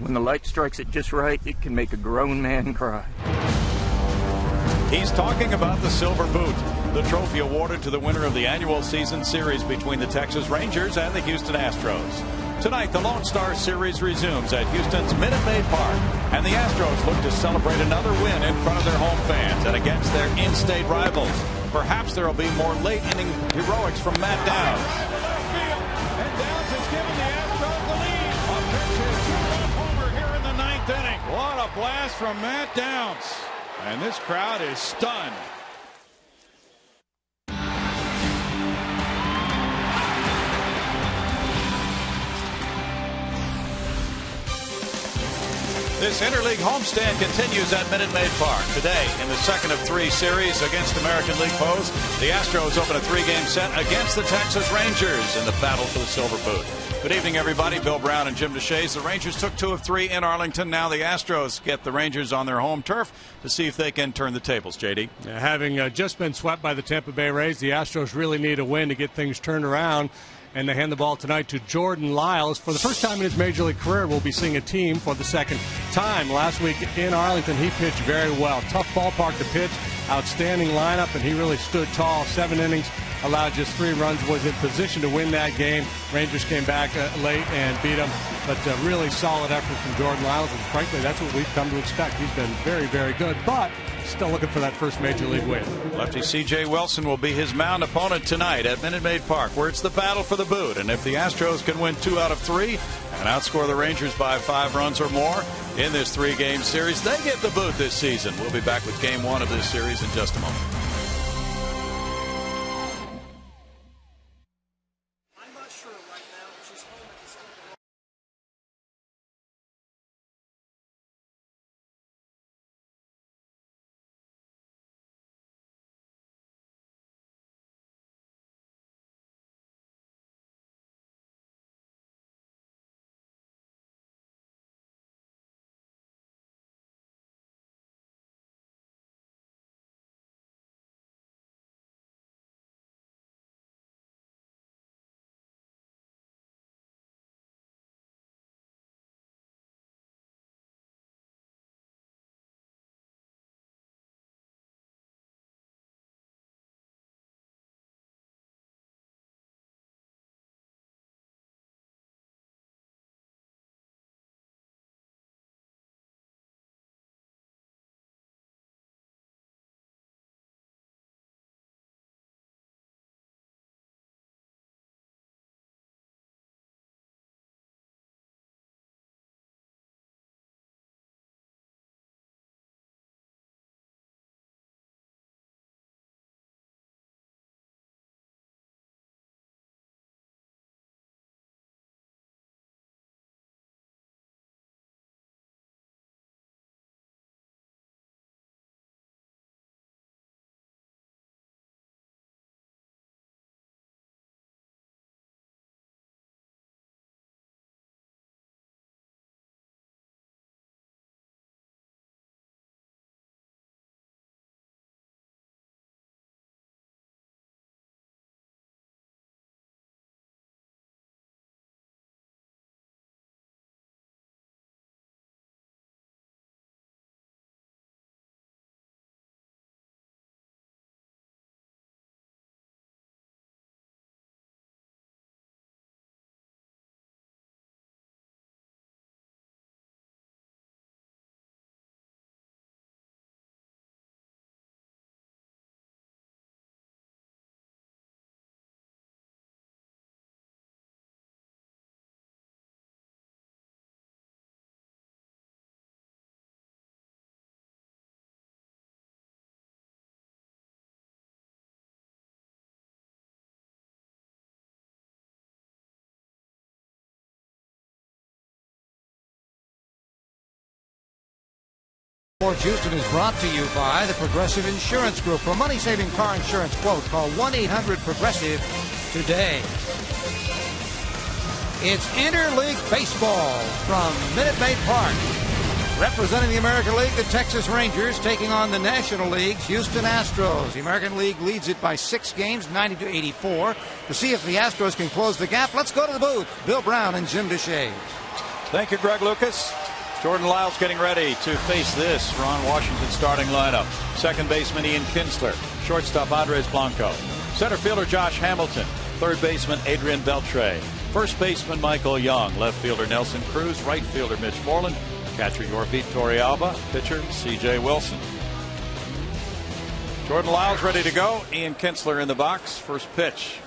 When the light strikes it just right, it can make a grown man cry. He's talking about the Silver Boot, the trophy awarded to the winner of the annual season series between the Texas Rangers and the Houston Astros. Tonight, the Lone Star Series resumes at Houston's Minute Maid Park, and the Astros look to celebrate another win in front of their home fans and against their in-state rivals. Perhaps there will be more late-inning heroics from Matt Downs. And Downs has given the Astros the lead. A pitch hit, two-run homer here in the ninth inning. What a blast from Matt Downs. And this crowd is stunned. This interleague homestand continues at Minute Maid Park. Today, in the second of three series against American League foes, the Astros open a three-game set against the Texas Rangers in the battle for the Silver Boot. Good evening, everybody. Bill Brown and Jim Deshaies. The Rangers took 2 of 3 in Arlington. Now the Astros get the Rangers on their home turf to see if they can turn the tables, JD. Having just been swept by the Tampa Bay Rays, the Astros really need a win to get things turned around. And they hand the ball tonight to Jordan Lyles. For the first time in his Major League career, we'll be seeing a team for the second time. Last week in Arlington, he pitched very well. Tough ballpark to pitch, outstanding lineup, and he really stood tall. 7 innings, allowed just 3 runs, was in position to win that game. Rangers came back late and beat them. But really solid effort from Jordan Lyles, and frankly, that's what we've come to expect. He's been very, very good, but still looking for that first Major League win. Lefty C.J. Wilson will be his mound opponent tonight at Minute Maid Park, where it's the battle for the boot. And if the Astros can win 2 out of 3 and outscore the Rangers by 5 runs or more in this 3-game series, they get the boot this season. We'll be back with Game 1 of this series in just a moment. Sports Houston is brought to you by the Progressive Insurance Group. For money-saving car insurance quote, call 1-800-PROGRESSIVE today. It's Interleague Baseball from Minute Maid Park. Representing the American League, the Texas Rangers taking on the National League's Houston Astros. The American League leads it by 6 games, 90-84. To see if the Astros can close the gap, let's go to the booth. Bill Brown and Jim Deshaies. Thank you, Greg Lucas. Jordan Lyles getting ready to face this Ron Washington starting lineup. Second baseman Ian Kinsler. Shortstop Andres Blanco. Center fielder Josh Hamilton. Third baseman Adrian Beltre. First baseman Michael Young. Left fielder Nelson Cruz. Right fielder Mitch Moreland. Catcher Yorvit Torrealba. Pitcher C.J. Wilson. Jordan Lyles ready to go. Ian Kinsler in the box. First pitch.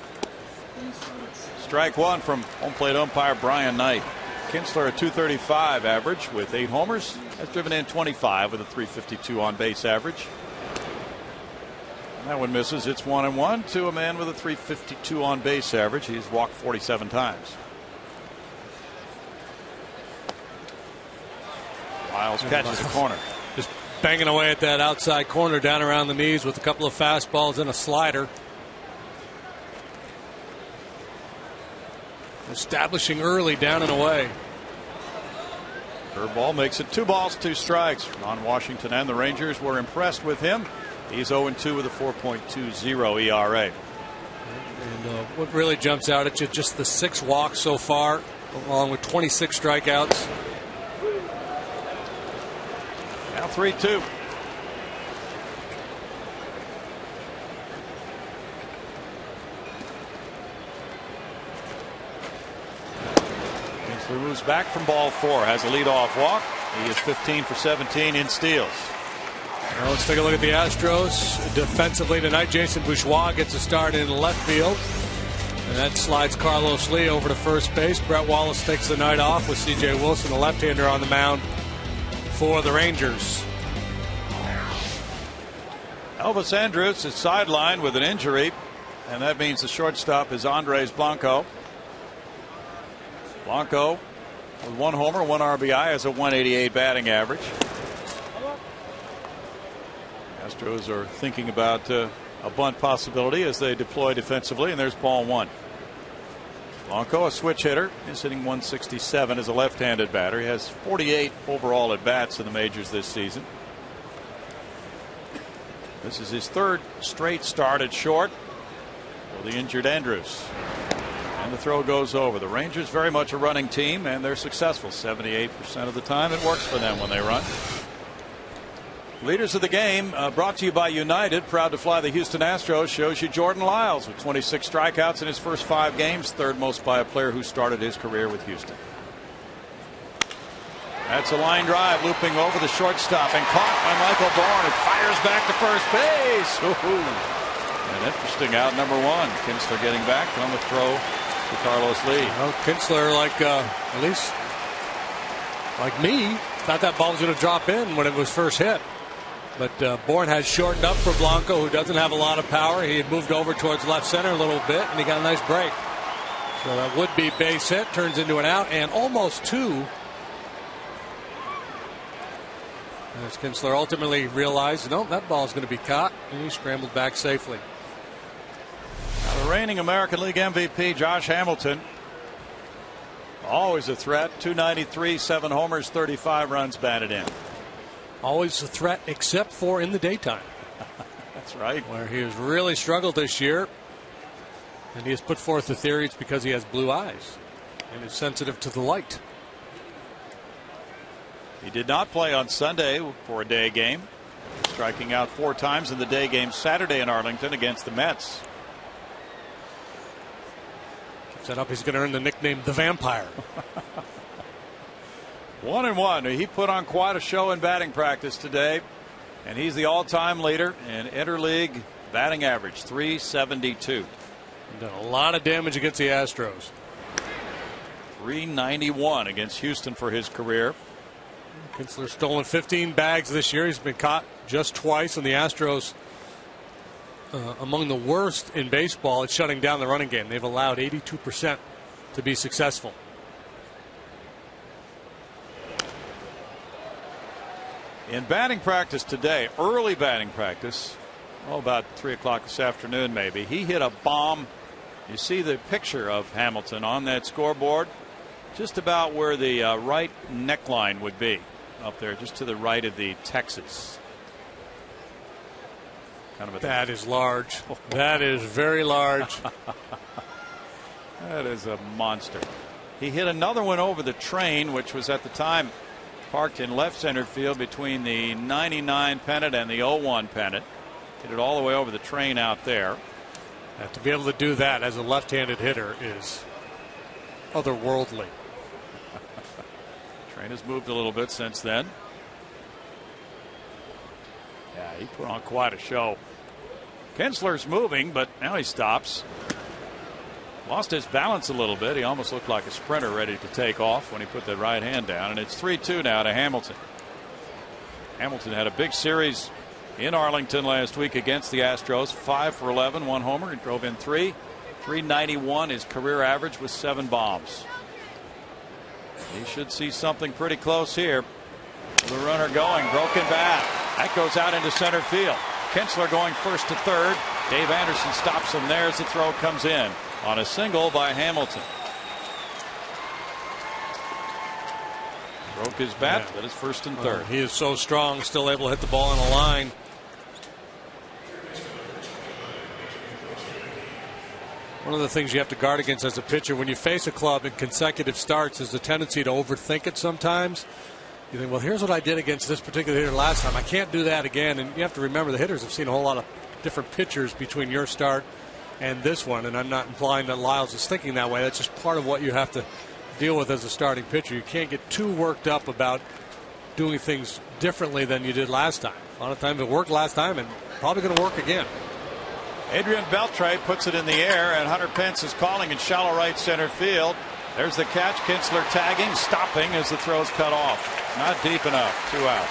Strike one from home plate umpire Brian Knight. Kinsler a .235 average with 8 homers. Has driven in 25 with a .352 on base average. And that one misses. It's 1-1 to a man with a .352 on base average. He's walked 47 times. Lyles catches a corner. Just banging away at that outside corner down around the knees with a couple of fastballs and a slider. Establishing early down and away. Curveball makes it 2 balls, 2 strikes. Ron Washington and the Rangers were impressed with him. He's 0-2 with a 4.20 ERA. And what really jumps out at you, just the 6 walks so far, along with 26 strikeouts. Now 3-2. Kinsler moves back from ball 4, has a leadoff walk. He is 15 for 17 in steals. Well, let's take a look at the Astros defensively tonight. Jason Bourgeois gets a start in left field, and that slides Carlos Lee over to first base. Brett Wallace takes the night off with C.J. Wilson, the left-hander, on the mound for the Rangers. Elvis Andrus is sidelined with an injury, and that means the shortstop is Andres Blanco. Blanco with 1 homer, 1 RBI, has a .188 batting average. Astros are thinking about a bunt possibility as they deploy defensively, and there's ball 1. Blanco, a switch hitter, is hitting .167 as a left-handed batter. He has 48 overall at bats in the majors this season. This is his 3rd straight start at short for the injured Andrus. And the throw goes over. The Rangers very much a running team, and they're successful 78% of the time. It works for them when they run. Leaders of the game, brought to you by United, proud to fly the Houston Astros, shows you Jordan Lyles with 26 strikeouts in his first 5 games, 3rd most by a player who started his career with Houston. That's a line drive looping over the shortstop and caught by Michael Bourne, who fires back to first base. An interesting out, number 1. Kinsler getting back on the throw to Carlos Lee. Well, Kinsler, at least like me, thought that ball was going to drop in when it was first hit. But Bourne has shortened up for Blanco, who doesn't have a lot of power. He had moved over towards left center a little bit, and he got a nice break. So that would be base hit, turns into an out, and almost 2. As Kinsler ultimately realized, no, that ball is going to be caught, and he scrambled back safely. Now the reigning American League MVP, Josh Hamilton, always a threat. .293, 7 homers, 35 runs batted in. Always a threat, except for in the daytime. That's right. Where he has really struggled this year. And he has put forth the theory it's because he has blue eyes and is sensitive to the light. He did not play on Sunday for a day game, striking out 4 times in the day game Saturday in Arlington against the Mets. Keeps that up, he's going to earn the nickname the Vampire. 1-1. He put on quite a show in batting practice today, and he's the all-time leader in interleague batting average, .372. Done a lot of damage against the Astros. .391 against Houston for his career. Kinsler stolen 15 bags this year. He's been caught just twice, and the Astros, among the worst in baseball at shutting down the running game. They've allowed 82% to be successful. In batting practice today, early batting practice, about 3 o'clock this afternoon maybe, he hit a bomb. You see the picture of Hamilton on that scoreboard, just about where the right neckline would be, up there just to the right of the Texas. That is large. That is very large. That is a monster. He hit another one over the train, which was at the time parked in left center field between the 99 pennant and the 01 pennant. Hit it all the way over the train out there. To be able to do that as a left-handed hitter is otherworldly. Train has moved a little bit since then. Yeah, he put on quite a show. Kinsler's moving, but now he stops. Lost his balance a little bit. He almost looked like a sprinter ready to take off when he put that right hand down. And it's 3-2 now to Hamilton. Hamilton had a big series in Arlington last week against the Astros. 5 for 11, 1 homer. He drove in 3. 391 his career average with 7 bombs. He should see something pretty close here. The runner going, broken bat. That goes out into center field. Kinsler going first to third. Dave Anderson stops him there as the throw comes in on a single by Hamilton. Broke his bat, but it's first and third. He is so strong, still able to hit the ball on the line. One of the things you have to guard against as a pitcher when you face a club in consecutive starts is the tendency to overthink it sometimes. You think, well, here's what I did against this particular hitter last time. I can't do that again. And you have to remember the hitters have seen a whole lot of different pitchers between your start and this one. And I'm not implying that Lyles is thinking that way. That's just part of what you have to deal with as a starting pitcher. You can't get too worked up about doing things differently than you did last time. A lot of times it worked last time and probably going to work again. Adrian Beltre puts it in the air, and Hunter Pence is calling in shallow right center field. There's the catch. Kinsler tagging, stopping as the throw's cut off. Not deep enough. 2 outs.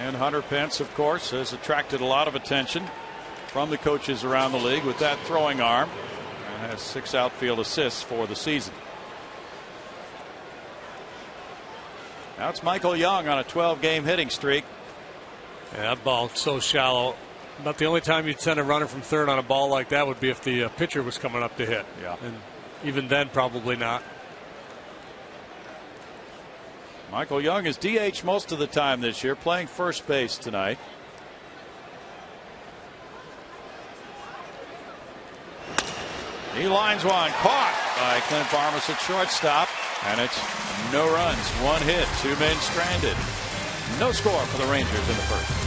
And Hunter Pence, of course, has attracted a lot of attention from the coaches around the league with that throwing arm, and has 6 outfield assists for the season. Now it's Michael Young on a 12-game hitting streak. Yeah, that ball's so shallow. About the only time you'd send a runner from third on a ball like that would be if the pitcher was coming up to hit. Yeah. And even then, probably not. Michael Young is DH most of the time this year, playing first base tonight. He lines one, caught by Clint Barmas at shortstop, and it's no runs, 1 hit, 2 men stranded. No score for the Rangers in the first.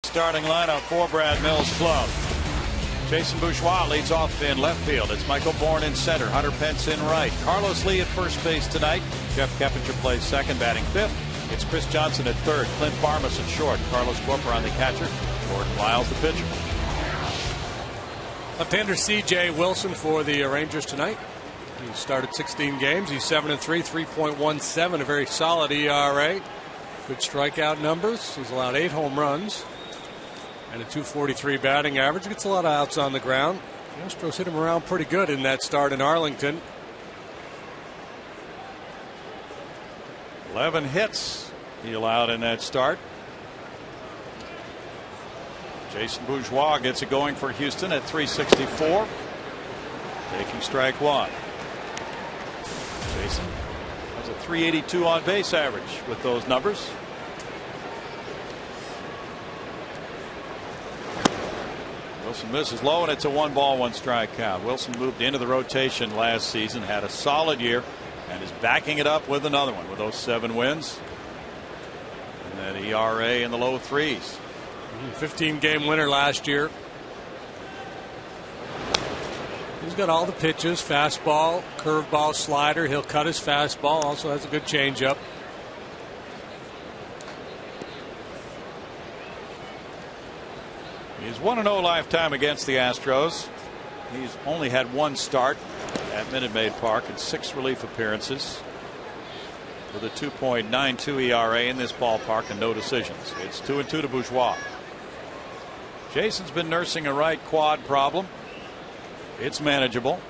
Starting lineup for Brad Mills Club. Jason Bourgeois leads off in left field. It's Michael Bourne in center. Hunter Pence in right. Carlos Lee at first base tonight. Jeff Keppinger plays second, batting fifth. It's Chris Johnson at third. Clint Barmas at short. Carlos Corporán the catcher. Gordon Lyles the pitcher. Left-hander C.J. Wilson for the Rangers tonight. He started 16 games. He's 7-3, 3.17, a very solid ERA. Good strikeout numbers. He's allowed 8 home runs and a 243 batting average. Gets a lot of outs on the ground. The Astros hit him around pretty good in that start in Arlington. 11 hits he allowed in that start. Jason Bourgeois gets it going for Houston at 364. Taking strike one. Jason has a 382 on base average with those numbers. Wilson misses low, and it's a 1-1 count. Wilson moved into the rotation last season, had a solid year, and is backing it up with another one with those 7 wins. And that ERA in the low 3s. 15-game winner last year. He's got all the pitches: fastball, curveball, slider. He'll cut his fastball. Also has a good changeup. He's 1-0 lifetime against the Astros. He's only had 1 start at Minute Maid Park and 6 relief appearances, with a 2.92 ERA in this ballpark and no decisions. It's 2-2 to Bourgeois. Jason's been nursing a right quad problem. It's manageable.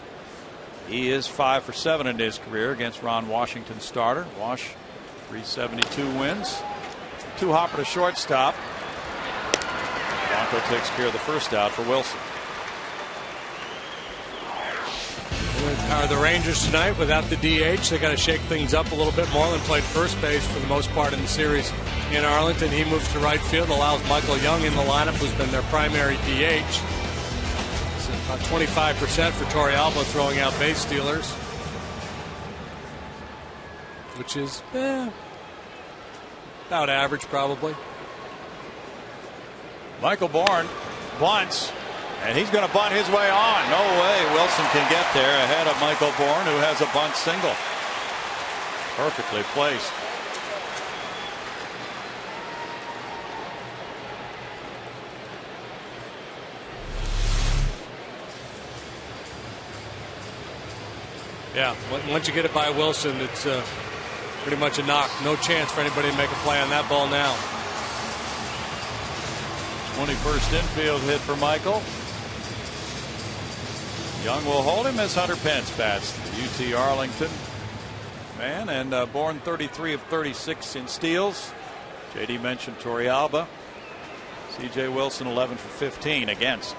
He is 5 for 7 in his career against Ron Washington's starter. Wash 372 wins. 2 hopper to shortstop. Blanco takes care of the first out for Wilson. Are the Rangers tonight without the DH? They got to shake things up a little bit. Moreland played first base for the most part in the series in Arlington. He moves to right field, allows Michael Young in the lineup, who's been their primary DH. It's about 25% for Torrealba throwing out base stealers, which is about average probably. Michael Bourne bunts, and he's going to bunt his way on. No way Wilson can get there ahead of Michael Bourne, who has a bunt single. Perfectly placed. Yeah, once you get it by Wilson, it's pretty much a knock. No chance for anybody to make a play on that ball now. 21st infield hit for Michael. Young will hold him as Hunter Pence bats, the UT Arlington man, and Bourne 33 of 36 in steals. JD mentioned Torrealba. CJ Wilson 11 for 15 against.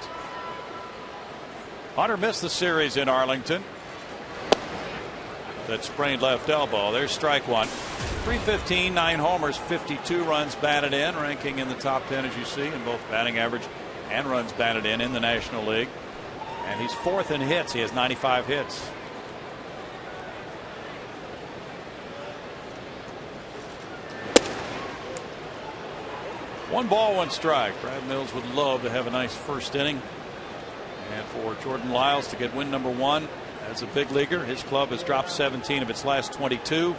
Hunter missed the series in Arlington. That sprained left elbow. There's strike one. 315, 9 homers, 52 runs batted in, ranking in the top 10 as you see in both batting average and runs batted in the National League. And he's 4th in hits. He has 95 hits. One ball, 1 strike. Brad Mills would love to have a nice first inning. And for Jordan Lyles to get win number 1 as a big leaguer. His club has dropped 17 of its last 22.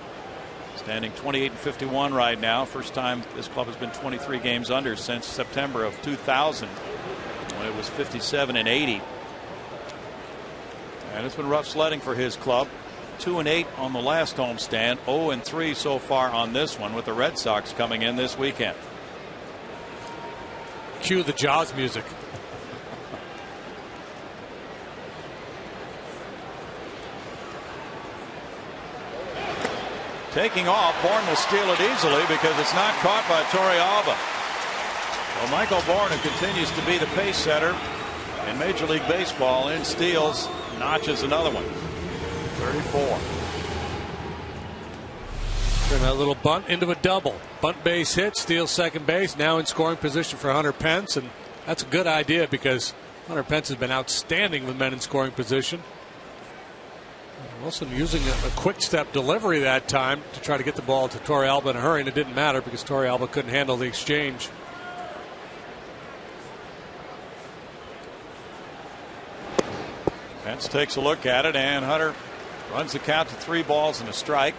Standing 28-51 right now. First time this club has been 23 games under since September of 2000, when it was 57-80. And it's been rough sledding for his club. 2-8 on the last homestand. 0-3 so far on this one, with the Red Sox coming in this weekend. Cue the Jaws music. Taking off, Bourne will steal it easily because it's not caught by Torrealba. Well, Michael Bourne, who continues to be the pace setter in Major League Baseball in steals, notches another one. 34. Turn that little bunt into a double. Bunt base hit, steals second base, now in scoring position for Hunter Pence, and that's a good idea because Hunter Pence has been outstanding with men in scoring position. Wilson using a quick step delivery that time to try to get the ball to Torrealba in a hurry, and it didn't matter because Torrealba couldn't handle the exchange. Pence takes a look at it, and Hunter runs the count to 3 balls and a strike.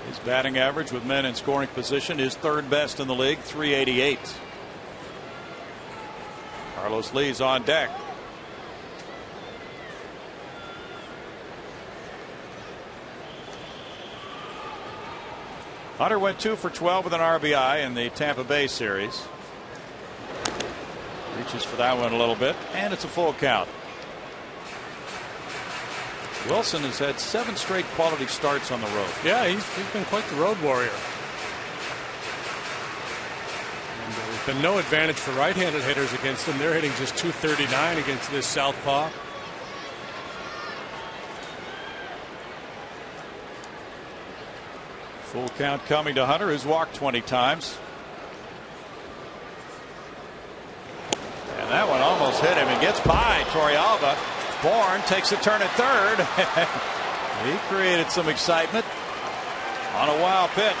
His batting average with men in scoring position is 3rd best in the league, 388. Carlos Lee's on deck. Hunter went 2 for 12 with an RBI in the Tampa Bay series. Reaches for that one a little bit, and it's a full count. Wilson has had 7 straight quality starts on the road. Yeah, he's been quite the road warrior. There's been no advantage for right-handed hitters against them. They're hitting just .239 against this southpaw. Full count coming to Hunter, who's walked 20 times. And that one almost hit him and gets by Torrealba. Bourne takes a turn at third. He created some excitement on a wild pitch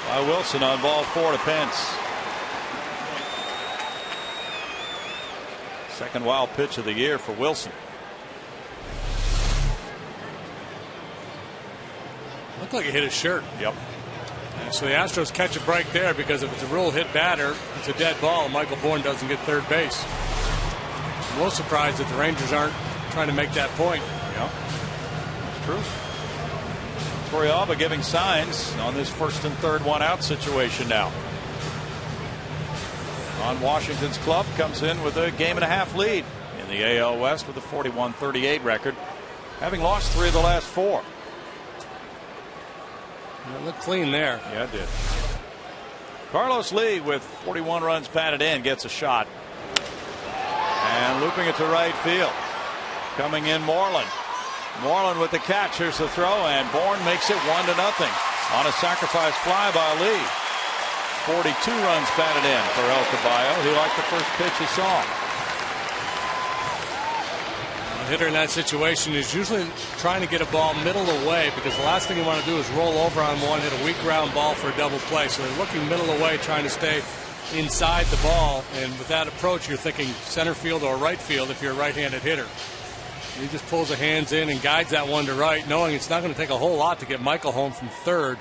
by Wilson on ball 4 to Pence. Second wild pitch of the year for Wilson. Looked like he hit his shirt. Yep. And so the Astros catch a break there, because if it's a rule hit batter, it's a dead ball. Michael Bourne doesn't get third base. I'm a little surprised that the Rangers aren't trying to make that point. Yeah, it's true. Torrealba giving signs on this first and third one out situation now. On Washington's club comes in with a 1.5 game lead in the AL West with a 41-38 record, having lost 3 of the last 4. It looked clean there. Yeah, it did. Carlos Lee with 41 runs batted in gets a shot. And looping it to right field. Coming in Moreland. Moreland with the catch. Here's the throw, and Bourne makes it 1-0 on a sacrifice fly by Lee. 42 runs batted in for El Caballo. He liked the first pitch he saw. A hitter in that situation is usually trying to get a ball middle away, because the last thing you want to do is roll over on one, hit a weak ground ball for a double play. So they're looking middle away, trying to stay inside the ball. And with that approach, you're thinking center field or right field if you're a right-handed hitter. He just pulls the hands in and guides that one to right, knowing it's not going to take a whole lot to get Michael home from third.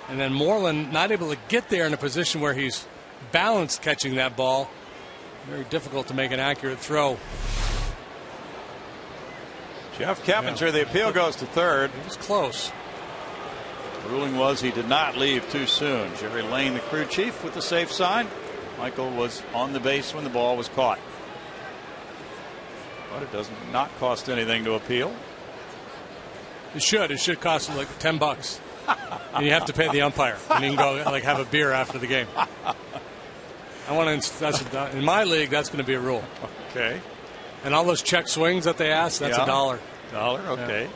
And then Moreland not able to get there in a position where he's balanced catching that ball. Very difficult to make an accurate throw. Jeff Keppinger, the appeal goes to third. It was close. The ruling was he did not leave too soon. Jerry Lane, the crew chief, with the safe sign. Michael was on the base when the ball was caught. But it does not cost anything to appeal. It should. It should cost like $10. And you have to pay the umpire. And you can go like have a beer after the game. In my league, that's going to be a rule. Okay. And all those check swings that they ask, that's $1. Okay.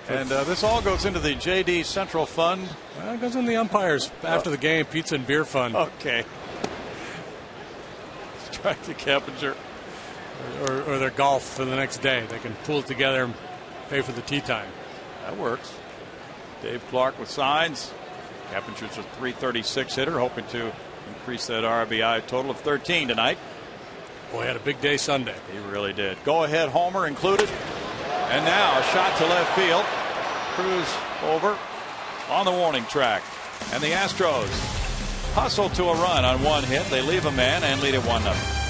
Yeah. And this all goes into the JD Central Fund. Well, it goes in the umpires after the game, pizza and beer fund. Okay. Strike to Keppinger. Or their golf for the next day. They can pull it together and pay for the tee time. That works. Dave Clark with signs. Keppinger's a .336 hitter, hoping to increase that RBI total of 13 tonight. Boy, he had a big day Sunday. He really did. Go ahead homer included. And now a shot to left field. Cruz over on the warning track. And the Astros hustle to a run on one hit. They leave a man and lead it 1-0.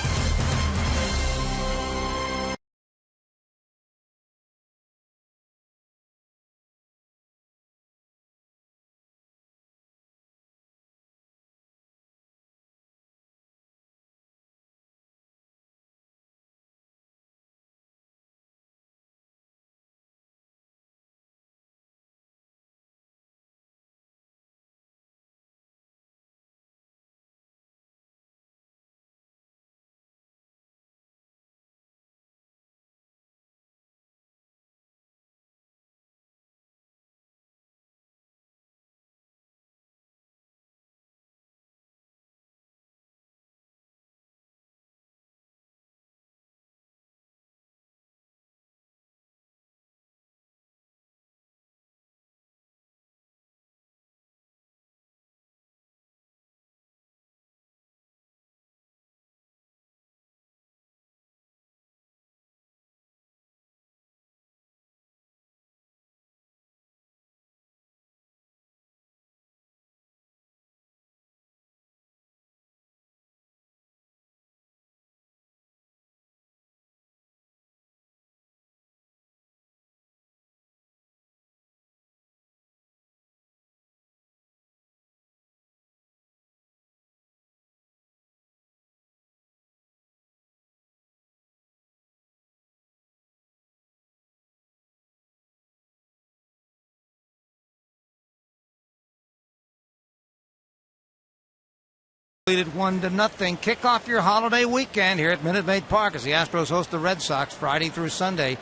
Lead 1-0. Kick off your holiday weekend here at Minute Maid Park as the Astros host the Red Sox Friday through Sunday.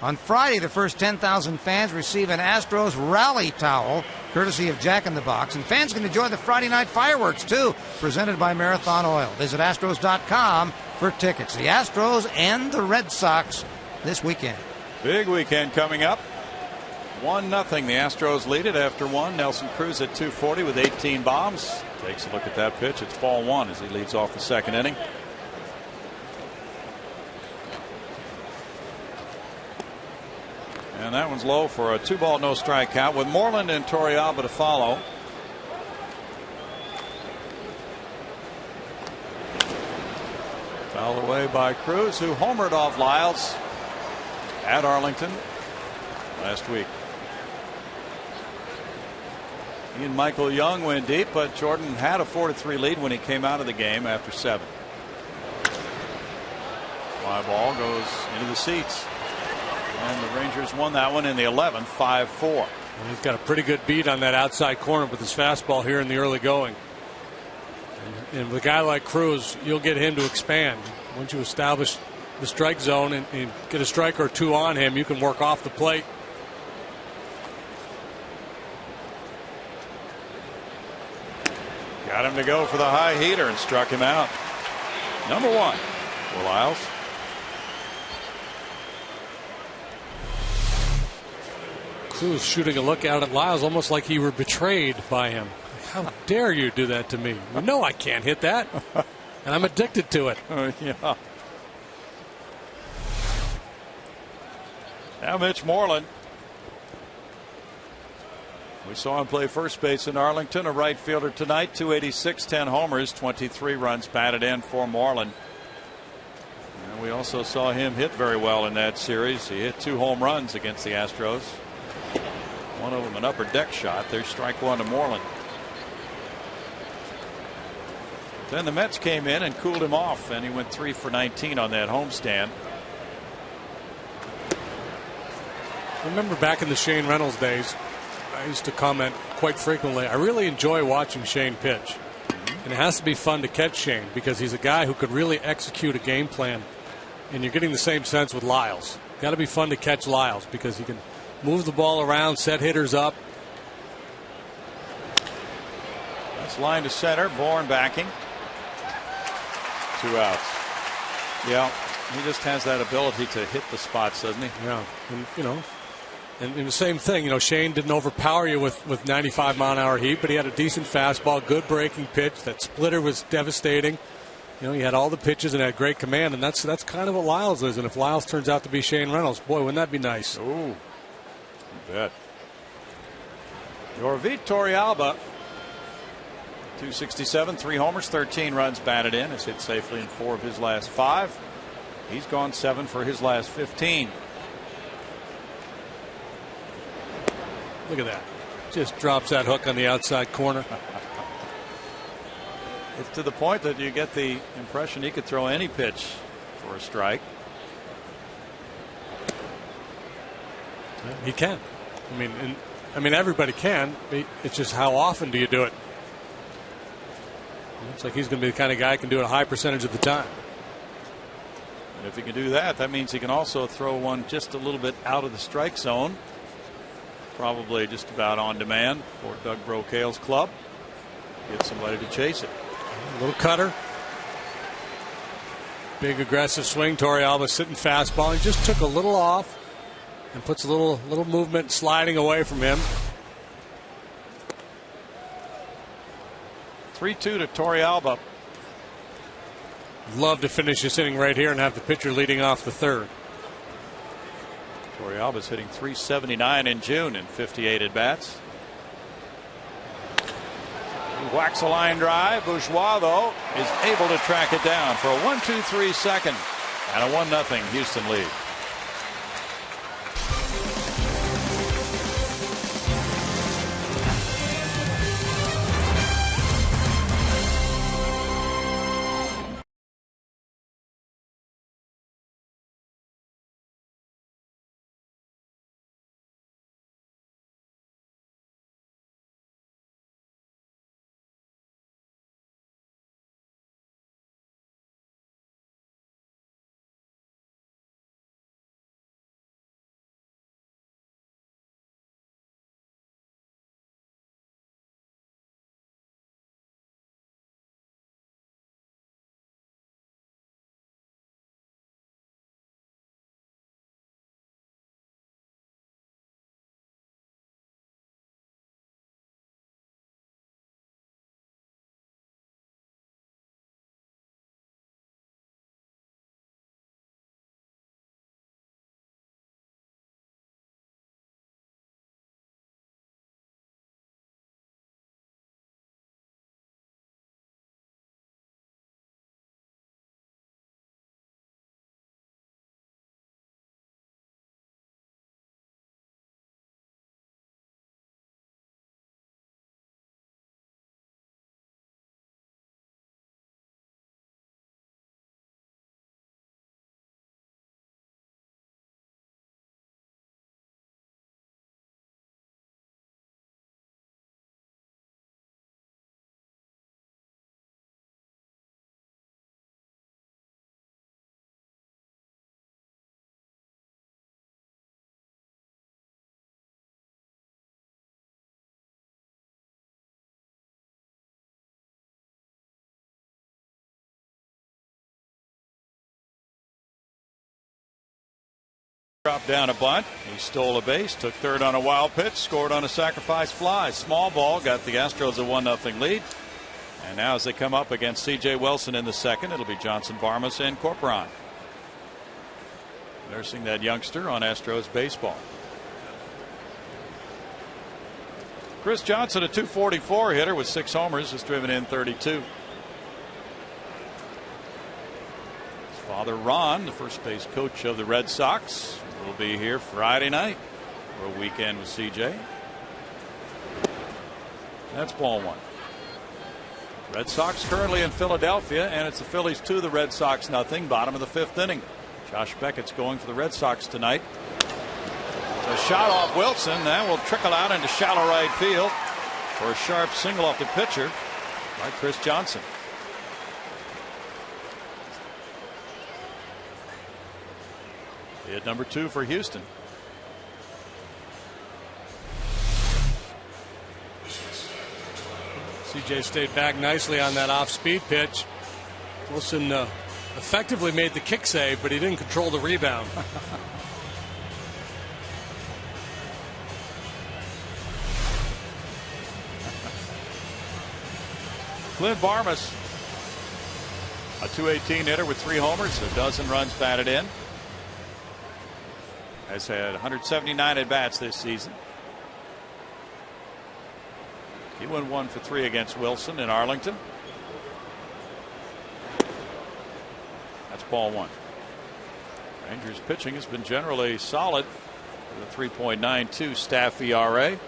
On Friday, the first 10,000 fans receive an Astros rally towel, courtesy of Jack in the Box. And fans can enjoy the Friday night fireworks, too, presented by Marathon Oil. Visit Astros.com for tickets. The Astros and the Red Sox this weekend. Big weekend coming up. 1-0. The Astros lead it after one. Nelson Cruz at 240 with 18 bombs. Takes a look at that pitch. It's ball one as he leads off the second inning. And that one's low for a 2-ball, no strike count with Moreland and Torrealba to follow. Fouled away by Cruz, who homered off Lyles at Arlington last week. He and Michael Young went deep, but Jordan had a 4-3 lead when he came out of the game after 7. Fly ball goes into the seats. And the Rangers won that one in the 11th, 5-4. He's got a pretty good beat on that outside corner with his fastball here in the early going. And with a guy like Cruz, you'll get him to expand. Once you establish the strike zone and get a strike or two on him, you can work off the plate. Got him to go for the high heater and struck him out. Number one for Lyles. Cruz shooting a look out at Lyles almost like he were betrayed by him. How dare you do that to me? You know I can't hit that. And I'm addicted to it. Yeah. Now Mitch Moreland. We saw him play first base in Arlington, a right fielder tonight. 286, 10 homers, 23 runs batted in for Moreland. And we also saw him hit very well in that series. He hit 2 home runs against the Astros. One of them an upper deck shot. There's strike one to Moreland. Then the Mets came in and cooled him off, and he went 3 for 19 on that homestand. Remember back in the Shane Reynolds days, I used to comment quite frequently, I really enjoy watching Shane pitch. And it has to be fun to catch Shane because he's a guy who could really execute a game plan. And you're getting the same sense with Lyles. Got to be fun to catch Lyles because he can move the ball around, set hitters up. That's line to center. Bourne backing. 2 outs. Yeah, he just has that ability to hit the spots, doesn't he? Yeah, and you know, and the same thing. You know, Shane didn't overpower you with 95-mile-an-hour heat, but he had a decent fastball, good breaking pitch. That splitter was devastating. You know, he had all the pitches and had great command, and that's kind of what Lyles is. And if Lyles turns out to be Shane Reynolds, boy, wouldn't that be nice? Ooh, you bet. Yorvit Torrealba, 267, 3 homers, 13 runs batted in. Has hit safely in 4 of his last 5. He's gone 7 for his last 15. Look at that. Just drops that hook on the outside corner. It's to the point that you get the impression he could throw any pitch for a strike. He can. I mean, everybody can. It's just how often do you do it? Looks like he's going to be the kind of guy who can do it a high percentage of the time. And if he can do that, that means he can also throw one just a little bit out of the strike zone. Probably just about on demand for Doug Brocale's club. Get somebody to chase it. A little cutter. Big aggressive swing. Torrealba sitting fastball. He just took a little off and puts a little movement sliding away from him. 3-2 to Torrealba. Love to finish this inning right here and have the pitcher leading off the third. Torrealba's hitting .379 in June in 58 at bats. He whacks a line drive. Bourgeois, though, is able to track it down for a 1-2-3 second and a 1-0 Houston lead. Dropped down a bunt. He stole a base, took third on a wild pitch, scored on a sacrifice fly. Small ball, got the Astros a 1-0 lead. And now as they come up against C.J. Wilson in the second, it'll be Johnson, Varmus, and Corporon nursing that youngster on Astros baseball. Chris Johnson, a .244 hitter with 6 homers, has driven in 32. His father, Ron, the first base coach of the Red Sox, will be here Friday night for a weekend with CJ. That's ball 1. Red Sox currently in Philadelphia, and it's the Phillies 2, the Red Sox nothing. Bottom of the 5th inning. Josh Beckett's going for the Red Sox tonight. A shot off Wilson. That will trickle out into shallow right field for a sharp single off the pitcher by Chris Johnson. Hit number 2 for Houston. CJ stayed back nicely on that off-speed pitch. Wilson effectively made the kick save, but he didn't control the rebound. Clint Varmus, a .218 hitter with 3 homers, a dozen runs batted in. Has had 179 at-bats this season. He went 1 for 3 against Wilson in Arlington. That's ball 1. Rangers pitching has been generally solid with a 3.92 staff ERA.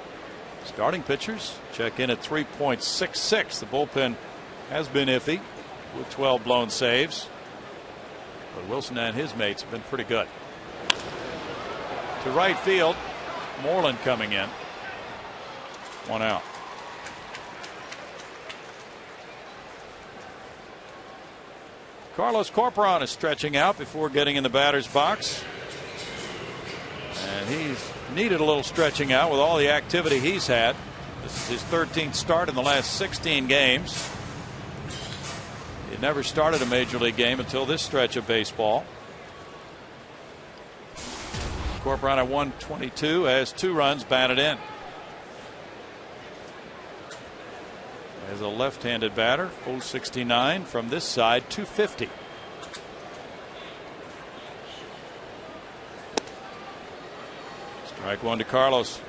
Starting pitchers check in at 3.66. The bullpen has been iffy with 12 blown saves, but Wilson and his mates have been pretty good. To right field, Moreland coming in. 1 out. Carlos Corporon is stretching out before getting in the batter's box. And he's needed a little stretching out with all the activity he's had. This is his 13th start in the last 16 games. He had never started a major league game until this stretch of baseball. Corporon at 122 has 2 runs batted in. As a left-handed batter, 069 from this side, 250. Strike 1 to Carlos.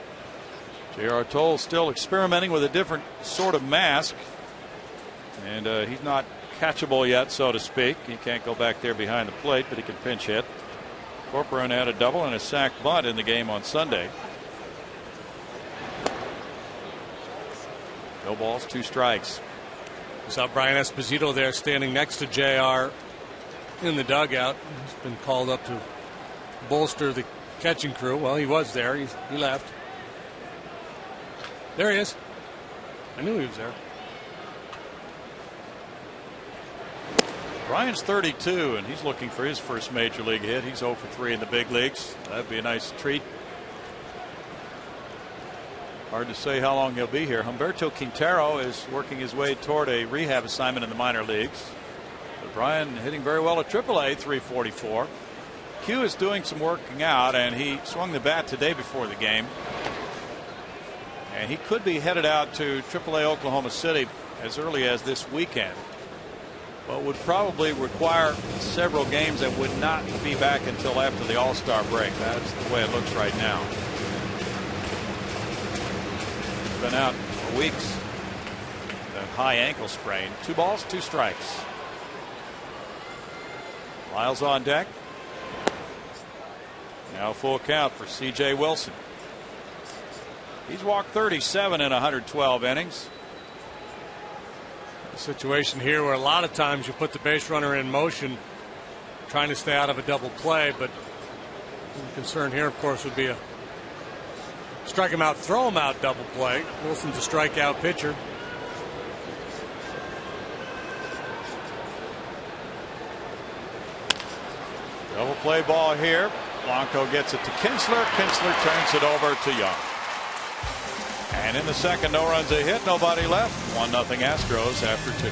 J.R. Toll still experimenting with a different sort of mask, and he's not catchable yet, so to speak. He can't go back there behind the plate, but he can pinch hit. Corporon had a double and a sac bunt in the game on Sunday. No balls, 2 strikes. We saw Brian Esposito there standing next to JR in the dugout. He's been called up to bolster the catching crew. Well, he was there. He left. There he is. I knew he was there. Brian's 32, and he's looking for his first major league hit. He's 0 for 3 in the big leagues. That'd be a nice treat. Hard to say how long he'll be here. Humberto Quintero is working his way toward a rehab assignment in the minor leagues. But Brian hitting very well at AAA, 344. Q is doing some working out, and he swung the bat today before the game. And he could be headed out to AAA Oklahoma City as early as this weekend, but would probably require several games that would not be back until after the All-Star break. That's the way it looks right now. Been out for weeks. That high ankle sprain. 2 balls, 2 strikes. Lyles on deck. Now full count for C.J. Wilson. He's walked 37 in 112 innings. A situation here where a lot of times you put the base runner in motion trying to stay out of a double play, but the concern here, of course, would be a strike him out, throw him out double play. Wilson's a strikeout pitcher. Double play ball here. Blanco gets it to Kinsler. Kinsler turns it over to Young. And in the second, no runs, a hit, nobody left. 1-0 Astros after 2.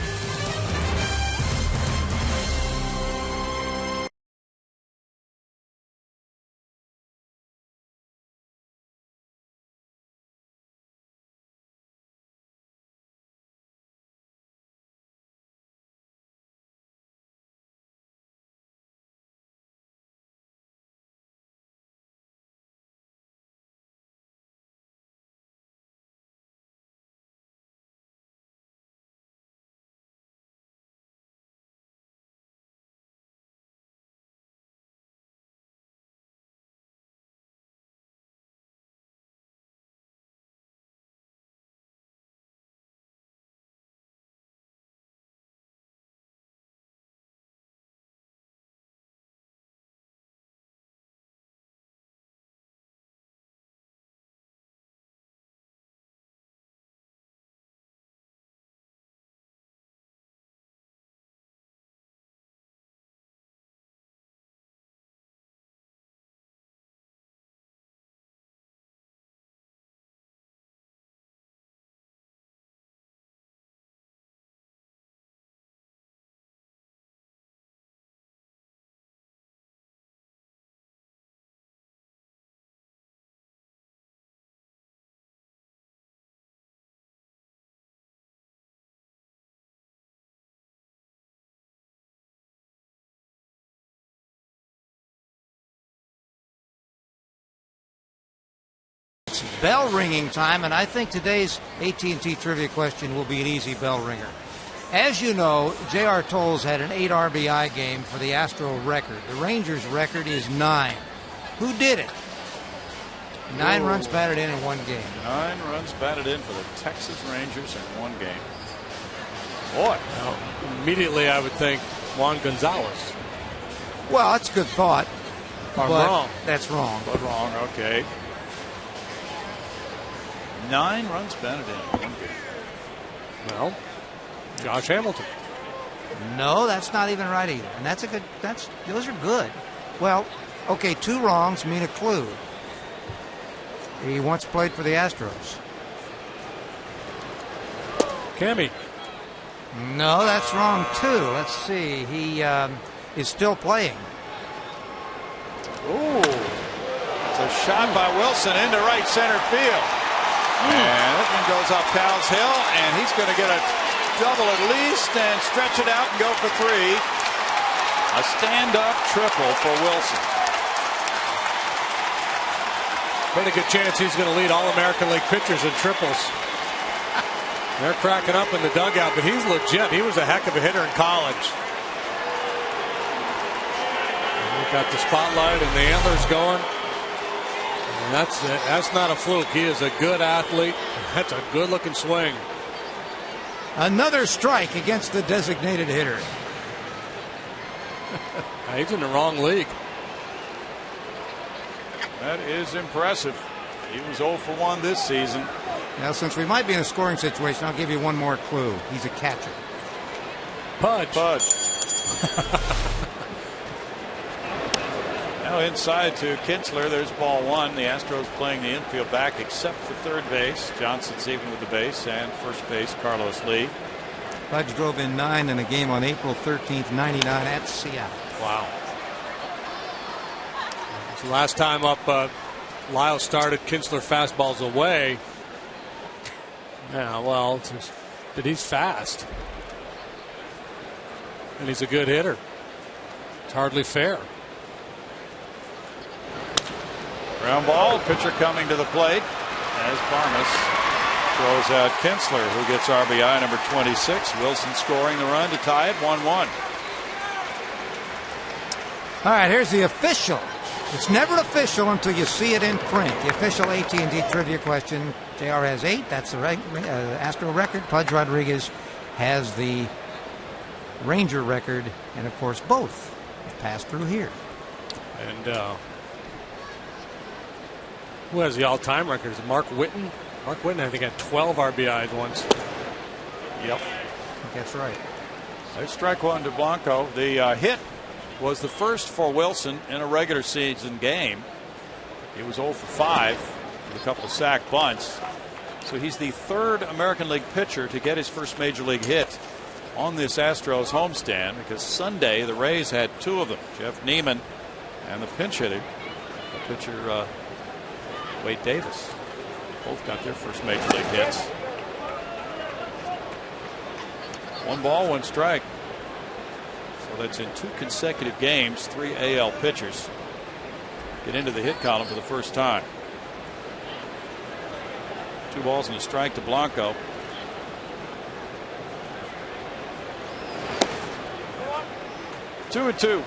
It's bell ringing time, and I think today's AT&T trivia question will be an easy bell ringer. As you know, J.R. Tolles had an 8 RBI game for the Astro record. The Rangers record is 9. Who did it? 9 runs batted in one game. 9 runs batted in for the Texas Rangers in one game. Boy. Now, immediately I would think Juan Gonzalez. Well, that's a good thought. I'm wrong. That's wrong. But wrong, okay. 9 runs batted in one game. Well, Josh Hamilton. No, that's not even right either. And those are good. Well, okay, 2 wrongs mean a clue. He once played for the Astros. Cammy. No, that's wrong too. Let's see. He is still playing. Ooh. It's a shot by Wilson into right center field. And that one goes up Powell's Hill, and he's going to get a double at least and stretch it out and go for 3. A stand-up triple for Wilson. Pretty good chance he's going to lead All-American League pitchers in triples. They're cracking up in the dugout, but he's legit. He was a heck of a hitter in college. We've got the spotlight and the antlers going. And that's not a fluke. He is a good athlete. That's a good-looking swing. Another strike against the designated hitter. He's in the wrong league. That is impressive. He was 0 for 1 this season. Now, since we might be in a scoring situation, I'll give you one more clue. He's a catcher. Pudge. Now inside to Kinsler. There's ball 1. The Astros playing the infield back except for third base. Johnson's even with the base, and first base Carlos Lee. Pudge drove in 9 in a game on April 13th, 99 at Seattle. Wow. So last time up, Lyle started Kinsler fastballs away. Yeah, well, but he's fast. And he's a good hitter. It's hardly fair. Ground ball. Pitcher coming to the plate as Parmas throws out Kinsler, who gets RBI number 26. Wilson scoring the run to tie it 1-1. All right, here's the official. It's never official until you see it in print. The official AT&T trivia question. JR has 8. That's the Astro record. Pudge Rodriguez has the Ranger record. And, of course, both have passed through here. And who has the all-time record? Is it Mark Whitten? Mark Whitten, I think, had 12 RBIs once. Yep. I think that's right. There's strike 1 to Blanco. The hit was the first for Wilson in a regular season game. He was 0 for 5 with a couple of sack bunts. So he's the 3rd American League pitcher to get his first major league hit on this Astros homestand, because Sunday the Rays had 2 of them. Jeff Neiman and the pinch hitter, the pitcher Wade Davis. Both got their first major league hits. 1 ball, 1 strike. So that's in 2 consecutive games. 3 AL pitchers get into the hit column for the first time. 2 balls and a strike to Blanco. Two and 2.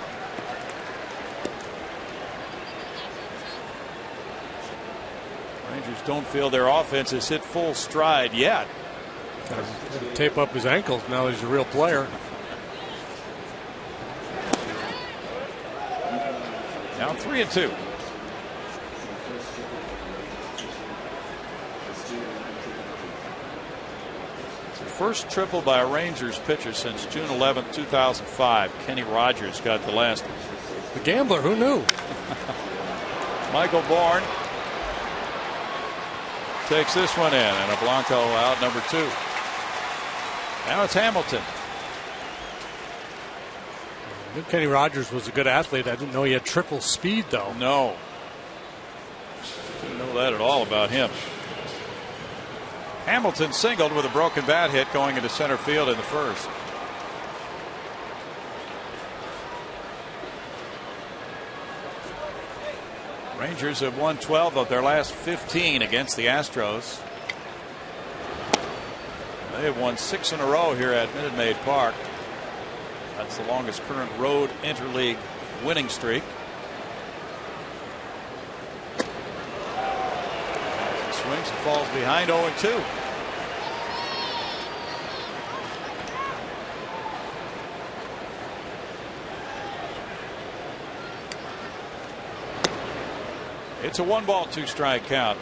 Rangers don't feel their offense has hit full stride yet. Gotta tape up his ankles now that he's a real player. Now 3 and 2. First triple by a Rangers pitcher since June 11, 2005. Kenny Rogers got the last one. The gambler, who knew? Michael Bourne takes this one in, and a Blanco out, number 2. Now it's Hamilton. I knew Kenny Rogers was a good athlete. I didn't know he had triple speed, though. No. Didn't know that at all about him. Hamilton singled with a broken bat hit going into center field in the first. Rangers have won 12 of their last 15 against the Astros. They have won 6 in a row here at Minute Maid Park. That's the longest current road interleague winning streak. He swings and falls behind 0-2. It's a 1-ball, 2-strike count.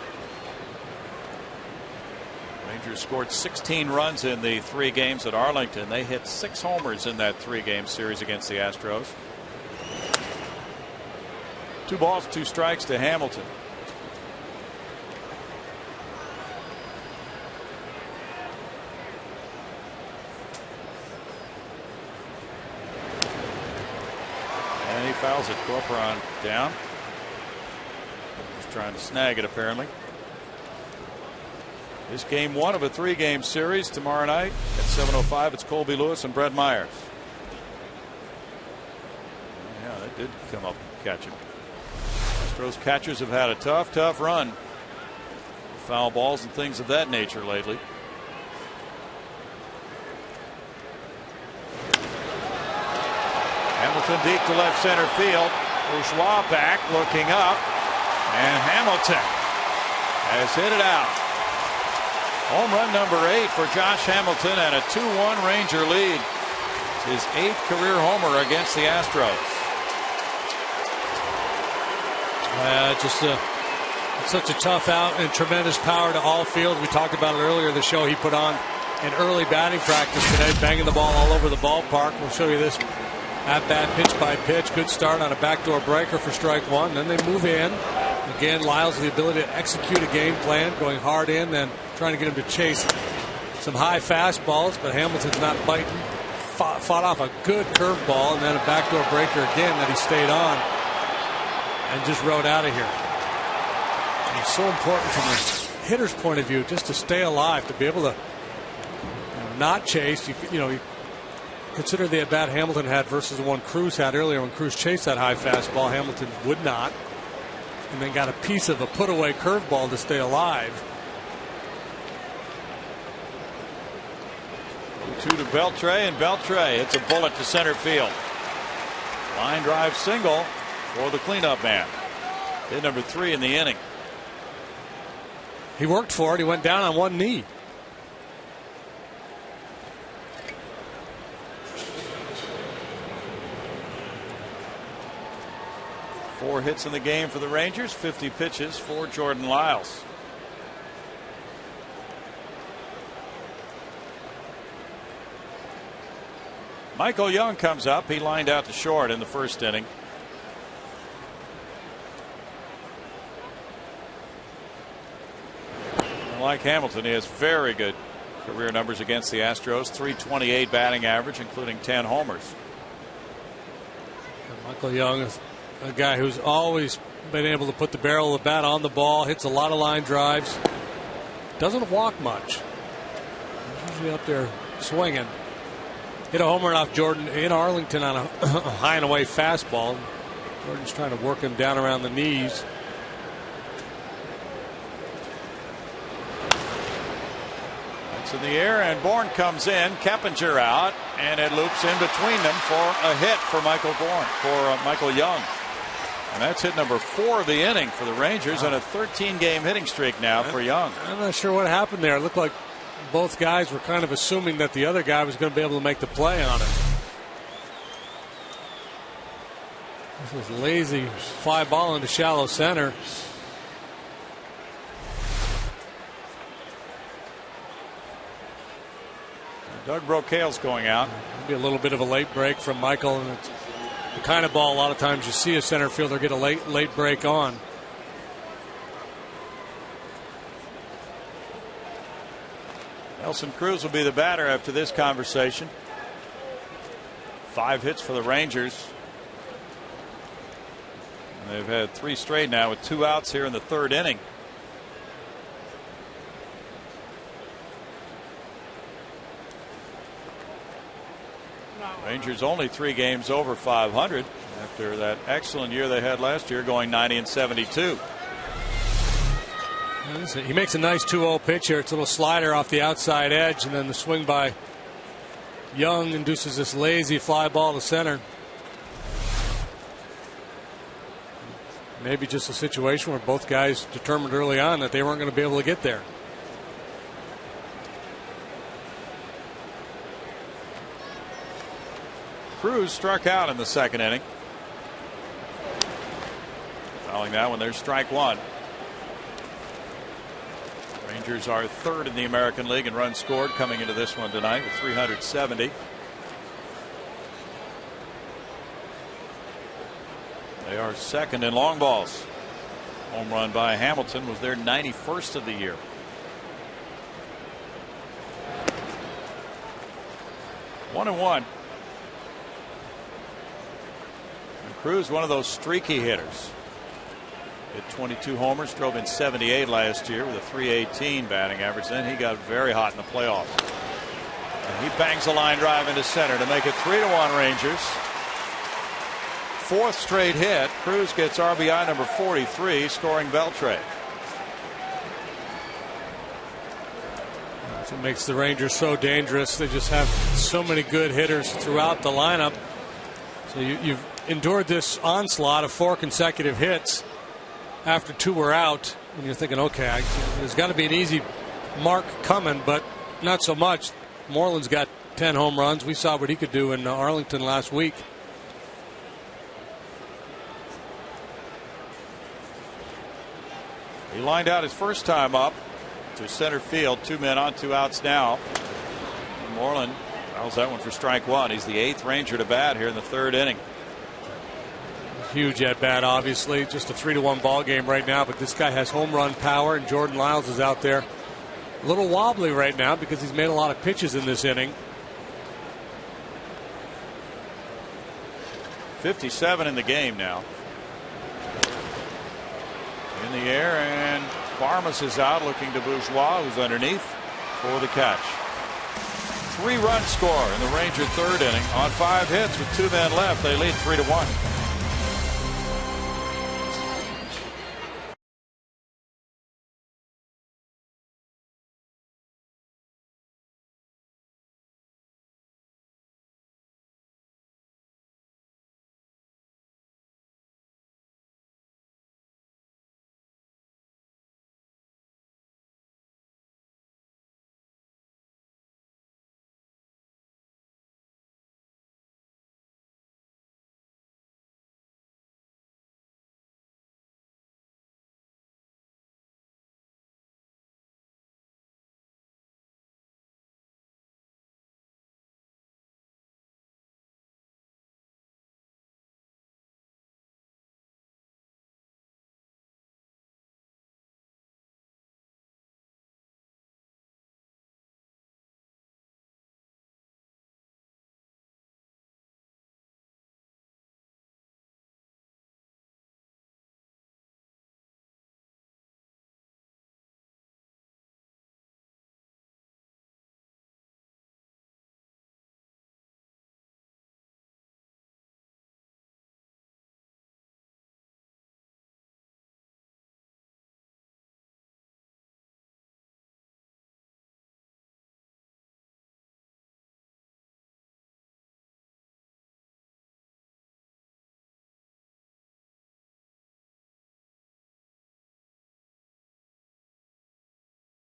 Rangers scored 16 runs in the 3 games at Arlington. They hit 6 homers in that 3-game series against the Astros. 2 balls, 2 strikes to Hamilton. And he fouls it. Corcoran down. Just trying to snag it apparently. This game 1 of a 3-game series tomorrow night at 7:05. It's Colby Lewis and Brett Myers. Yeah, that did come up and catch him. Astros catchers have had a tough run. Foul balls and things of that nature lately. Hamilton deep to left center field. Bourgeois back looking up. And Hamilton has hit it out. Home run number 8 for Josh Hamilton and a 2-1 Ranger lead. It's his 8th career homer against the Astros. It's such a tough out and tremendous power to all field. We talked about it earlier in the show. He put on an early batting practice today, banging the ball all over the ballpark. We'll show you this at bat pitch by pitch. Good start on a backdoor breaker for strike 1. Then they move in. Again, Lyles with the ability to execute a game plan, going hard in, then trying to get him to chase some high fastballs, but Hamilton's not biting. Fought off a good curveball and then a backdoor breaker again that he stayed on and just rode out of here. And it's so important from the hitter's point of view just to stay alive, to be able to not chase. You consider the at bat Hamilton had versus the one Cruz had earlier. When Cruz chased that high fastball, Hamilton would not, and then got a piece of a put away curveball to stay alive. 2 to Beltre, and Beltre hits a bullet to center field. Line drive single for the cleanup man. Hit number 3 in the inning. He worked for it. He went down on one knee. Four hits in the game for the Rangers, 50 pitches for Jordan Lyles. Michael Young comes up. He lined out to short in the first inning. Like Hamilton, he has very good career numbers against the Astros. .328 batting average, including 10 homers. And Michael Young is a guy who's always been able to put the barrel of the bat on the ball, hits a lot of line drives, doesn't walk much. He's usually up there swinging. Hit a home run off Jordan in Arlington on a high and away fastball. Jordan's trying to work him down around the knees. It's in the air, and Bourne comes in. Keppinger out, and it loops in between them for a hit for Michael Young. And that's hit number 4 of the inning for the Rangers, and a 13-game hitting streak now for Young. I'm not sure what happened there. It looked like both guys were kind of assuming that the other guy was going to be able to make the play on it. This is lazy fly ball into shallow center. Doug Brocail's going out. Maybe a little bit of a late break from Michael, and it's the kind of ball a lot of times you see a center fielder get a late break on. Nelson Cruz will be the batter after this conversation. 5 hits for the Rangers. And they've had 3 straight now with 2 outs here in the 3rd inning. Rangers only 3 games over 500. after that excellent year they had last year, going 90-72. He makes a nice 2-0 pitch here. It's a little slider off the outside edge, and then the swing by Young induces this lazy fly ball to center. Maybe just a situation where both guys determined early on that they weren't going to be able to get there. Cruz struck out in the second inning. Following that one, there's strike one. Rangers are third in the American League in runs scored coming into this one tonight with 370. They are second in long balls. Home run by Hamilton was their 91st of the year. One and one. And Cruz, one of those streaky hitters. Hit 22 homers, drove in 78 last year with a .318 batting average. Then he got very hot in the playoffs. And he bangs a line drive into center to make it 3-1 Rangers. Fourth straight hit. Cruz gets RBI number 43, scoring Beltre. That's what makes the Rangers so dangerous. They just have so many good hitters throughout the lineup. So you've endured this onslaught of 4 consecutive hits. After 2 were out, and you're thinking, okay, there's got to be an easy mark coming, but not so much. Moreland's got 10 home runs. We saw what he could do in Arlington last week. He lined out his first time up to center field. 2 men on, 2 outs now. Moreland fouls that one for strike one. He's the 8th Ranger to bat here in the 3rd inning. Huge at bat, obviously. Just a 3-1 ball game right now, but this guy has home run power, and Jordan Lyles is out there a little wobbly right now because he's made a lot of pitches in this inning. 57 in the game now. In the air, and Farmas is out looking to Bourgeois, who's underneath for the catch. 3-run score in the Ranger 3rd inning on 5 hits with 2 men left. They lead 3-1.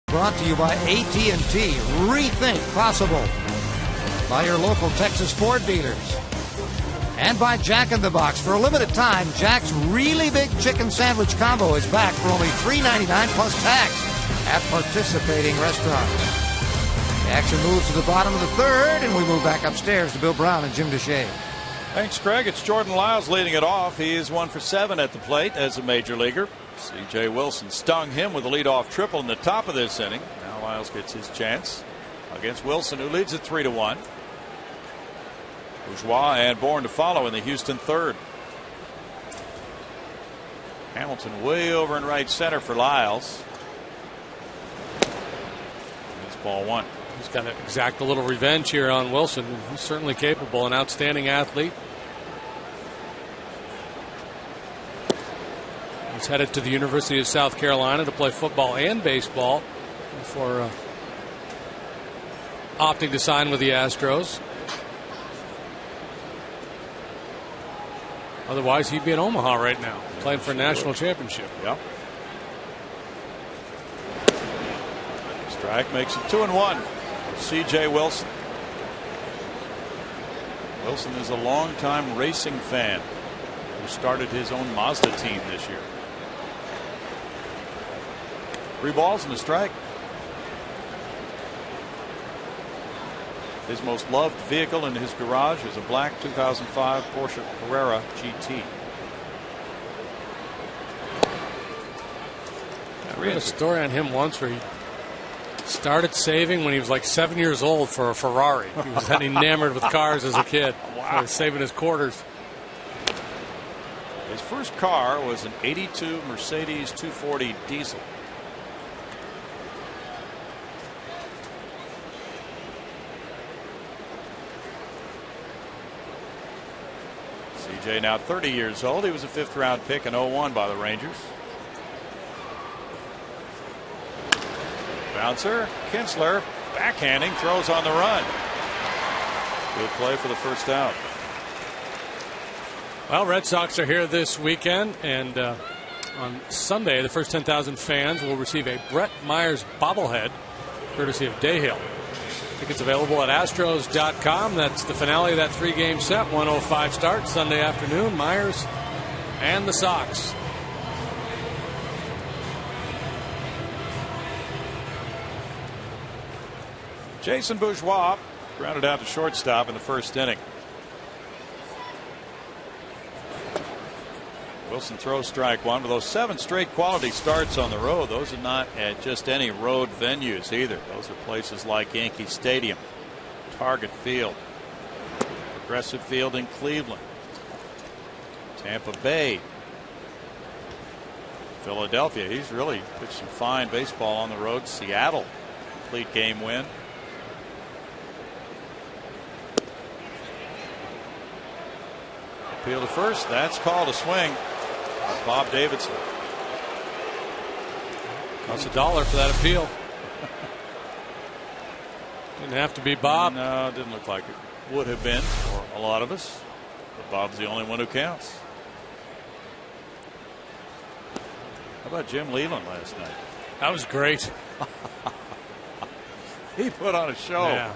Brought to you by AT&T. Rethink possible. By your local Texas Ford dealers. And by Jack in the Box. For a limited time, Jack's really big chicken sandwich combo is back for only $3.99 plus tax at participating restaurants. The action moves to the bottom of the 3rd, and we move back upstairs to Bill Brown and Jim Deshaies. Thanks, Craig. It's Jordan Lyles leading it off. He is 1 for 7 at the plate as a major leaguer. C.J. Wilson stung him with a leadoff triple in the top of this inning. Now Lyles gets his chance against Wilson, who leads it 3-1. Bourgeois and Bourne to follow in the Houston 3rd. Hamilton way over in right center for Lyles. It's ball 1. He's got to exact a little revenge here on Wilson. He's certainly capable, an outstanding athlete. He's headed to the University of South Carolina to play football and baseball before opting to sign with the Astros. Otherwise, he'd be in Omaha right now, playing for a national championship. Yep. Strike makes it 2-1. C.J. Wilson. Wilson is a longtime racing fan who started his own Mazda team this year. 3 balls and a strike. His most loved vehicle in his garage is a black 2005 Porsche Carrera GT. I read a story on him once where he started saving when he was like 7 years old for a Ferrari. He was that enamored with cars as a kid. Wow. He was saving his quarters. His first car was an '82 Mercedes 240 diesel. CJ now 30 years old. He was a 5th round pick in '01 by the Rangers. Bouncer, Kinsler, backhanding, throws on the run. Good play for the first out. Well, Red Sox are here this weekend, and on Sunday, the first 10,000 fans will receive a Brett Myers bobblehead, courtesy of Dayhill. Tickets available at Astros.com. That's the finale of that 3-game set. 1:05 start Sunday afternoon. Myers and the Sox. Jason Bourgeois grounded out to shortstop in the first inning. Wilson throws strike one. With those 7 straight quality starts on the road, those are not at just any road venues either. Those are places like Yankee Stadium, Target Field, Progressive Field in Cleveland, Tampa Bay, Philadelphia. He's really pitched some fine baseball on the road. Seattle, complete game win. Appeal to first. That's called a swing. Bob Davidson. Costs $1 for that appeal. Didn't have to be Bob. No, it didn't look like it would have been for a lot of us. But Bob's the only one who counts. How about Jim Leland last night? That was great. He put on a show. Yeah.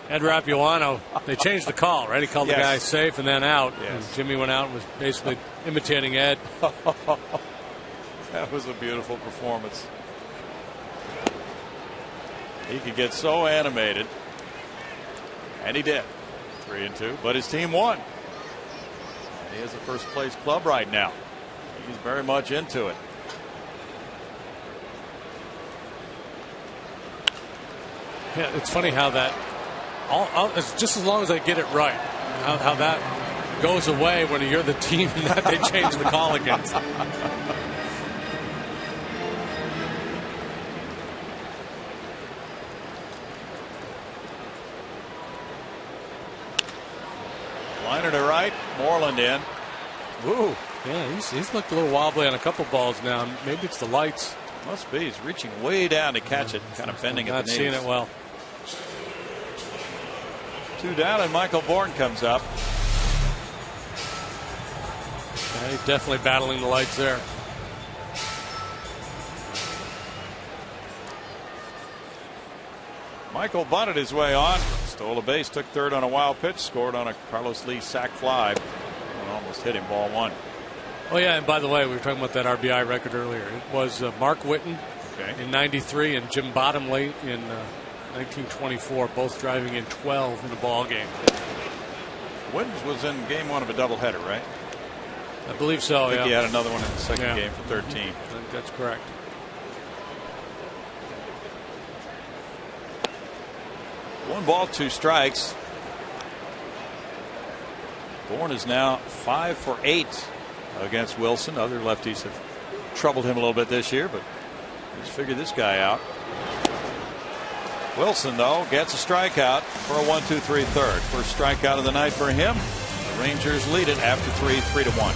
Ed Rapuano, they changed the call, right? He called the guy safe and then out. Yes. And Jimmy went out and was basically imitating Ed. That was a beautiful performance. He could get so animated. And he did. 3-2. But his team won. And he has a first place club right now. He's very much into it. Yeah, it's funny how that it's just as long as they get it right, how that goes away when you're the team that they change the call against. Liner to right, Moreland in. Ooh, yeah, he's looked a little wobbly on a couple balls now. Maybe it's the lights. Must be. He's reaching way down to catch it, kind of bending at the knees. Not seeing it well. 2 down, and Michael Bourne comes up. Yeah, he's definitely battling the lights there. Michael bunted his way on, stole a base, took third on a wild pitch, scored on a Carlos Lee sac fly, and almost hit him, ball 1. Oh yeah, and by the way, we were talking about that RBI record earlier. It was Mark Whitten in '93 and Jim Bottomley in 1924, both driving in 12 in the ball game. Whitten was in game 1 of a doubleheader, right? I believe so. I think he had another one in the second game for 13. I think that's correct. One ball, 2 strikes. Bourne is now 5 for 8 against Wilson. Other lefties have troubled him a little bit this year, but let's figure this guy out. Wilson, though, gets a strikeout for a 1-2-3 third. First strikeout of the night for him. The Rangers lead it after 3-1.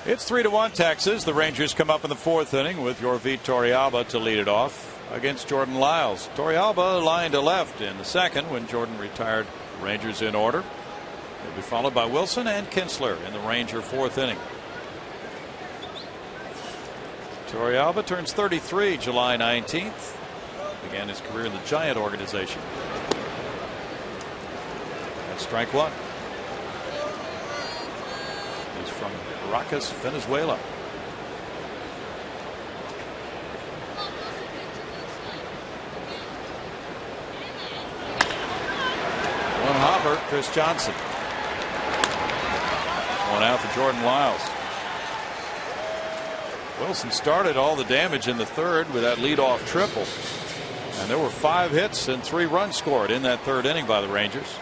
It's 3-1 Texas. The Rangers come up in the 4th inning with Yorvi Torrealba to lead it off against Jordan Lyles. Torrealba lined to left in the 2nd when Jordan retired. The Rangers in order. They'll be followed by Wilson and Kinsler in the Ranger 4th inning. Torrealba turns 33 July 19th. Began his career in the Giant organization. And strike one. He's from Caracas, Venezuela. One hopper, Chris Johnson. One out for Jordan Lyles. Wilson started all the damage in the 3rd with that leadoff triple. And there were 5 hits and 3 runs scored in that 3rd inning by the Rangers.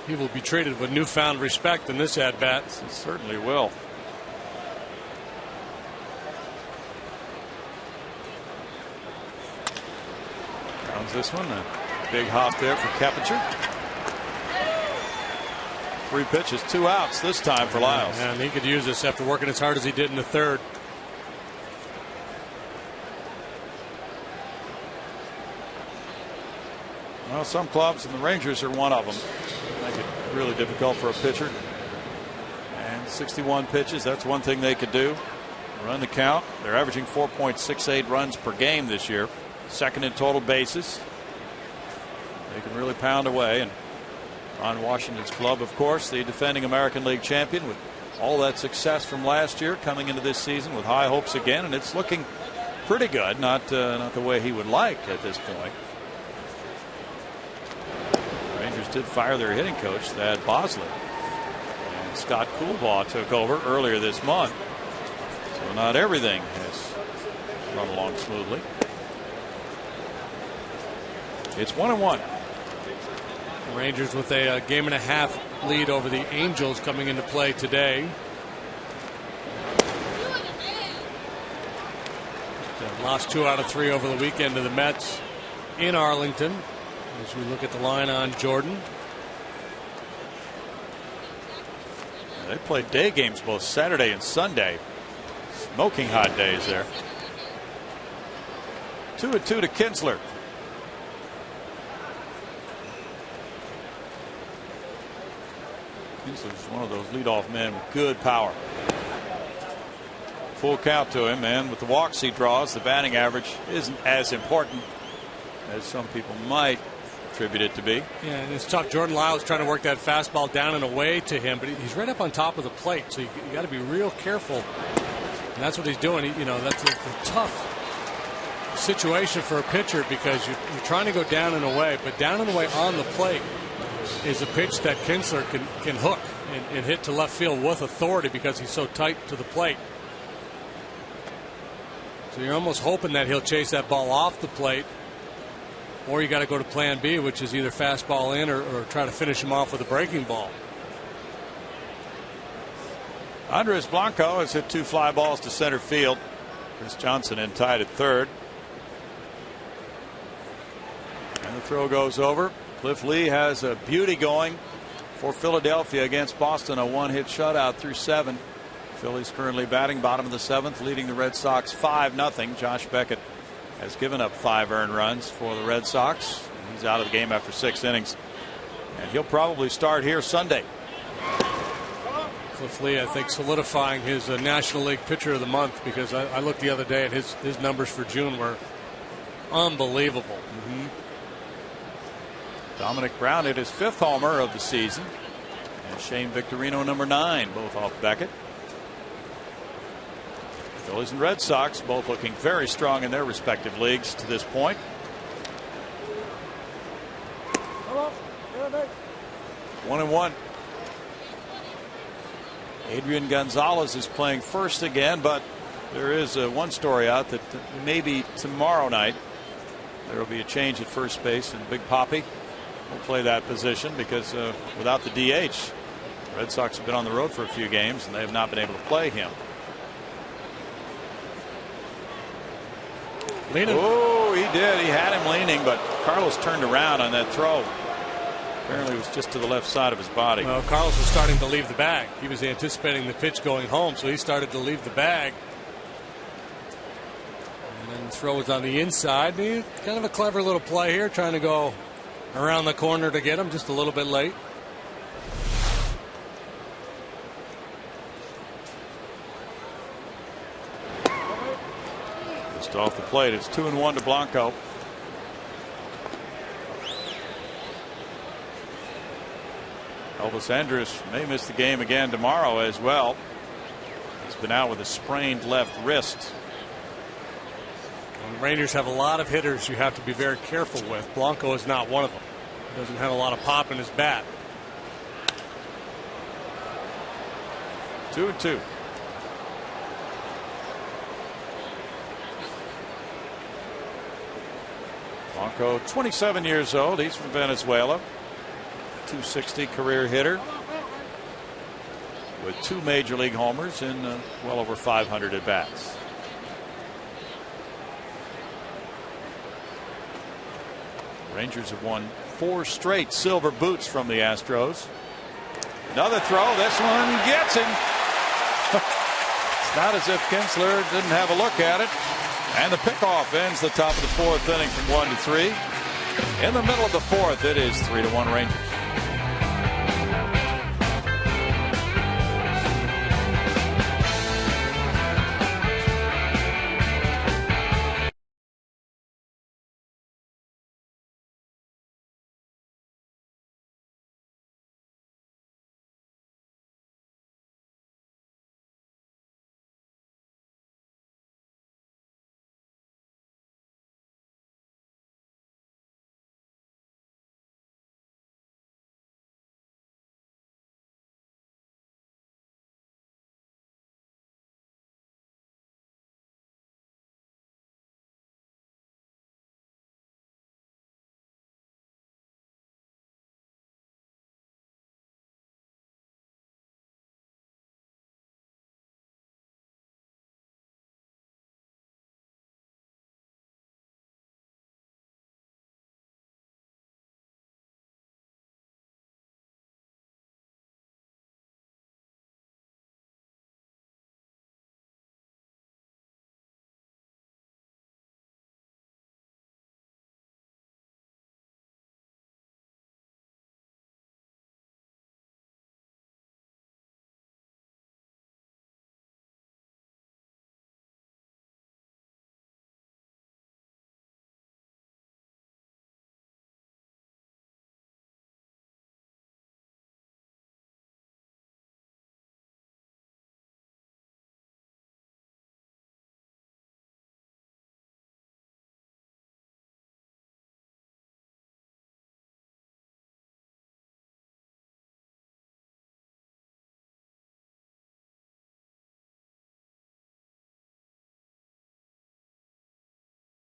He will be treated with newfound respect in this at bat. He certainly will. Rounds this one. A big hop there for Keppinger. 3 pitches, 2 outs this time for Lyles. And he could use this after working as hard as he did in the 3rd. Well, some clubs, and the Rangers are one of them, make it really difficult for a pitcher. And 61 pitches, that's one thing they could do. Run the count. They're averaging 4.68 runs per game this year. 2nd in total bases. They can really pound away. And on Washington's club, of course, the defending American League champion, with all that success from last year, coming into this season with high hopes again, and it's looking pretty good. Not the way he would like at this point. Rangers did fire their hitting coach, Thad Bosley, and Scott Coolbaugh took over earlier this month. So not everything has run along smoothly. It's 1-1. Rangers with a 1.5 game lead over the Angels coming into play today. Lost 2 out of 3 over the weekend to the Mets in Arlington. As we look at the line on Jordan. They played day games both Saturday and Sunday. Smoking hot days there. 2-2 to Kinsler. Kinsler's one of those leadoff men with good power. Full count to him, and with the walks he draws, the batting average isn't as important as some people might attribute it to be. Yeah, and it's tough. Jordan Lyles trying to work that fastball down and away to him, but he's right up on top of the plate, so you got to be real careful. And that's what he's doing. That's a tough situation for a pitcher because you're trying to go down and away, but down and away on the plate is a pitch that Kinsler can hook and hit to left field with authority because he's so tight to the plate. So you're almost hoping that he'll chase that ball off the plate, or you got to go to plan B, which is either fastball in or try to finish him off with a breaking ball. Andres Blanco has hit 2 fly balls to center field. Chris Johnson in tied at 3rd. And the throw goes over. Cliff Lee has a beauty going for Philadelphia against Boston, a 1-hit shutout through 7. Phillies currently batting bottom of the 7th, leading the Red Sox 5-0. Josh Beckett has given up 5 earned runs for the Red Sox. He's out of the game after 6 innings, and he'll probably start here Sunday. Cliff Lee, I think, solidifying his National League Pitcher of the Month, because I looked the other day at his numbers for June were unbelievable. Dominic Brown hit his 5th homer of the season, and Shane Victorino number 9, both off Beckett. Phillies and Red Sox both looking very strong in their respective leagues to this point. 1-1. Adrian Gonzalez is playing first again, but there is one story out that maybe tomorrow night there will be a change at first base, and Big Papi will play that position because without the DH, the Red Sox have been on the road for a few games and they have not been able to play him. Leaning. Oh, he did. He had him leaning, but Carlos turned around on that throw. Apparently it was just to the left side of his body. Well, Carlos was starting to leave the bag. He was anticipating the pitch going home, so he started to leave the bag. And then the throw was on the inside. Kind of a clever little play here, trying to go around the corner to get him just a little bit late. Just off the plate. It's 2-1 to Blanco. Elvis Andrus may miss the game again tomorrow as well. He's been out with a sprained left wrist. The Rangers have a lot of hitters you have to be very careful with. Blanco is not one of them. He doesn't have a lot of pop in his bat. 2-2. Blanco, 27 years old. He's from Venezuela. 260 career hitter with 2 major league homers and well over 500 at bats. Rangers have won 4 straight silver boots from the Astros. Another throw. This one gets him. It's not as if Kinsler didn't have a look at it. And the pickoff ends the top of the 4th inning from 1-3. In the middle of the 4th, it is 3-1 Rangers.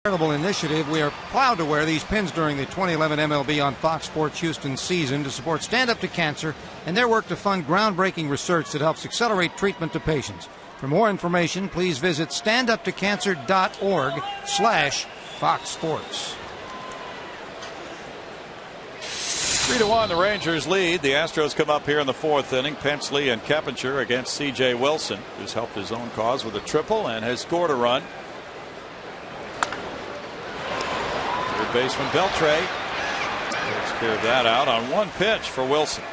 Incredible initiative. We are proud to wear these pins during the 2011 MLB on Fox Sports Houston season to support Stand Up to Cancer and their work to fund groundbreaking research that helps accelerate treatment to patients. For more information, please visit standuptocancer.org/Fox Sports. 3-1 the Rangers lead. The Astros come up here in the 4th inning. Pensley and Keppinger against C.J. Wilson, who's helped his own cause with a triple and has scored a run. Third baseman Beltre takes care of that out on 1 pitch for Wilson.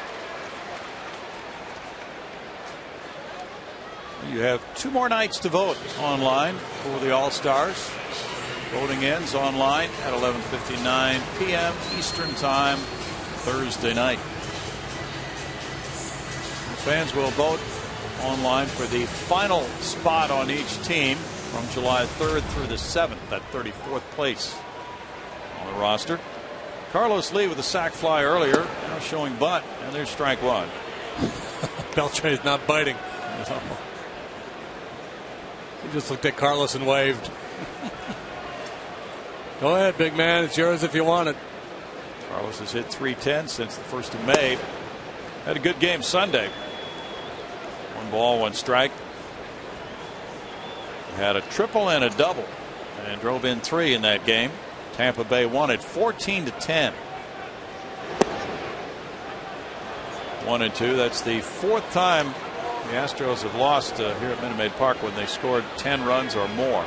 You have 2 more nights to vote online for the All-Stars. Voting ends online at 11:59 p.m. Eastern Time Thursday night. The fans will vote online for the final spot on each team from July 3rd through the 7th at 34th place on the roster. Carlos Lee with a sac fly earlier, now showing bunt, and there's strike 1. Beltre's not biting. No. He just looked at Carlos and waved. Go ahead, big man. It's yours if you want it. Carlos has hit .310 since the 1st of May. Had a good game Sunday. 1 ball, 1 strike. Had a triple and a double and drove in 3 in that game. Tampa Bay won it 14-10. 1-2. That's the 4th time the Astros have lost here at Minute Maid Park when they scored 10 runs or more.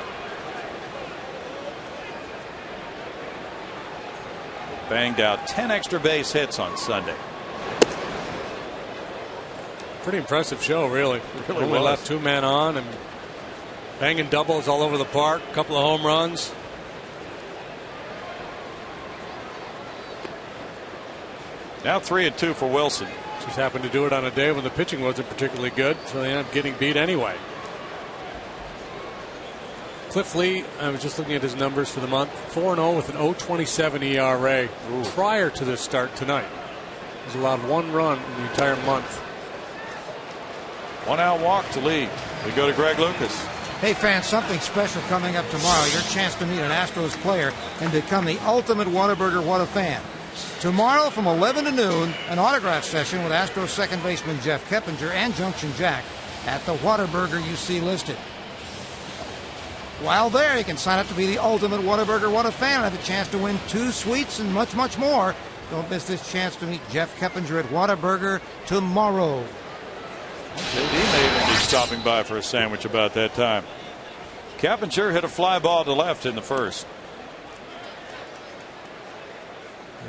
Banged out 10 extra base hits on Sunday. Pretty impressive show, really. Really Only was. left 2 men on and banging doubles all over the park. A couple of home runs. Now 3-2 for Wilson. Just happened to do it on a day when the pitching wasn't particularly good, so they ended up getting beat anyway. Cliff Lee, I was just looking at his numbers for the month. 4-0 with an 0.27 ERA. Ooh. Prior to this start tonight. He's allowed 1 run in the entire month. 1 out walk to lead. We go to Greg Lucas. Hey fans, something special coming up tomorrow. Your chance to meet an Astros player and become the ultimate Whataburger What a Fan. Tomorrow from 11 to noon, an autograph session with Astros second baseman Jeff Keppinger and Junction Jack at the Whataburger you see listed. While there, you can sign up to be the ultimate Whataburger What a Fan and have a chance to win 2 suites and much, much more. Don't miss this chance to meet Jeff Keppinger at Whataburger tomorrow. JD may even be stopping by for a sandwich about that time. Keppinger hit a fly ball to left in the first.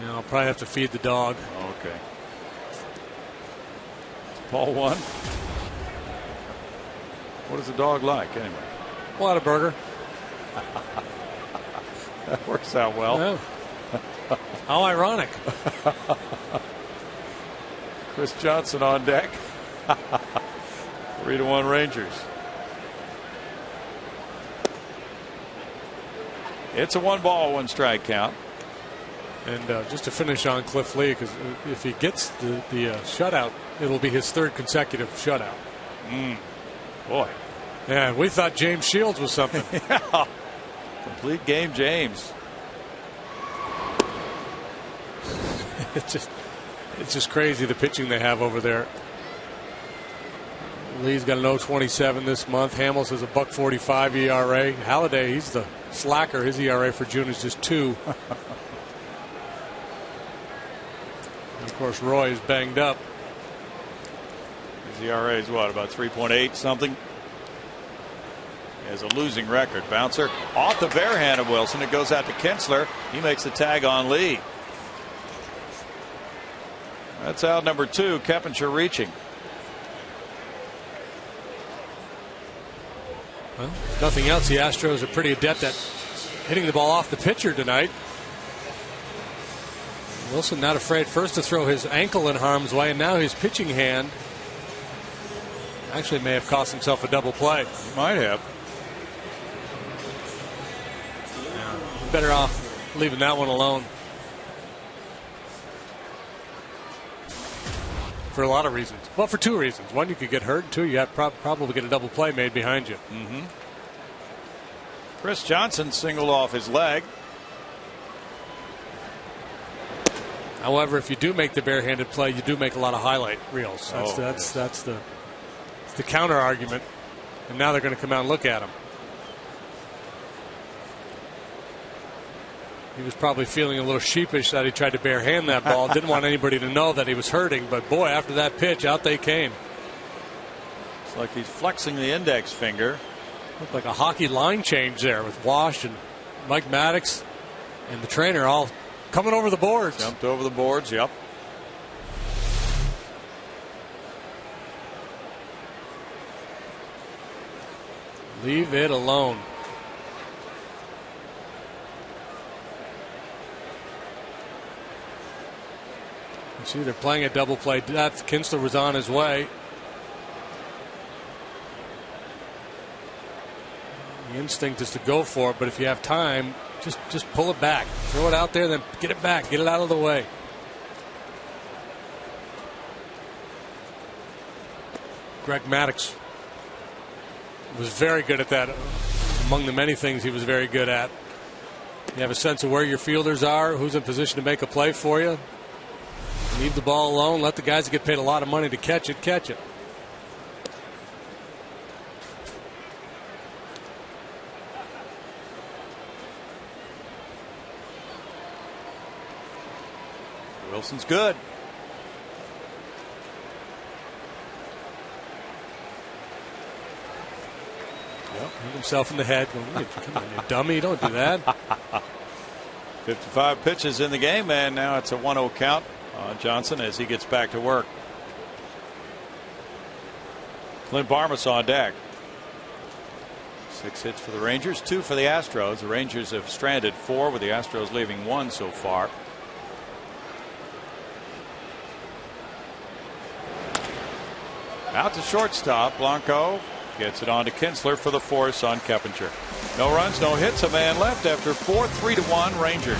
Yeah, I'll probably have to feed the dog. Okay. Ball 1. What does the dog like anyway? Whataburger. That works out well. Yeah. How ironic. Chris Johnson on deck. 3-1 Rangers. It's a 1-ball, 1-strike count. And just to finish on Cliff Lee, because if he gets the shutout, it'll be his 3rd consecutive shutout. Boy. Yeah, we thought James Shields was something. Yeah. Complete game, James. It's just crazy the pitching they have over there. Lee's got an 0.27 this month. Hamels has a .145 ERA. Halladay, he's the slacker. His ERA for June is just 2. And of course, Roy is banged up. His ERA is what, about 3.8 something? He has a losing record. Bouncer off the bare hand of Wilson. It goes out to Kinsler. He makes the tag on Lee. That's out number 2. Keppinger reaching. Well, if nothing else, the Astros are pretty adept at hitting the ball off the pitcher tonight. Wilson not afraid first to throw his ankle in harm's way, and now his pitching hand actually may have cost himself a double play. He might have. Better off leaving that one alone. For a lot of reasons. Well, for 2 reasons. One, you could get hurt. 2, you have probably get a double play made behind you. Chris Johnson singled off his leg. However, if you do make the barehanded play, you do make a lot of highlight reels. That's the counter argument. And now they're going to come out and look at him. He was probably feeling a little sheepish that he tried to barehand that ball. Didn't want anybody to know that he was hurting. But boy, after that pitch, out they came. It's like he's flexing the index finger. Looked like a hockey line change there with Wash and Mike Maddox and the trainer all coming over the boards. Jumped over the boards, yep. Leave it alone. You see, they're playing a double play. Kinsler was on his way. The instinct is to go for it, but if you have time, just pull it back. Throw it out there, then get it back. Get it out of the way. Greg Maddux was very good at that. Among the many things he was very good at. You have a sense of where your fielders are, who's in position to make a play for you. Leave the ball alone. Let the guys that get paid a lot of money to catch it, catch it. Wilson's good. Yep, hit himself in the head. Come on, you dummy, don't do that. 55 pitches in the game, and now it's a 1-0 count on Johnson as he gets back to work. Clint Barmas on deck. 6 hits for the Rangers, 2 for the Astros. The Rangers have stranded 4, with the Astros leaving 1 so far. Out to shortstop. Blanco gets it on to Kinsler for the force on Keppinger. No runs, no hits, a man left after 4, 3-1 Rangers.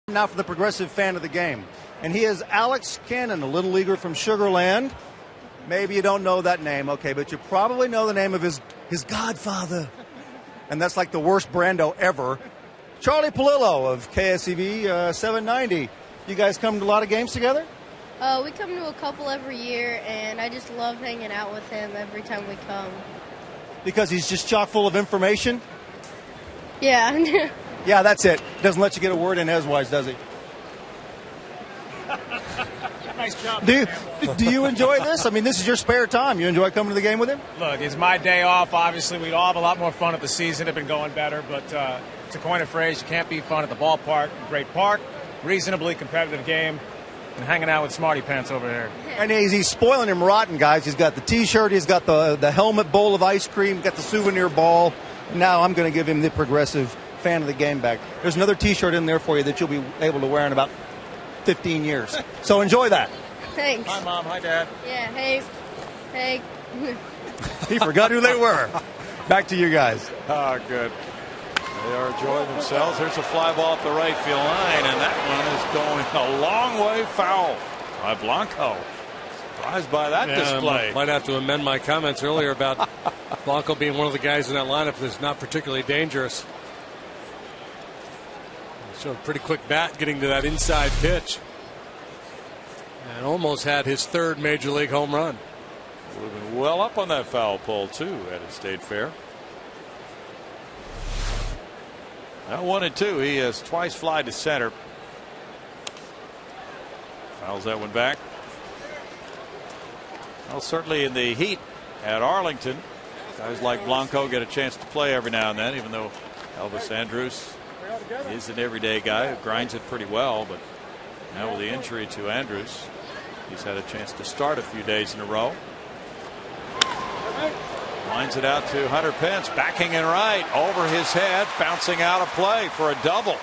Now for the progressive fan of the game. And he is Alex Cannon, a little leaguer from Sugar Land. Maybe you don't know that name, okay, but you probably know the name of his godfather. And that's like the worst Brando ever. Charlie Palillo of KSEV 790. You guys come to a lot of games together? We come to a couple every year, and I just love hanging out with him every time we come. Because he's just chock full of information? Yeah. Yeah, that's it. Doesn't let you get a word in edgewise, does he? Nice job. Do you enjoy this? I mean, this is your spare time. You enjoy coming to the game with him? Look, it's my day off. Obviously, we'd all have a lot more fun if the season had been going better, but to coin a phrase, you can't be fun at the ballpark. Great park, reasonably competitive game, and hanging out with Smarty Pants over here. And he's spoiling him rotten, guys. He's got the T-shirt, he's got the helmet bowl of ice cream, got the souvenir ball. Now I'm going to give him the progressive fan of the game back. There's another T-shirt in there for you that you'll be able to wear in about 15 years. So enjoy that. Thanks. Hi, Mom. Hi, Dad. Yeah, hey. He forgot who they were. Back to you guys. Oh, good. They are enjoying themselves. There's a fly ball at the right field line, and that one is going a long way foul by Blanco. Surprised by that display. Might have to amend my comments earlier about Blanco being one of the guys in that lineup that's not particularly dangerous. Showed a pretty quick bat getting to that inside pitch. And almost had his third major league home run. Would have been well up on that foul pole, too, had it stayed fair. Now 1-2. He has twice flied to center. Fouls that one back. Well, certainly in the heat at Arlington, guys like Blanco get a chance to play every now and then, even though Elvis Andrus is an everyday guy who grinds it pretty well. But now with the injury to Andrus, he's had a chance to start a few days in a row. Lines it out to Hunter Pence, backing in right, over his head, bouncing out of play for a double.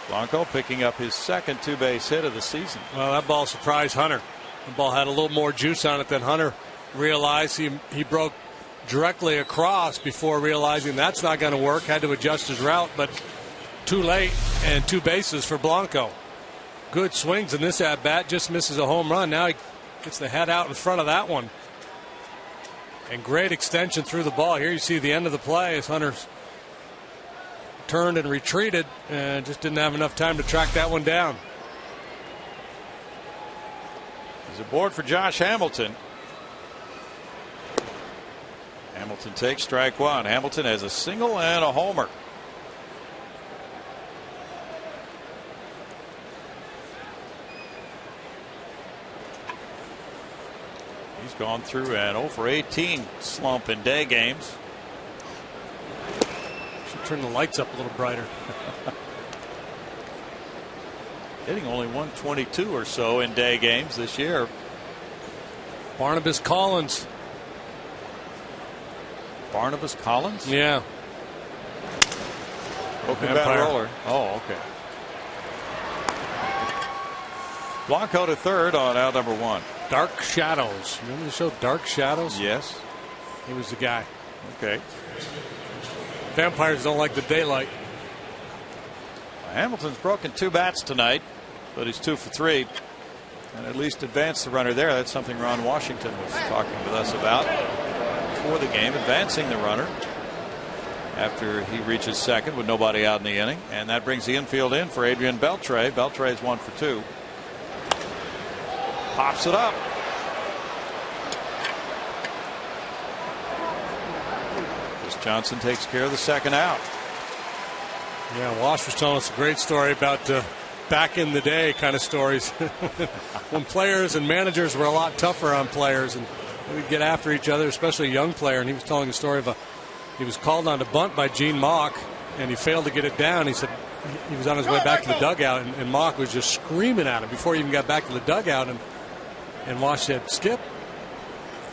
Blanco picking up his second two-base hit of the season. Well, that ball surprised Hunter. The ball had a little more juice on it than Hunter realized. He broke directly across before realizing that's not going to work. Had to adjust his route, but too late, and 2 bases for Blanco. Good swings in this at-bat, just misses a home run. Now he gets the head out in front of that one. And great extension through the ball. Here you see the end of the play as Hunter turned and retreated and just didn't have enough time to track that one down. He's aboard for Josh Hamilton. Hamilton takes strike one. Hamilton has a single and a homer. He's gone through an 0 for 18 slump in day games. Should turn the lights up a little brighter. Hitting only 122 or so in day games this year. Barnabas Collins. Barnabas Collins? Yeah. Broken bat roller. Oh, okay. Blanco to third on out number one. Dark Shadows. Remember the show Dark Shadows? Yes. He was the guy. Okay. Vampires don't like the daylight. Hamilton's broken 2 bats tonight, but he's 2 for 3. And at least advanced the runner there. That's something Ron Washington was talking with us about before the game, advancing the runner after he reaches second with nobody out in the inning. And that brings the infield in for Adrian Beltre. Beltre's 1 for 2. Pops it up. Chris Johnson takes care of the second out. Yeah, Wash was telling us a great story about back in the day kind of stories when players and managers were a lot tougher on players and we'd get after each other, especially a young player. And he was telling a story of he was called on to bunt by Gene Mauch and he failed to get it down. He said he was on his way back to the dugout and Mauch was just screaming at him before he even got back to the dugout. And Wash said, "Skip,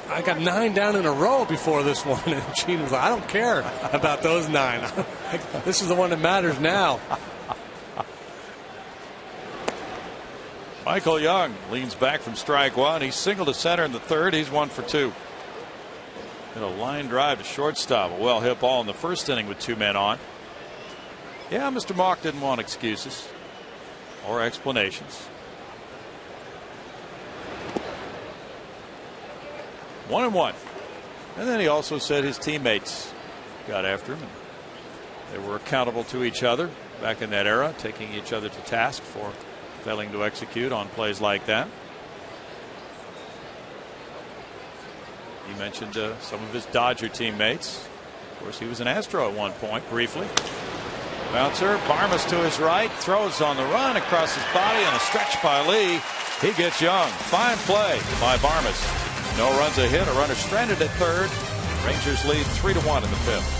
I got 9 down in a row before this one." And Gene was like, "I don't care about those 9. This is the one that matters now." Michael Young leans back from strike one. He's singled to center in the third. He's 1 for 2. And a line drive to shortstop. A well hit ball in the first inning with 2 men on. Yeah, Mr. Mauch didn't want excuses or explanations. 1-1. And then he also said his teammates got after him. And they were accountable to each other back in that era, taking each other to task for failing to execute on plays like that. He mentioned some of his Dodger teammates. Of course, he was an Astro at one point, briefly. Bouncer, Barmas to his right, throws on the run across his body and a stretch by Lee. He gets Young. Fine play by Barmas. No runs a hit, a runner stranded at third. Rangers lead 3-1 in the fifth.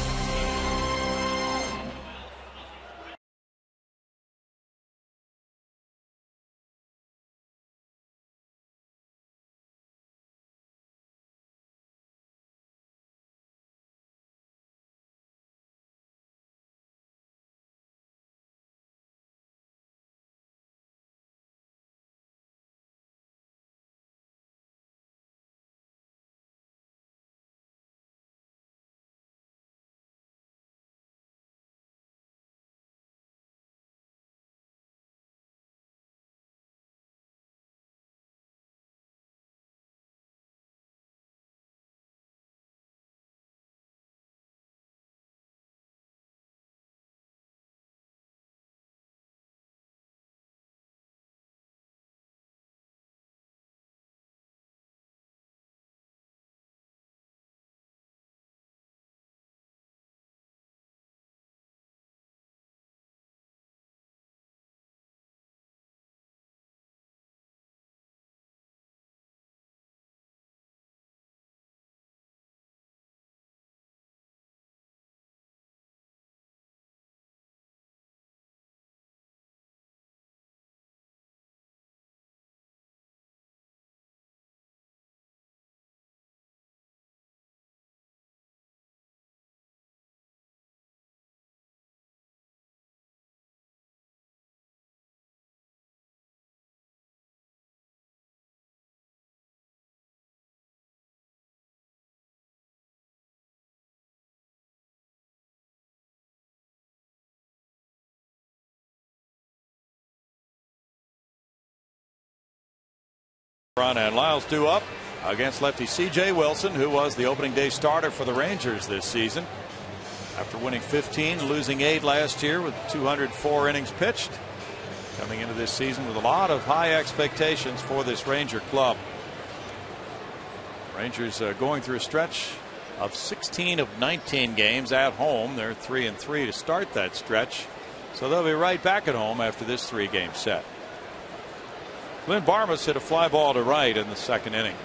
Run and Lyles due up. against lefty C.J. Wilson, who was the opening day starter for the Rangers this season. After winning 15, losing 8 last year with 204 innings pitched. Coming into this season with a lot of high expectations for this Ranger club. Rangers going through a stretch of 16 of 19 games at home. They're 3-3 to start that stretch. So they'll be right back at home after this 3-game set. Glenn Barmas hit a fly ball to right in the second inning.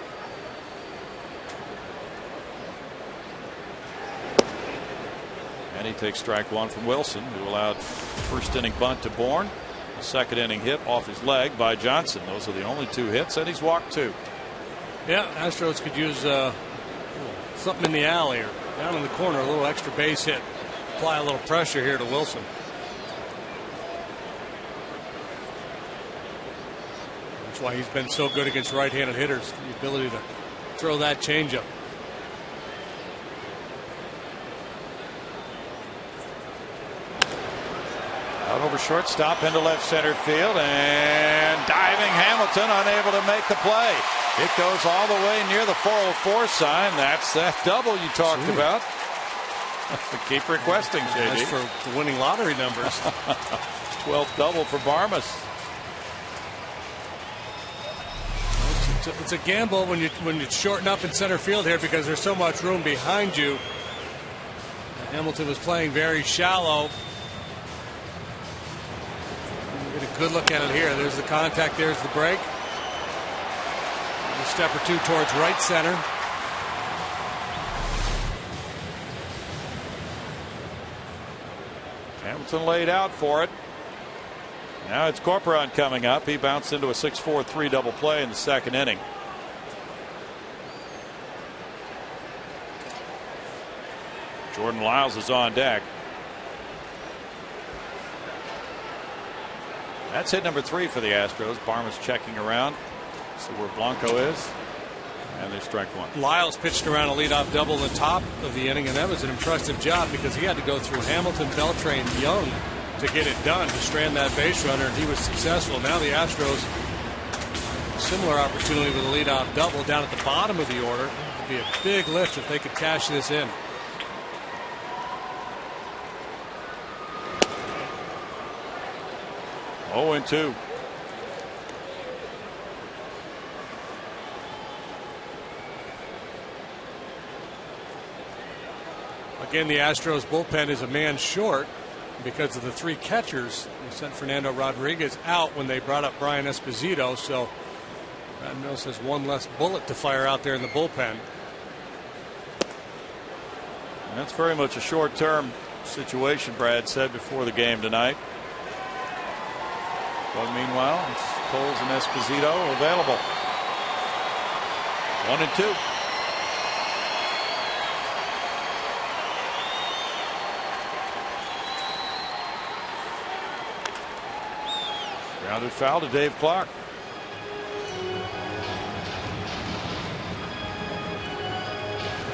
And he takes strike 1 from Wilson, who allowed first inning bunt to Bourne. A second inning hit off his leg by Johnson. Those are the only 2 hits, and he's walked 2. Yeah, Astros could use something in the alley or down in the corner, a little extra base hit. Apply a little pressure here to Wilson. That's why he's been so good against right-handed hitters. The ability to throw that changeup. Out over shortstop into left center field, and diving Hamilton unable to make the play. It goes all the way near the 404 sign. That's that double you talked about. Keep requesting, JD. That's for the winning lottery numbers. 12th double for Barmas. It's a gamble when you shorten up in center field here because there's so much room behind you. Hamilton was playing very shallow. Get a good look at it here. There's the contact. There's the break. A step or 2 towards right center. Hamilton laid out for it. Now it's Corcoran coming up. He bounced into a 6-4-3 double play in the second inning. Jordan Lyles is on deck. That's hit number 3 for the Astros. Barmas checking around. See where Blanco is. And there's strike 1. Lyles pitched around a leadoff double in the top of the inning, and that was an impressive job because he had to go through Hamilton, Beltre, and Young to get it done, to strand that base runner, and he was successful. Now the Astros, similar opportunity with a leadoff double down at the bottom of the order. It would be a big lift if they could cash this in. Oh, and 2. Again, the Astros bullpen is a man short because of the 3 catchers. They sent Fernando Rodriguez out when they brought up Brian Esposito, so Brad Mills has 1 less bullet to fire out there in the bullpen. And that's very much a short-term situation, Brad said before the game tonight. But meanwhile, it's Coles and Esposito available. 1 and 2. Grounded foul to Dave Clark.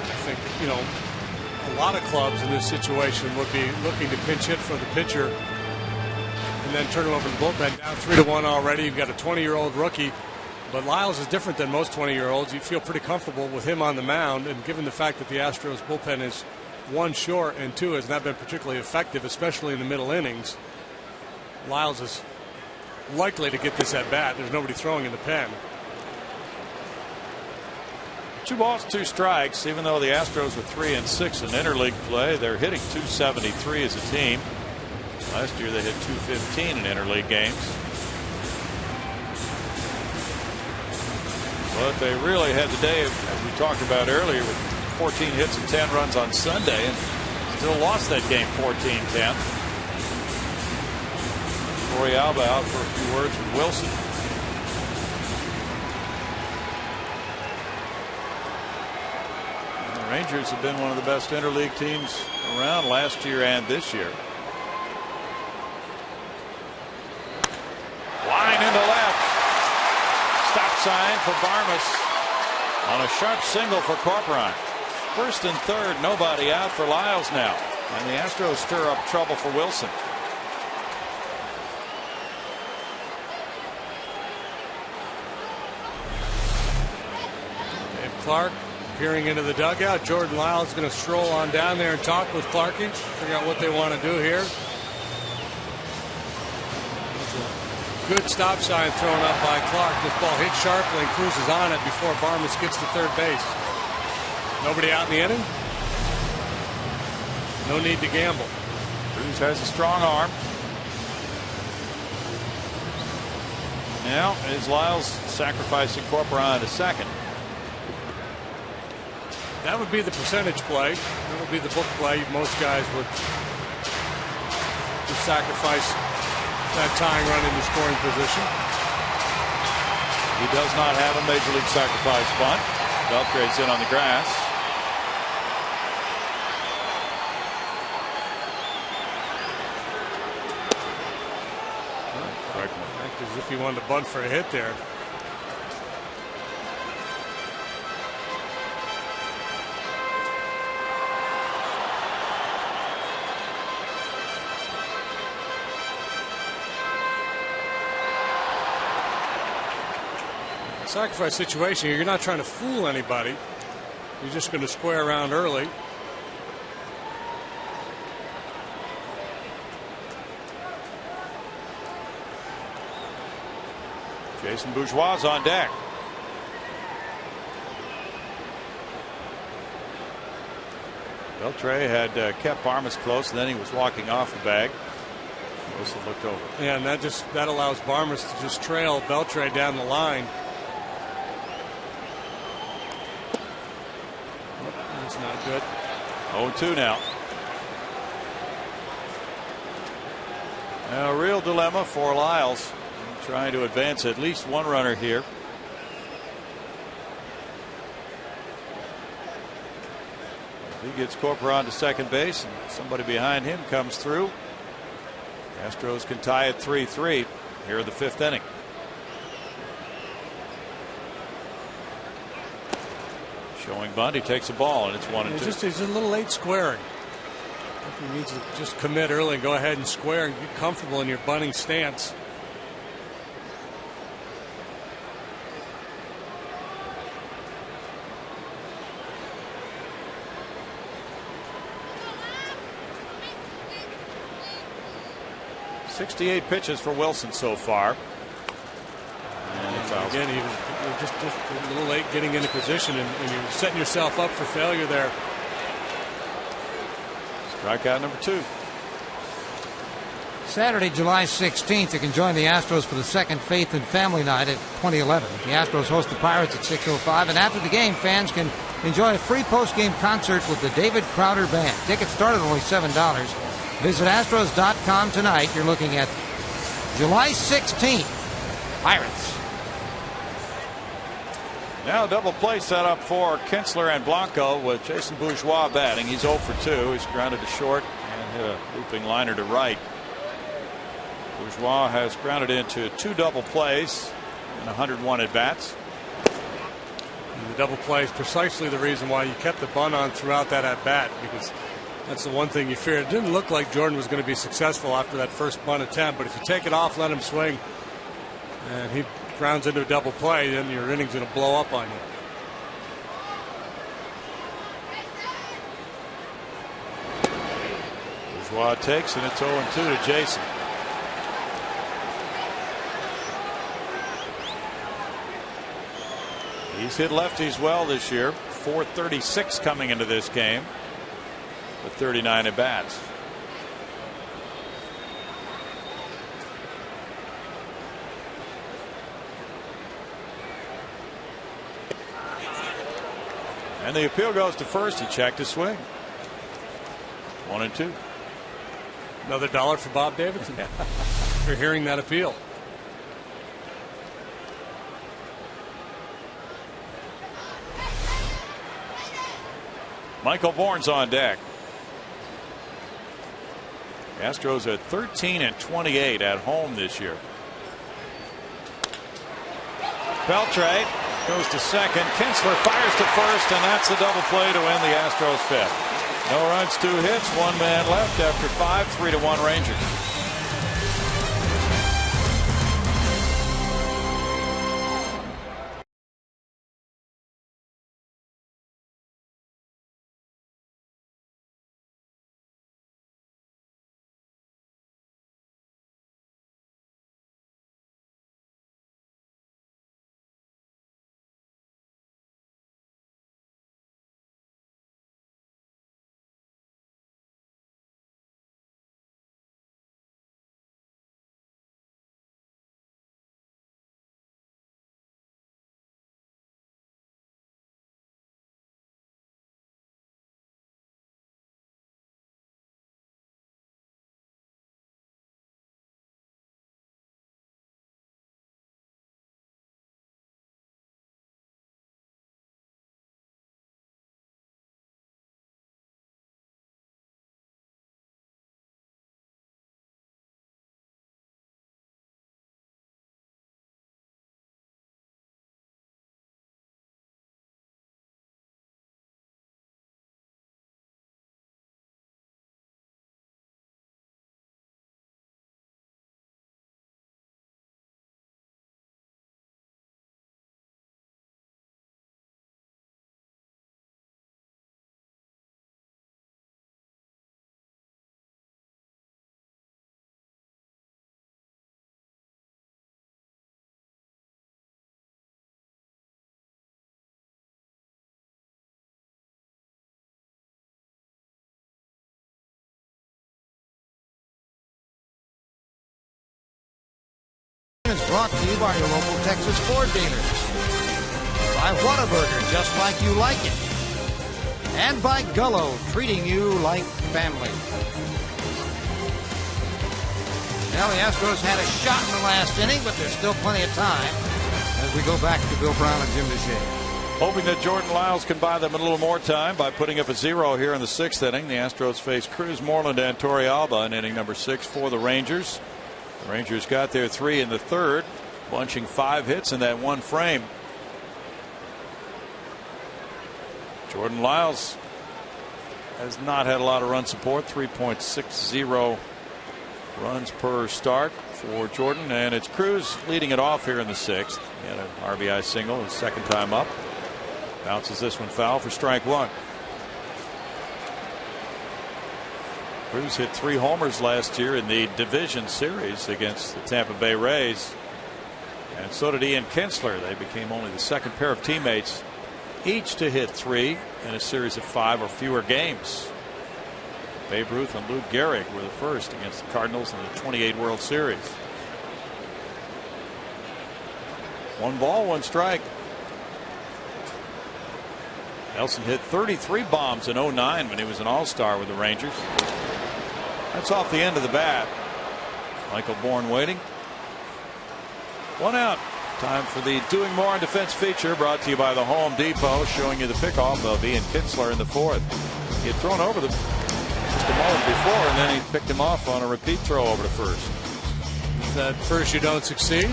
I think, a lot of clubs in this situation would be looking to pinch hit for the pitcher and then turn it over to the bullpen. Down 3-1 already. You've got a 20-year-old rookie. But Lyles is different than most 20-year-olds. You feel pretty comfortable with him on the mound. And given the fact that the Astros bullpen is 1 short and 2 has not been particularly effective, especially in the middle innings, Lyles is likely to get this at bat. There's nobody throwing in the pen. 2 balls, 2 strikes. Even though the Astros are 3-6 in interleague play, they're hitting .273 as a team. Last year they hit .215 in interleague games. But they really had the day, as we talked about earlier, with 14 hits and 10 runs on Sunday, and still lost that game 14-10. Corey Alba out for a few words with Wilson. And the Rangers have been one of the best interleague teams around last year and this year. Line into left. Stop sign for Barmas on a sharp single for Corcoran. First and third, nobody out for Lyles now. And the Astros stir up trouble for Wilson. Clark peering into the dugout. Jordan Lyles is going to stroll on down there and talk with Clarkie, figure out what they want to do here. Good stop sign thrown up by Clark. This ball hit sharply and cruises on it before Barmas gets to third base. Nobody out in the inning. No need to gamble. Cruz has a strong arm. Now is Lyles sacrificing Corcoran to second. That would be the percentage play. That would be the book play. Most guys would sacrifice that tying run into scoring position. He does not have a major league sacrifice bunt. Beltre's in on the grass. As if he wanted to bunt for a hit there. Sacrifice situation, you're not trying to fool anybody. You're just going to square around early. Jason Bourgeois on deck. Beltre had kept Barmas close, and then he was walking off the bag. Wilson looked over. Yeah, and that allows Barmas to just trail Beltre down the line. That's not good. 0-2 now. Now a real dilemma for Lyles, trying to advance at least one runner here. He gets Corcoran to second base, and somebody behind him comes through. Astros can tie at 3-3 here in the fifth inning. Showing bunt, he takes a ball, and it's 1-2. He's a little late squaring. He needs to just commit early and go ahead and square and get comfortable in your bunting stance. .68 pitches for Wilson so far. And again, he was just a little late getting into position, and you're setting yourself up for failure there. Strikeout number 2. Saturday, July 16th, you can join the Astros for the second Faith and Family Night at 2011. The Astros host the Pirates at 6:05, and after the game, fans can enjoy a free post-game concert with the David Crowder Band. Tickets start at only $7. Visit Astros.com tonight. You're looking at July 16th. Pirates. Now double play set up for Kinsler and Blanco with Jason Bourgeois batting. He's 0 for 2. He's grounded to short and hit a looping liner to right. Bourgeois has grounded into 2 double plays and 101 at bats. The double play is precisely the reason why you kept the bunt on throughout that at bat, because that's the one thing you feared. It didn't look like Jordan was going to be successful after that first bunt attempt, but if you take it off, let him swing, and he grounds into a double play, then your inning's going to blow up on you. Bourgeois takes, and it's 0-2 to Jason. He's hit lefties well this year. .436 coming into this game with 39 at bats. And the appeal goes to first. He checked his swing. 1-2. Another $1 for Bob Davidson for hearing that appeal. Michael Bourne's on deck. Astros are 13-28 at home this year. Beltre goes to second. Kinsler fires to first, and that's a double play to end the Astros fifth. No runs, 2 hits, 1 man left after 5. 3-1 Rangers. is brought to you by your local Texas Ford dealers. By Whataburger, just like you like it. And by Gullo, treating you like family. Now the Astros had a shot in the last inning, but there's still plenty of time as we go back to Bill Brown and Jim Deshaies. Hoping that Jordan Lyles can buy them a little more time by putting up a 0 here in the 6th inning. The Astros face Cruz, Moreland, and Torrealba in inning number 6 for the Rangers. The Rangers got their 3 in the 3rd, bunching 5 hits in that one frame. Jordan Lyles has not had a lot of run support, 3.60 runs per start for Jordan, and it's Cruz leading it off here in the 6th. He had an RBI single his second time up. Bounces this one foul for strike 1. Cruz hit 3 homers last year in the division series against the Tampa Bay Rays, and so did Ian Kinsler. They became only the second pair of teammates each to hit 3 in a series of 5 or fewer games. Babe Ruth and Lou Gehrig were the first against the Cardinals in the 28 World Series. 1 ball, 1 strike. Nelson hit 33 bombs in 09 when he was an all-star with the Rangers. That's off the end of the bat. Michael Bourne waiting. 1 out. Time for the Doing More on Defense feature, brought to you by the Home Depot, showing you the pickoff of Ian Kinsler in the 4th. He had thrown over just a moment before, and then he picked him off on a repeat throw over to first. If at first you don't succeed,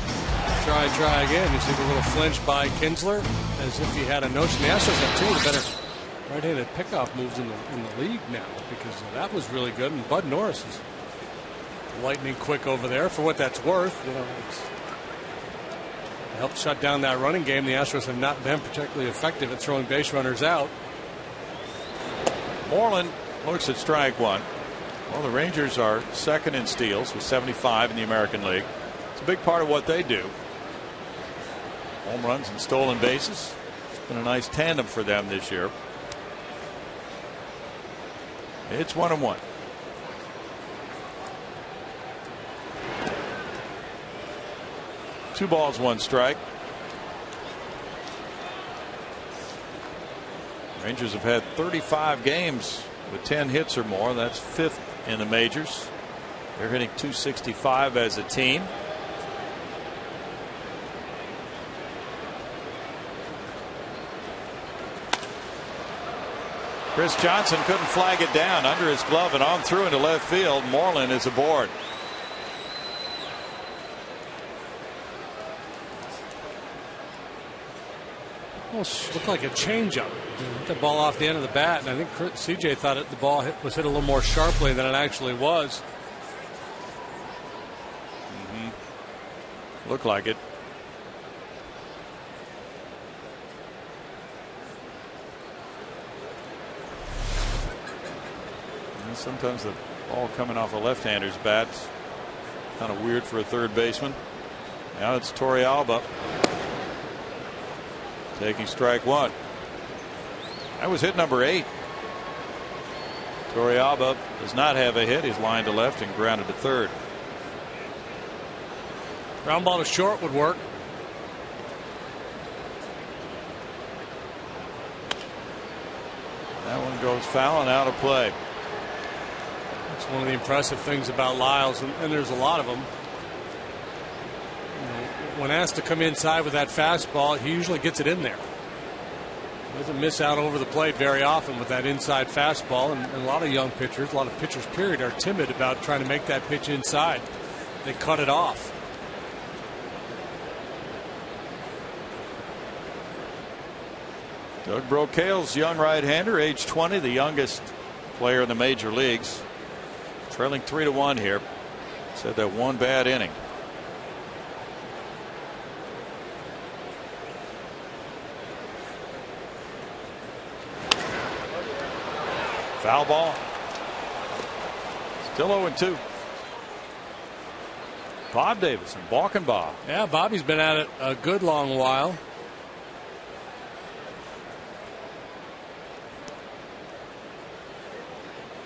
try again. You see the little flinch by Kinsler, as if he had a notion. The Astros have 2 of the better right-handed pickoff moves in the league now, because that was really good. And Bud Norris is lightning quick over there. For what that's worth, it's helped shut down that running game. The Astros have not been particularly effective at throwing base runners out. Moreland looks at strike 1. Well, the Rangers are 2nd in steals with 75 in the American League. It's a big part of what they do. Home runs and stolen bases. It's been a nice tandem for them this year. It's 1-1. Two balls, 1 strike. Rangers have had 35 games with 10 hits or more. That's 5th in the majors. They're hitting .265 as a team. Chris Johnson couldn't flag it down under his glove and on through into left field. Moreland is aboard. Almost looked like a changeup. Hit the ball off the end of the bat, and I think CJ thought the ball was hit a little more sharply than it actually was. Looked like it. And sometimes the ball coming off a left-hander's bat, kind of weird for a third baseman. Now it's Torrealba taking strike 1. That was hit number 8. Torrealba does not have a hit. He's lined to left and grounded to third. Ground ball to short would work. That one goes foul and out of play. That's one of the impressive things about Lyles, and there's a lot of them. When asked to come inside with that fastball, he usually gets it in there. Doesn't miss out over the plate very often with that inside fastball, and a lot of young pitchers, a lot of pitchers period, are timid about trying to make that pitch inside. They cut it off. Doug Brocail's young right-hander, age 20, the youngest player in the major leagues, trailing 3-1 here. Said that one bad inning. Foul ball. Still 0-2. Bob Davis and Balkenbaugh. Yeah, Bobby's been at it a good long while.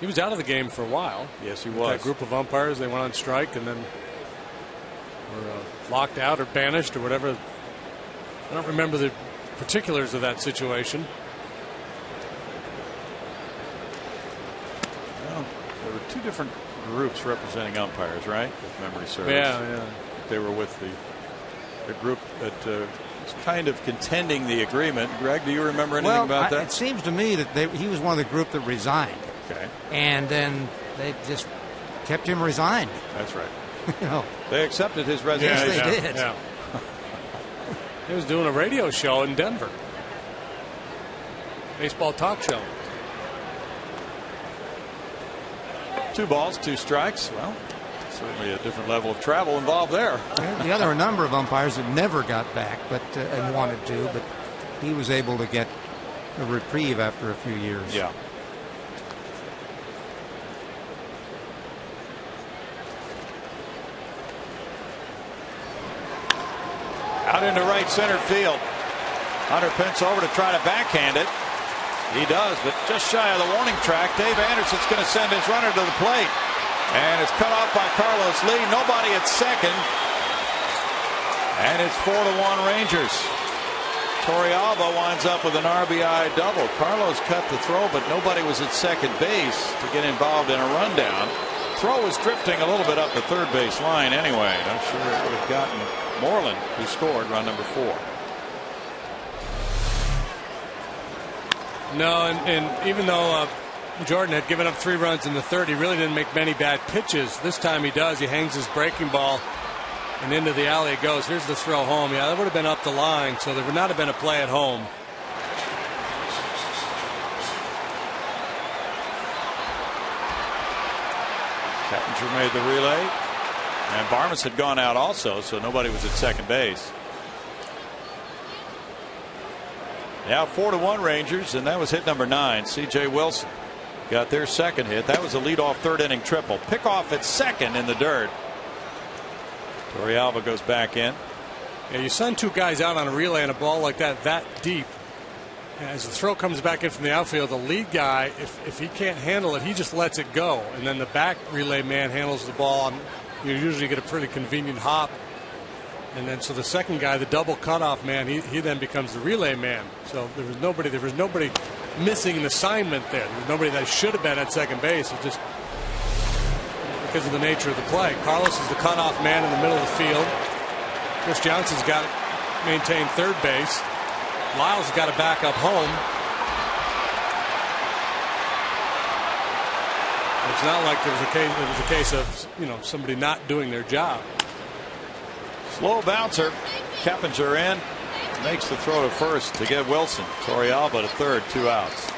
He was out of the game for a while. Yes, he with was. that group of umpires, they went on strike, and then or locked out or banished or whatever. I don't remember the particulars of that situation. Well, there were two different groups representing umpires, right? If memory serves. Yeah. They were with the group that was kind of contending the agreement. Greg, do you remember anything about that? It seems to me that he was one of the group that resigned. Okay. And then they just kept him resigned. That's right. You know. They accepted his resignation. Yes, they did. Yeah. He was doing a radio show in Denver. Baseball talk show. 2 balls, 2 strikes. Well, certainly a different level of travel involved there. There are a number of umpires that never got back, and wanted to, but he was able to get a reprieve after a few years. Yeah. Out into right center field. Hunter Pence over to try to backhand it. He does, but just shy of the warning track. Dave Anderson's going to send his runner to the plate. And it's cut off by Carlos Lee. Nobody at second. And it's 4-1 Rangers. Torrealba winds up with an RBI double. Carlos cut the throw, but nobody was at second base to get involved in a rundown. Throw was drifting a little bit up the third base line anyway. I'm sure it would have gotten Moreland, who scored run number 4. No, and even though Jordan had given up 3 runs in the third, he really didn't make many bad pitches. This time he does. He hangs his breaking ball, and into the alley it goes. Here's the throw home. Yeah, that would have been up the line, so there would not have been a play at home. Kettinger made the relay, and Barmes had gone out also, so nobody was at second base. Now 4-1 Rangers, and that was hit number 9. C.J. Wilson got their second hit. That was a leadoff third inning triple. Pickoff at second in the dirt. Torrealba goes back in. Yeah, you send 2 guys out on a relay and a ball like that deep. As the throw comes back in from the outfield, the lead guy, if he can't handle it, he just lets it go. And then the back relay man handles the ball. And you usually get a pretty convenient hop. And then so the second guy, the double cutoff man, he then becomes the relay man. So there was nobody missing an assignment there. There was nobody that should have been at second base. It just because of the nature of the play. Carlos is the cutoff man in the middle of the field. Chris Johnson's got to maintain third base. Lyles got to back up home. It's not like there was a case of somebody not doing their job. Slow bouncer. Kettinger in. Makes the throw to first to get Wilson. Torrealba to third. 2 outs.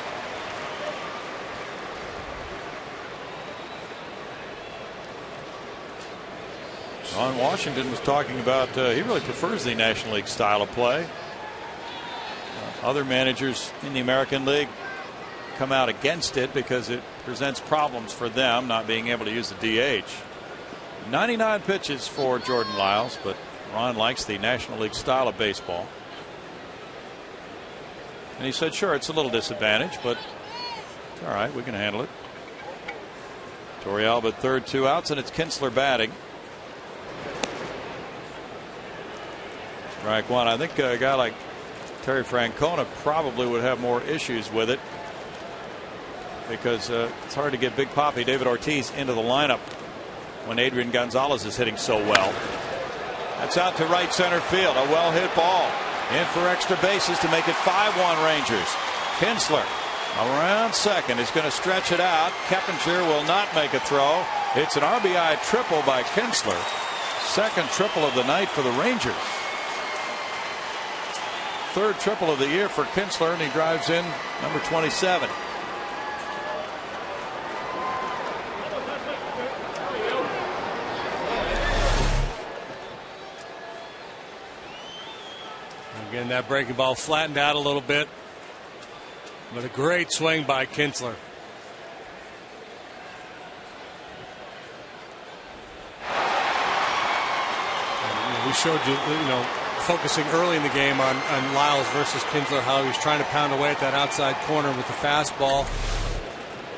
Ron Washington was talking about he really prefers the National League style of play. Other managers in the American League come out against it because it presents problems for them not being able to use the DH. 99 pitches for Jordan Lyles, but Ron likes the National League style of baseball. And he said, sure, it's a little disadvantage, but it's all right, we can handle it. Torrealba third, 2 outs, and it's Kinsler batting. Strike 1. I think a guy like Terry Francona probably would have more issues with it because it's hard to get Big Papi David Ortiz into the lineup when Adrian Gonzalez is hitting so well. That's out to right center field. A well hit ball in for extra bases to make it 5-1 Rangers. Kinsler around second is going to stretch it out. Kettinger will not make a throw. It's an RBI triple by Kinsler. Second triple of the night for the Rangers. Third triple of the year for Kinsler, and he drives in number 27. Again, that breaking ball flattened out a little bit, but a great swing by Kinsler. We showed you, focusing early in the game on Lyles versus Kinsler, how he's trying to pound away at that outside corner with the fastball,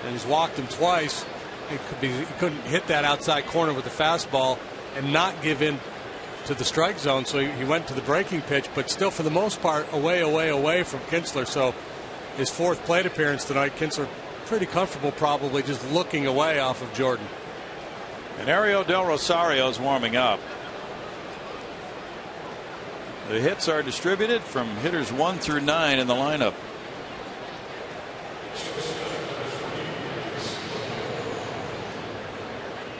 and he's walked him twice. He couldn't hit that outside corner with the fastball and not give in to the strike zone, so he went to the breaking pitch, but still for the most part away from Kinsler. So his fourth plate appearance tonight, Kinsler pretty comfortable, probably just looking away off of Jordan. And Ariel Del Rosario is warming up. The hits are distributed from hitters 1 through 9 in the lineup.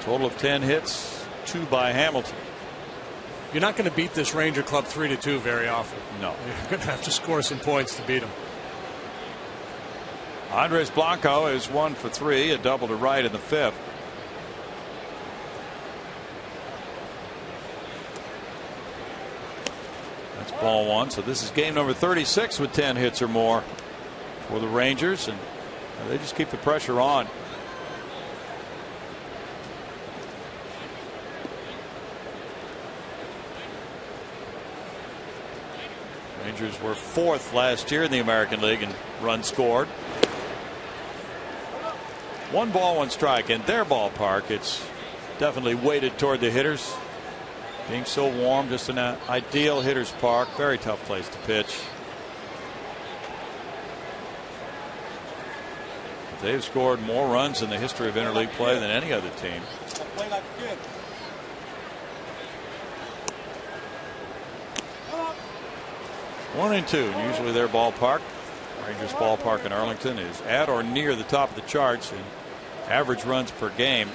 Total of 10 hits, 2 by Hamilton. You're not going to beat this Ranger club 3-2 very often. No. You're going to have to score some points to beat them. Andres Blanco is 1 for 3, a double to right in the 5th. That's ball 1. So this is game number 36 with 10 hits or more for the Rangers, and they just keep the pressure on. Rangers were 4th last year in the American League in runs scored. 1 ball, 1 strike in their ballpark. It's definitely weighted toward the hitters. Being so warm, just an ideal hitter's park. Very tough place to pitch. They've scored more runs in the history of interleague play than any other team. Play like a kid. 1-2, usually their ballpark. Rangers ballpark in Arlington is at or near the top of the charts in average runs per game.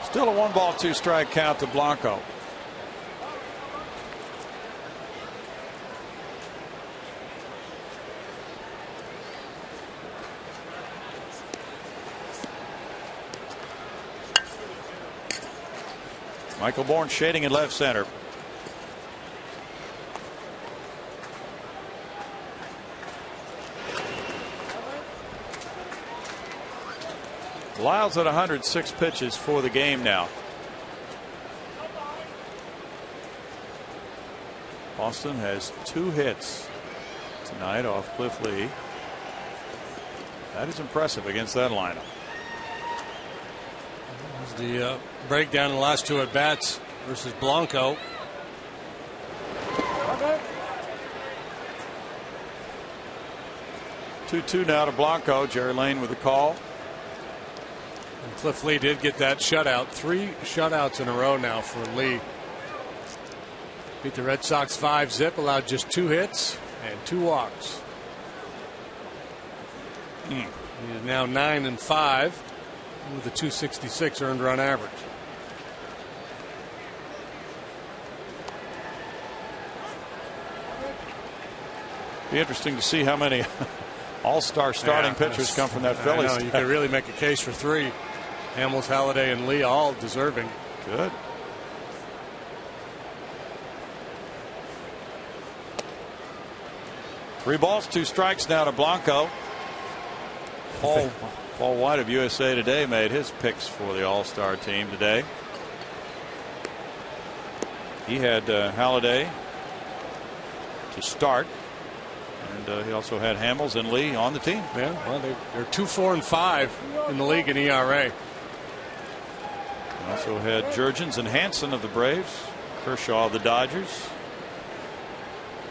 Still a 1 ball 2 strike count to Blanco. Michael Bourne shading in left center. Lyles at 106 pitches for the game now. Boston has 2 hits tonight off Cliff Lee. That is impressive against that lineup. The breakdown in the last 2 at bats versus Blanco. Okay. 2-2 now to Blanco. Jerry Lane with the call. And Cliff Lee did get that shutout. 3 shutouts in a row now for Lee. Beat the Red Sox 5-zip, allowed just 2 hits and 2 walks. He is now 9-5 with a 266 earned run average. Be interesting to see how many all-star starting pitchers come from that Phillies. You could really make a case for 3. Hamels, Halladay, and Lee all deserving. Good. Three balls, 2 strikes now to Blanco. Paul White of USA Today made his picks for the All-Star team today. He had Halladay to start, and he also had Hamels and Lee on the team. Yeah, well, they're 2-4-5 in the league in ERA. He also had Jurgens and Hansen of the Braves, Kershaw of the Dodgers.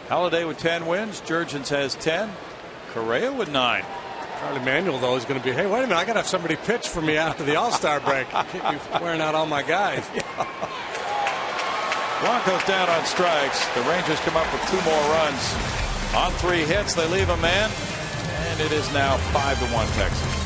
Halladay with 10 wins. Jurgens has 10. Correa with 9. Charlie Manuel, though, is going to be, hey, wait a minute, I got to have somebody pitch for me after the All-Star break. I can't be wearing out all my guys. Blanco's down on strikes. The Rangers come up with 2 more runs. On 3 hits, they leave a man, and it is now 5-1 Texas.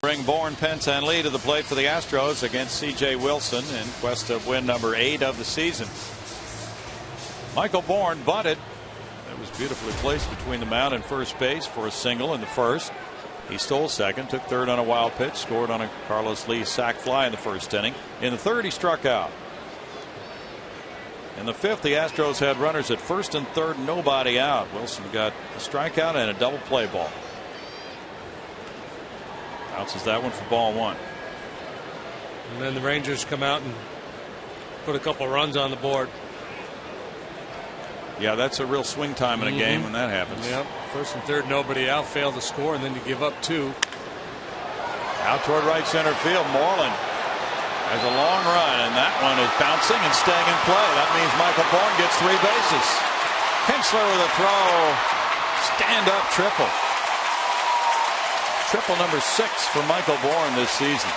bring Bourne, Pence, and Lee to the plate for the Astros against C.J. Wilson in quest of win number 8 of the season. Michael Bourne bunted. It was beautifully placed between the mound and first base for a single in the first. He stole second, took third on a wild pitch, scored on a Carlos Lee sac fly in the first inning. In the third, he struck out. In the fifth, the Astros had runners at first and third, nobody out. Wilson got a strikeout and a double play ball. Bounces that one for ball 1. And then the Rangers come out and put a couple runs on the board. Yeah, that's a real swing time in a game when that happens. Yep. First and third, nobody out, failed to score, and then you give up 2. Out toward right center field. Moreland has a long run, and that one is bouncing and staying in play. That means Michael Bourne gets 3 bases. Kinsler with a throw. Stand-up triple. Triple number 6 for Michael Bourne this season.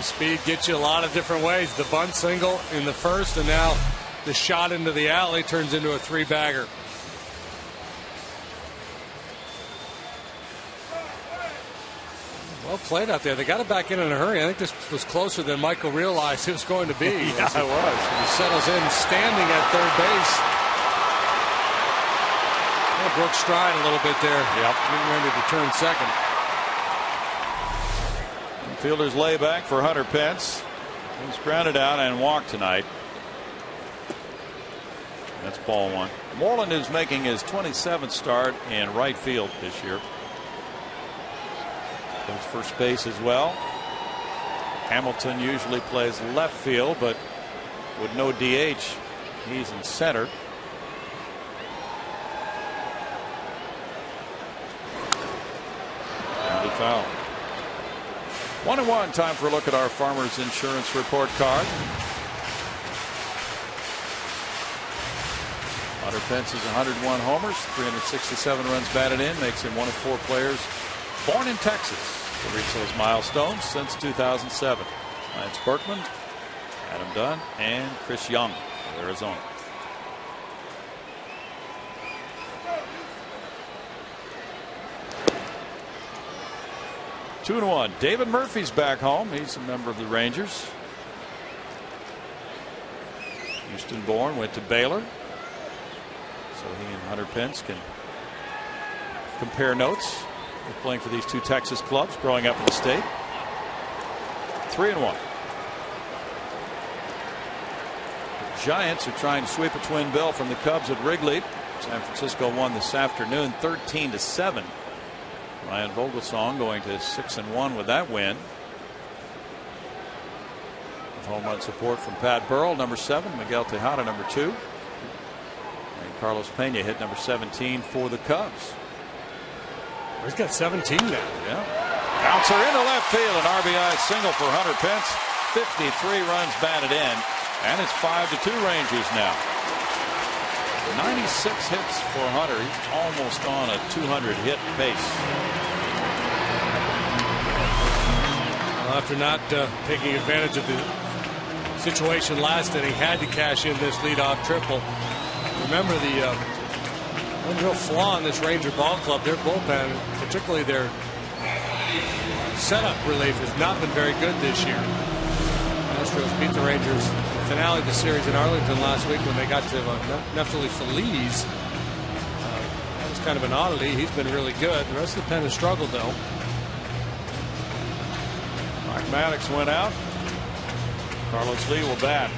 Speed gets you a lot of different ways. The bunt single in the first, and now the shot into the alley turns into a 3-bagger. Well played out there. They got it back in a hurry. I think this was closer than Michael realized it was going to be. Yeah, it was. He settles in standing at third base. Well, broke stride a little bit there. Yep. Getting ready to turn second. Fielders lay back for Hunter Pence. He's grounded out and walked tonight. That's ball 1. Moreland is making his 27th start in right field this year. Plays first base as well. Hamilton usually plays left field, but with no DH, he's in center. Grounded foul. 1-1. Time for a look at our Farmers Insurance report card. Hunter Pence is 101 homers, 367 runs batted in, makes him one of 4 players born in Texas to reach those milestones since 2007. Lance Berkman, Adam Dunn, and Chris Young of Arizona. Two and 1. David Murphy's back home. He's a member of the Rangers. Houston born, went to Baylor. So he and Hunter Pence can compare notes. They're playing for these 2 Texas clubs growing up in the state. 3 and 1. The Giants are trying to sweep a twin bill from the Cubs at Wrigley. San Francisco won this afternoon 13-7. Ryan Vogelsong going to 6-1 with that win. With home run support from Pat Burrell, number 7, Miguel Tejada, number 2. And Carlos Pena hit number 17 for the Cubs. He's got 17 now. Yeah. Bouncer into left field, an RBI single for Hunter Pence. 53 runs batted in, and it's 5-2 Rangers now. 96 hits for Hunter. He's almost on a 200 hit pace. Well, after not taking advantage of the situation last inning, had to cash in this leadoff triple. Remember the one real flaw in this Ranger ball club, their bullpen, particularly their setup relief, has not been very good this year. Astros beat the Rangers finale of the series in Arlington last week when they got to Neftali Feliz. That was kind of an oddity. He's been really good. The rest of the pen has struggled, though. Mark Maddox went out. Carlos Lee will bat.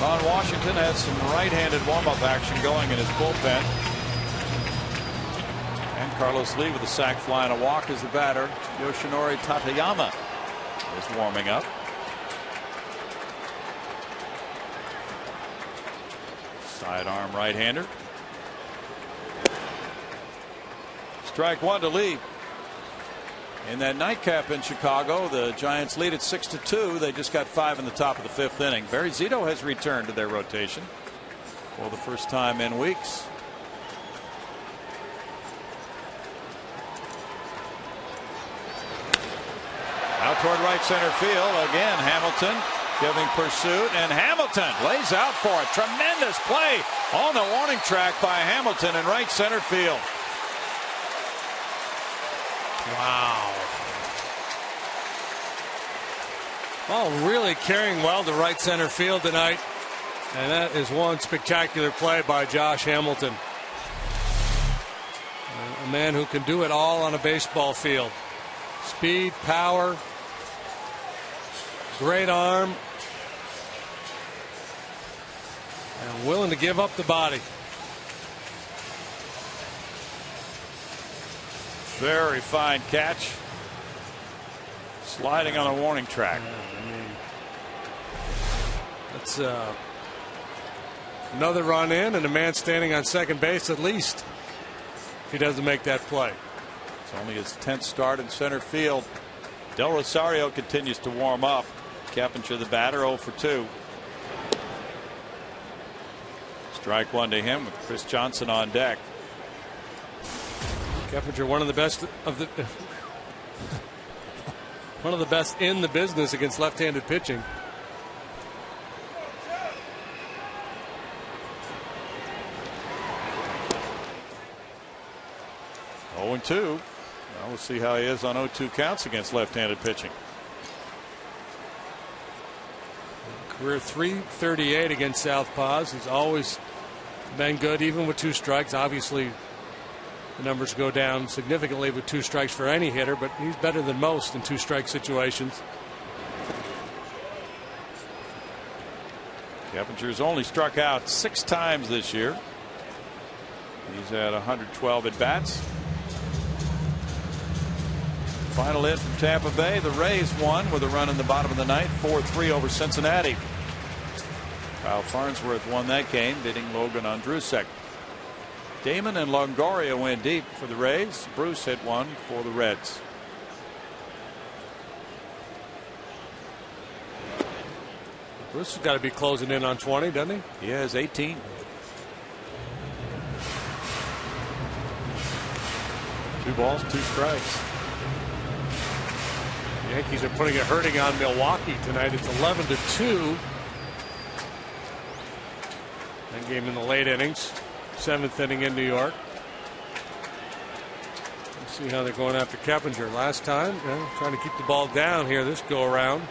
Ron Washington had some right-handed warm-up action going in his bullpen. And Carlos Lee with a sac fly and a walk as the batter. Yoshinori Tateyama is warming up. Sidearm right-hander. Strike 1 to Lee. In that nightcap in Chicago, the Giants lead at 6-2. They just got 5 in the top of the 5th inning. Barry Zito has returned to their rotation for the first time in weeks. Out toward right center field again. Hamilton giving pursuit, and Hamilton lays out for it. Tremendous play on the warning track by Hamilton in right center field. Wow. Oh, really carrying well to right center field tonight. And that is one spectacular play by Josh Hamilton. A man who can do it all on a baseball field. Speed, power, great arm, and willing to give up the body. Very fine catch. Sliding on a warning track. That's another run in and a man standing on second base at least if he doesn't make that play. It's only his 10th start in center field. Del Rosario continues to warm up. Keppinger, the batter, 0 for 2. Strike one to him with Chris Johnson on deck. Keppinger, one of the best in the business against left-handed pitching. Oh, 0-2. Now we'll see how he is on 0-2 counts against left-handed pitching. Career .338 against southpaws. He's always been good, even with 2 strikes. Obviously, the numbers go down significantly with 2 strikes for any hitter, but he's better than most in 2-strike situations. Keppinger's only struck out 6 times this year. He's had 112 at bats. Final hit from Tampa Bay. The Rays won with a run in the bottom of the ninth, 4-3 over Cincinnati. Kyle Farnsworth won that game, beating Logan Andrusek. Damon and Longoria went deep for the Rays. Bruce hit one for the Reds. Bruce has got to be closing in on 20, doesn't he? He has 18. Two balls, 2 strikes. The Yankees are putting a hurting on Milwaukee tonight. It's 11-2. That game in the late innings. 7th inning in New York. Let's see how they're going after Keppinger. Last time, trying to keep the ball down here this go around.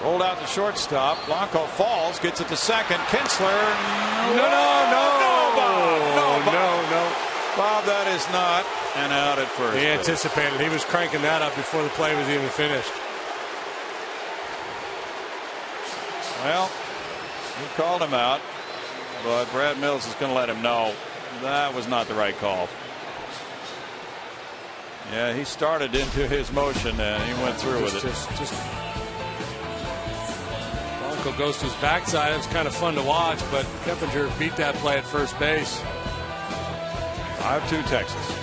Rolled out to shortstop. Blanco falls, gets it to second. Kinsler. No, Bob. Bob, that is not an out at first. He anticipated. He was cranking that up before the play was even finished. Well, he called him out, but Brad Mills is going to let him know that was not the right call. Yeah, he started into his motion and he went through with it. Blanco goes to his backside. It's kind of fun to watch, but Keppinger beat that play at first base. 5-2 Texas.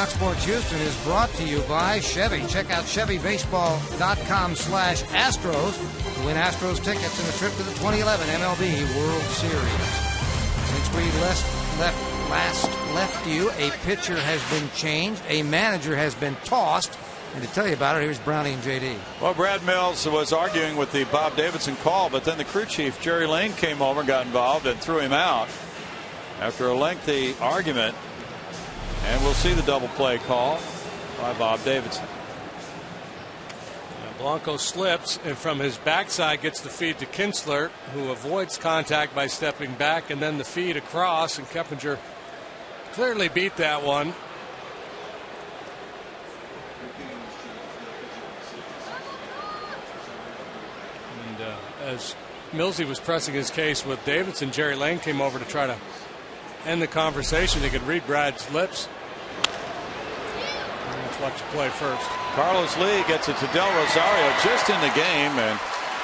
Fox Sports Houston is brought to you by Chevy. Check out ChevyBaseball.com/Astros to win Astros tickets and a trip to the 2011 MLB World Series. Since we last left you, a pitcher has been changed, a manager has been tossed, and to tell you about it, here's Brownie and JD. Well, Brad Mills was arguing with the Bob Davidson call, but then the crew chief, Jerry Lane, came over and got involved and threw him out after a lengthy argument. And we'll see the double play call by Bob Davidson. Blanco slips and from his backside gets the feed to Kinsler, who avoids contact by stepping back, and then the feed across, and Keppinger clearly beat that one. And as Millsy was pressing his case with Davidson, Jerry Lane came over to try to end the conversation. He could read Brad's lips. Let's watch the play first. Carlos Lee gets it to Del Rosario just in the game and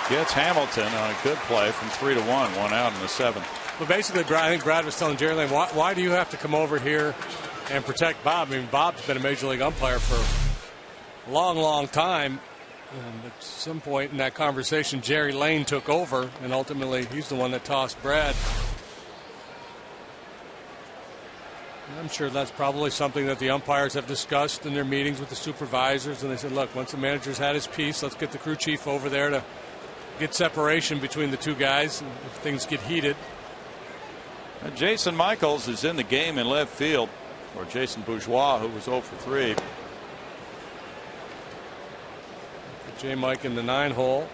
gets Hamilton on a good play from 3-1, one out in the seventh. Well, basically, I think Brad was telling Jerry Lane, why do you have to come over here and protect Bob? I mean, Bob's been a major league umpire for a long, long time. And at some point in that conversation, Jerry Lane took over, and ultimately he's the one that tossed Brad. I'm sure that's probably something that the umpires have discussed in their meetings with the supervisors, and they said, look, once the manager's had his piece, let's get the crew chief over there to get separation between the two guys if things get heated. Jason Michaels is in the game in left field, or Jason Bourgeois, who was 0 for 3. J. Mike in the 9-hole.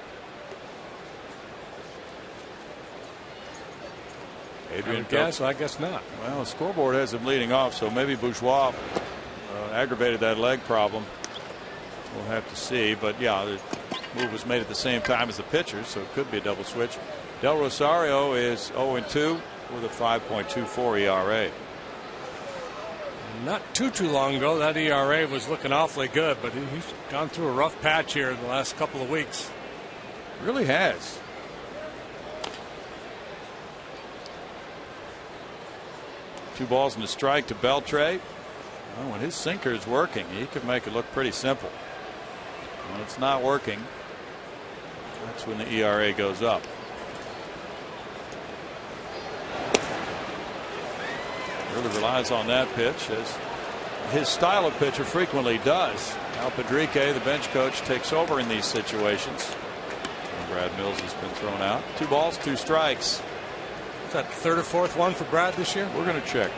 Adrian I guess not. Well, the scoreboard has him leading off, so maybe Bourgeois aggravated that leg problem. We'll have to see. But yeah, the move was made at the same time as the pitcher, so it could be a double switch. Del Rosario is 0-2 with a 5.24 ERA. Not too long ago, that ERA was looking awfully good, but he's gone through a rough patch here in the last couple of weeks. Really has. Two balls and a strike to Beltre. Well, when his sinker is working, he could make it look pretty simple. When it's not working, that's when the ERA goes up. Really relies on that pitch, as his style of pitcher frequently does. Al Padrique, the bench coach, takes over in these situations. And Brad Mills has been thrown out. 2 balls, 2 strikes. Is that third or fourth one for Brad this year? We're going to check.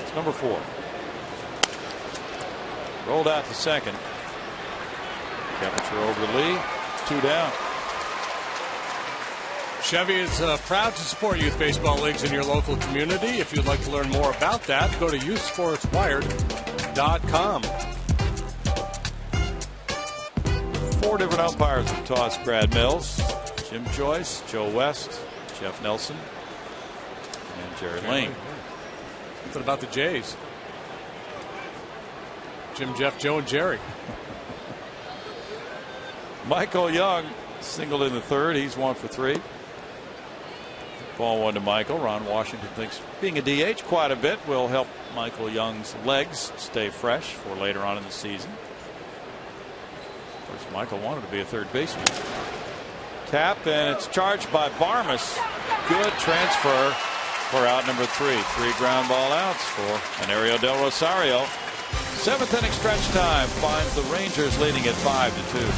It's number 4. Rolled out to second. Temperature over to Lee. 2 down. Chevy is proud to support youth baseball leagues in your local community. If you'd like to learn more about that, go to youthsportswired.com. 4 different umpires have tossed Brad Mills. Jim Joyce, Joe West, Jeff Nelson, and Jerry Lane. What about the Jays? Jim, Jeff, Joe, and Jerry. Michael Young singled in the third. He's 1 for 3. Ball 1 to Michael. Ron Washington thinks being a DH quite a bit will help Michael Young's legs stay fresh for later on in the season. Of course, Michael wanted to be a third baseman. Tap, and it's charged by Barmas. Good transfer for out number 3. 3 ground ball outs for Anario Del Rosario. 7th inning stretch time finds the Rangers leading at 5-2.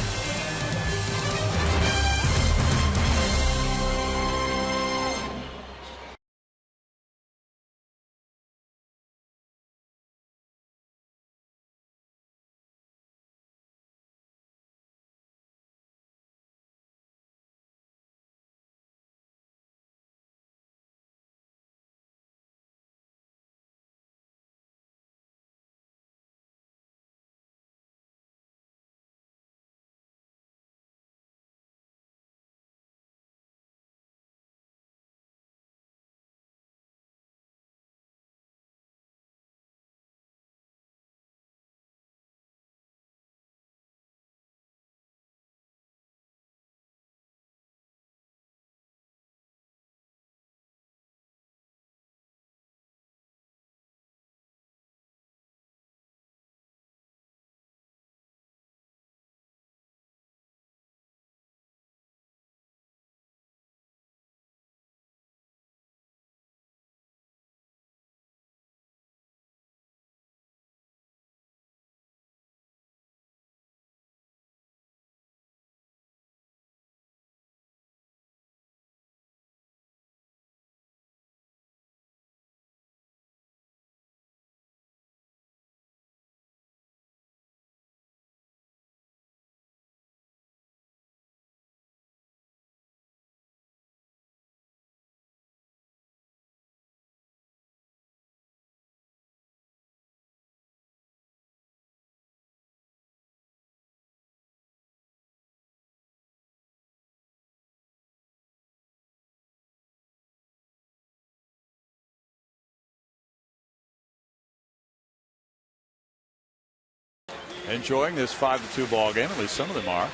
enjoying this 5-2 ball game. At least some of them are.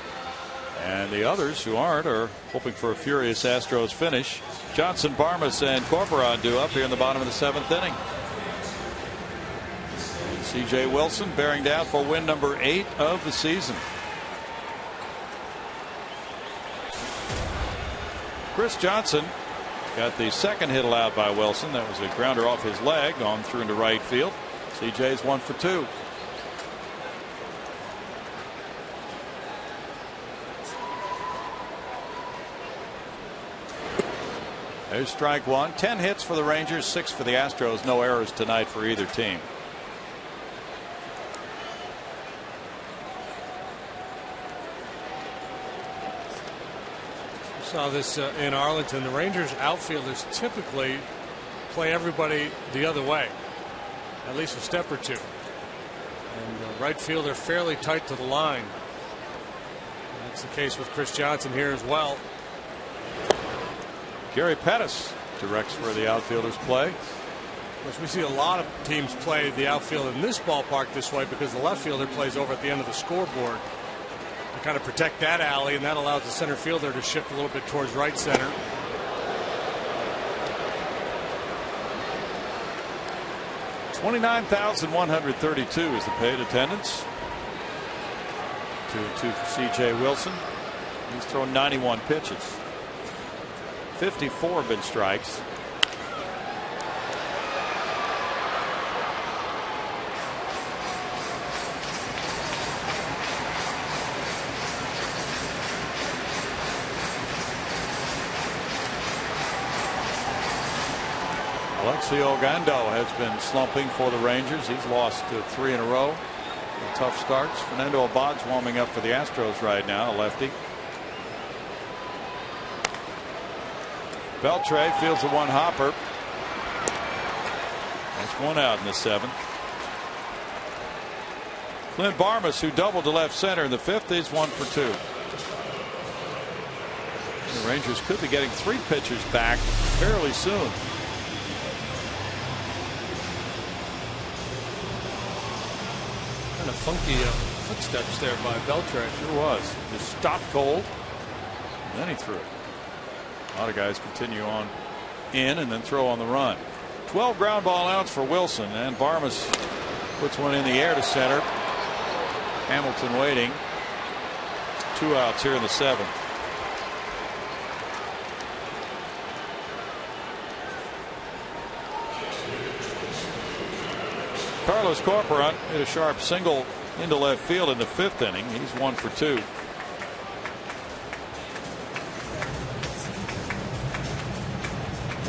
And the others who aren't are hoping for a furious Astros finish. Johnson, Barmas, and Corporon due up here in the bottom of the 7th inning. And C.J. Wilson bearing down for win number 8 of the season. Chris Johnson got the second hit allowed by Wilson. That was a grounder off his leg on through into right field. C.J.'s 1 for 2. There's strike one. 10 hits for the Rangers, 6 for the Astros. No errors tonight for either team. We saw this in Arlington. The Rangers outfielders typically play everybody the other way, at least a step or two. And the right fielder fairly tight to the line. That's the case with Chris Johnson here as well. Gary Pettis directs where the outfielders play. Of course, we see a lot of teams play the outfield in this ballpark this way because the left fielder plays over at the end of the scoreboard to kind of protect that alley, and that allows the center fielder to shift a little bit towards right center. $29,132 is the paid attendance. 2-2 for C.J. Wilson. He's thrown 91 pitches. 54 have been strikes. Alexio Gando has been slumping for the Rangers. He's lost 3 in a row. Tough starts. Fernando Abad's warming up for the Astros right now, a lefty. Beltre fields the one hopper. That's 1 out in the 7th. Clint Barmas, who doubled to left center in the 5th, is 1 for 2. The Rangers could be getting 3 pitchers back fairly soon. Kind of funky footsteps there by Beltre. Sure was. Just stopped cold, and then he threw it. A lot of guys continue on in and then throw on the run. 12 ground ball outs for Wilson, and Barmas puts one in the air to center. Hamilton waiting. 2 outs here in the 7th. Carlos Corporon hit a sharp single into left field in the 5th inning. He's 1 for 2.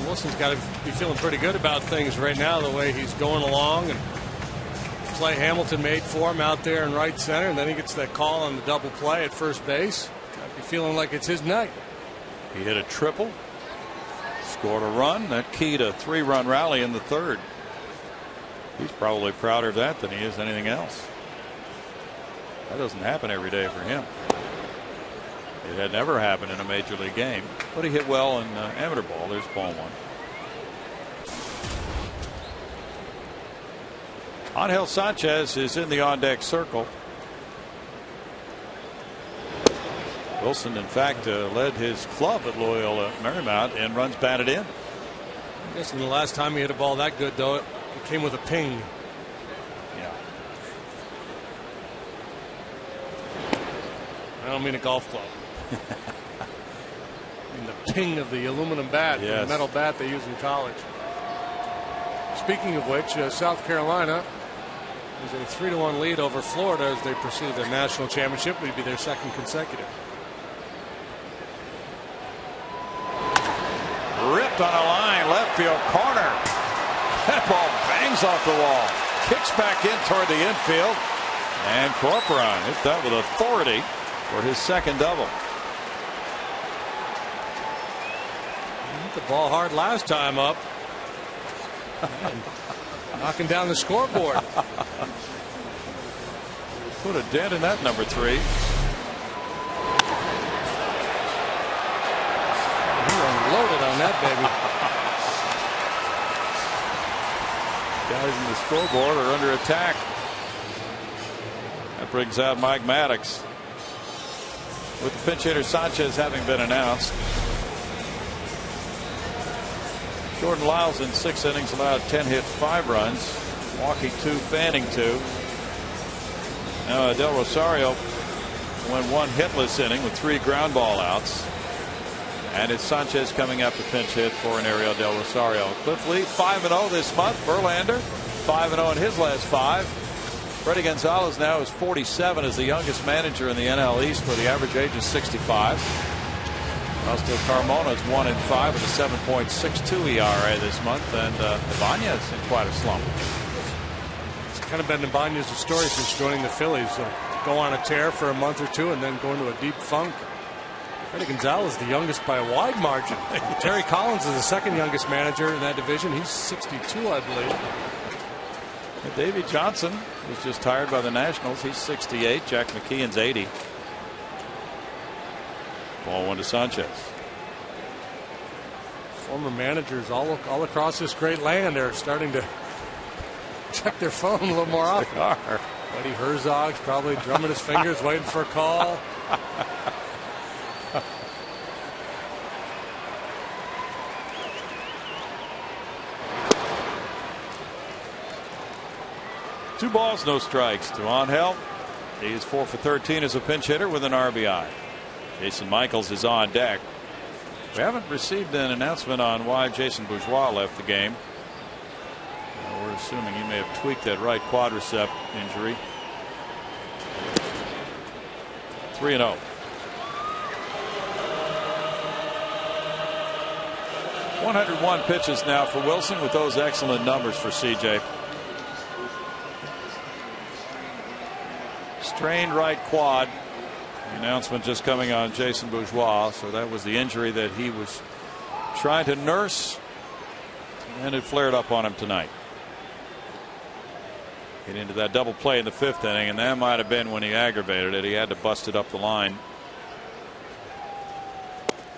Wilson's got to be feeling pretty good about things right now, the way he's going along. And play Hamilton made for him out there in right center, and then he gets that call on the double play at first base. Got to be feeling like it's his night. He hit a triple, scored a run, that keyed a 3-run rally in the 3rd. He's probably prouder of that than he is anything else. That doesn't happen every day for him. It had never happened in a major league game, but he hit well in amateur ball. There's ball 1. Angel Sanchez is in the on deck circle. Wilson, in fact, led his club at Loyola Marymount in runs batted in. I'm guessing the last time he hit a ball that good, though, it came with a ping. Yeah. I don't mean a golf club. I mean the ping of the aluminum bat, yes. The metal bat they use in college. Speaking of which, South Carolina is a 3-1 lead over Florida as they pursue their national championship. It would be their 2nd consecutive. Ripped on a line, left field corner. That ball bangs off the wall, kicks back in toward the infield, and Corporon hit that with authority for his 2nd double. Hit the ball hard last time up. Knocking down the scoreboard. Put a dent in that number 3. You unloaded on that baby. Guys in the scoreboard are under attack. That brings out Mike Maddox. With the pinch hitter Sanchez having been announced. Jordan Lyles in 6 innings allowed 10 hits, 5 runs. Milwaukee 2, Fanning 2. Now Del Rosario went 1 hitless inning with 3 ground ball outs. And it's Sanchez coming up to pinch hit for an Ariel Del Rosario. Cliff Lee 5-0 this month. Verlander 5-0 in his last 5. Freddie Gonzalez now is 47 as the youngest manager in the NL East, where the average age is 65. Fausto Carmona is 1-5 with a 7.62 ERA this month, and Ibanez in quite a slump. It's kind of been Ibanez's story since joining the Phillies. Go on a tear for a month or two and then go into a deep funk. Freddie Gonzalez is the youngest by a wide margin. Terry Collins is the second youngest manager in that division. He's 62, I believe. And Davey Johnson was just hired by the Nationals. He's 68. Jack McKeon's 80. Ball 1 to Sanchez. Former managers all across this great land are starting to check their phone a little more often. They are. Buddy Herzog's probably drumming his fingers, waiting for a call. Two balls, no strikes to Angel. He is 4 for 13 as a pinch hitter with an RBI. Jason Michaels is on deck. We haven't received an announcement on why Jason Bourgeois left the game. We're assuming he may have tweaked that right quadricep injury. 3-0. 101 pitches now for Wilson with those excellent numbers for CJ. Strained right quad. The announcement just coming on Jason Bourgeois. So that was the injury that he was trying to nurse, and it flared up on him tonight. Get into that double play in the 5th inning, and that might have been when he aggravated it. He had to bust it up the line.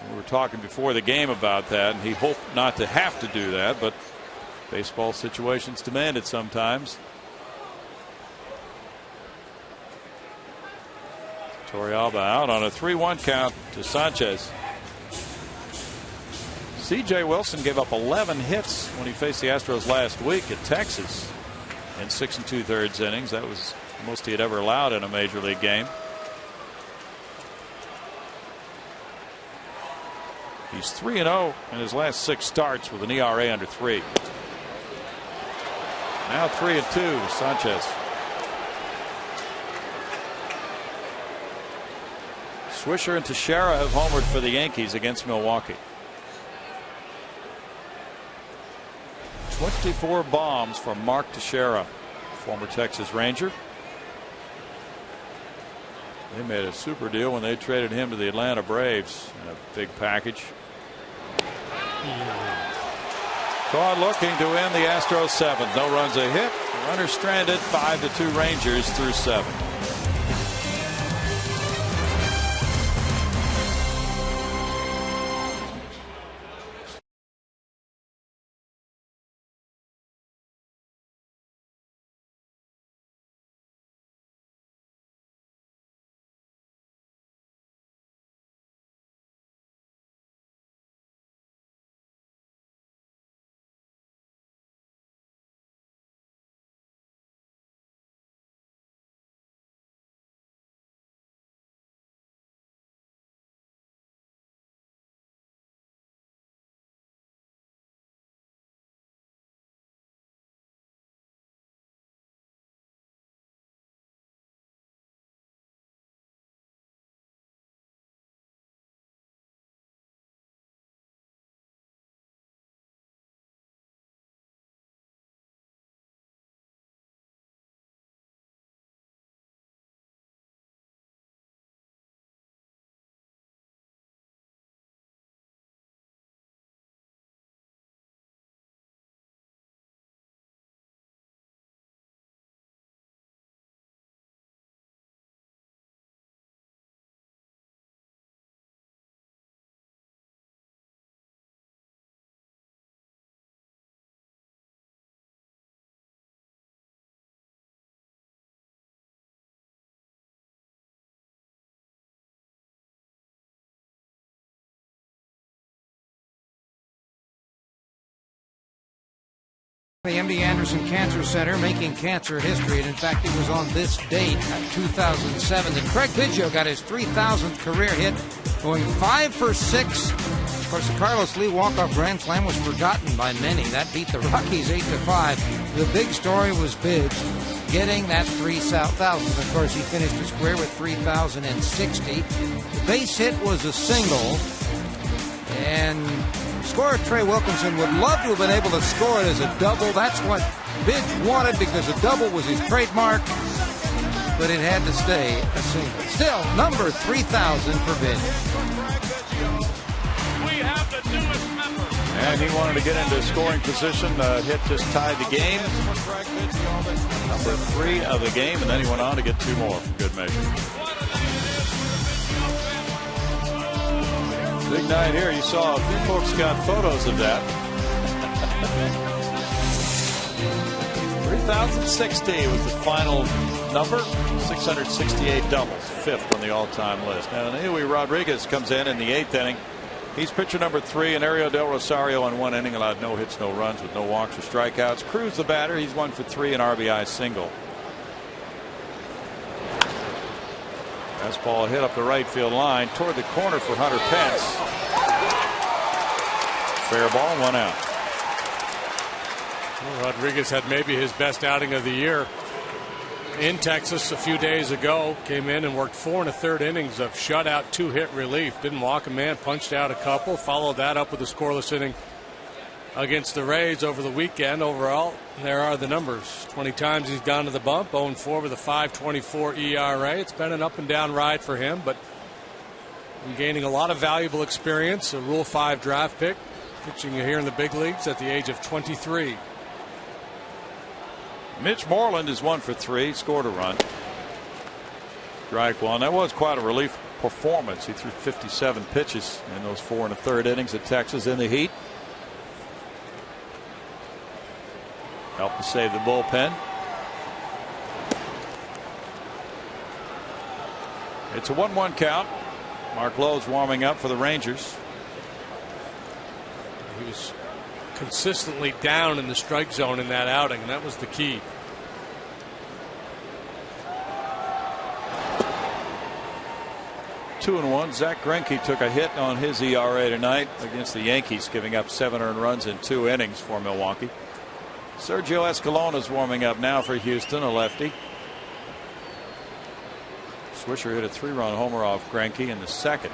We were talking before the game about that, and he hoped not to have to do that, but baseball situations demand it sometimes. Torrealba out on a 3-1 count to Sanchez. C.J. Wilson gave up 11 hits when he faced the Astros last week at Texas in 6 2/3 innings. That was the most he had ever allowed in a major league game. He's 3-0 in his last 6 starts with an ERA under 3. Now 3-2 to Sanchez. Swisher and Teixeira have homered for the Yankees against Milwaukee. 24 bombs for Mark Teixeira, former Texas Ranger. They made a super deal when they traded him to the Atlanta Braves in a big package. Caught looking to end the Astros 7th. No runs a hit. Runner stranded. 5-2 Rangers through 7. The MD Anderson Cancer Center making cancer history, and in fact it was on this date, 2007, that Craig Biggio got his 3,000th career hit, going 5 for 6. Of course, the Carlos Lee walk-off grand slam was forgotten by many. That beat the Rockies 8-5. The big story was Biggs getting that 3,000. Of course, he finished his career with 3,060. The base hit was a single, and scorer Trey Wilkinson would love to have been able to score it as a double. That's what Biggs wanted, because a double was his trademark, but it had to stay a single. Still, number 3,000 for Biggs. And he wanted to get into scoring position. Hit just tied the game. Number 3 of the game, and then he went on to get 2 more for good measure. Big night here. You saw a few folks got photos of that. 3,060 was the final number. 668 doubles, 5th on the all-time list. Now, Newy Rodriguez comes in the 8th inning. He's pitcher number 3, and Ariel Del Rosario in 1 inning allowed no hits, no runs with no walks or strikeouts. Cruz the batter. He's 1 for 3, an RBI single. Fastball hit up the right field line toward the corner for Hunter Pence. Fair ball, 1 out. Well, Rodriguez had maybe his best outing of the year in Texas a few days ago. Came in and worked 4 1/3 innings of shutout 2-hit relief. Didn't walk a man, punched out a couple. Followed that up with a scoreless inning against the Rays over the weekend. Overall, there are the numbers. 20 times he's gone to the bump. 0-4 with a 5.24 ERA. It's been an up and down ride for him, but gaining a lot of valuable experience. A Rule 5 draft pick, pitching here in the big leagues at the age of 23. Mitch Moreland is 1 for 3, scored a run. Strike 1. That was quite a relief performance. He threw 57 pitches in those 4 1/3 innings at Texas in the heat. Helped to save the bullpen. It's a 1-1 count. Mark Lowe's warming up for the Rangers. He was consistently down in the strike zone in that outing, and that was the key. Two and 1. Zach Greinke took a hit on his ERA tonight against the Yankees, giving up 7 earned runs in 2 innings for Milwaukee. Sergio Escalona is warming up now for Houston, a lefty. Swisher hit a 3-run homer off Greinke in the 2nd.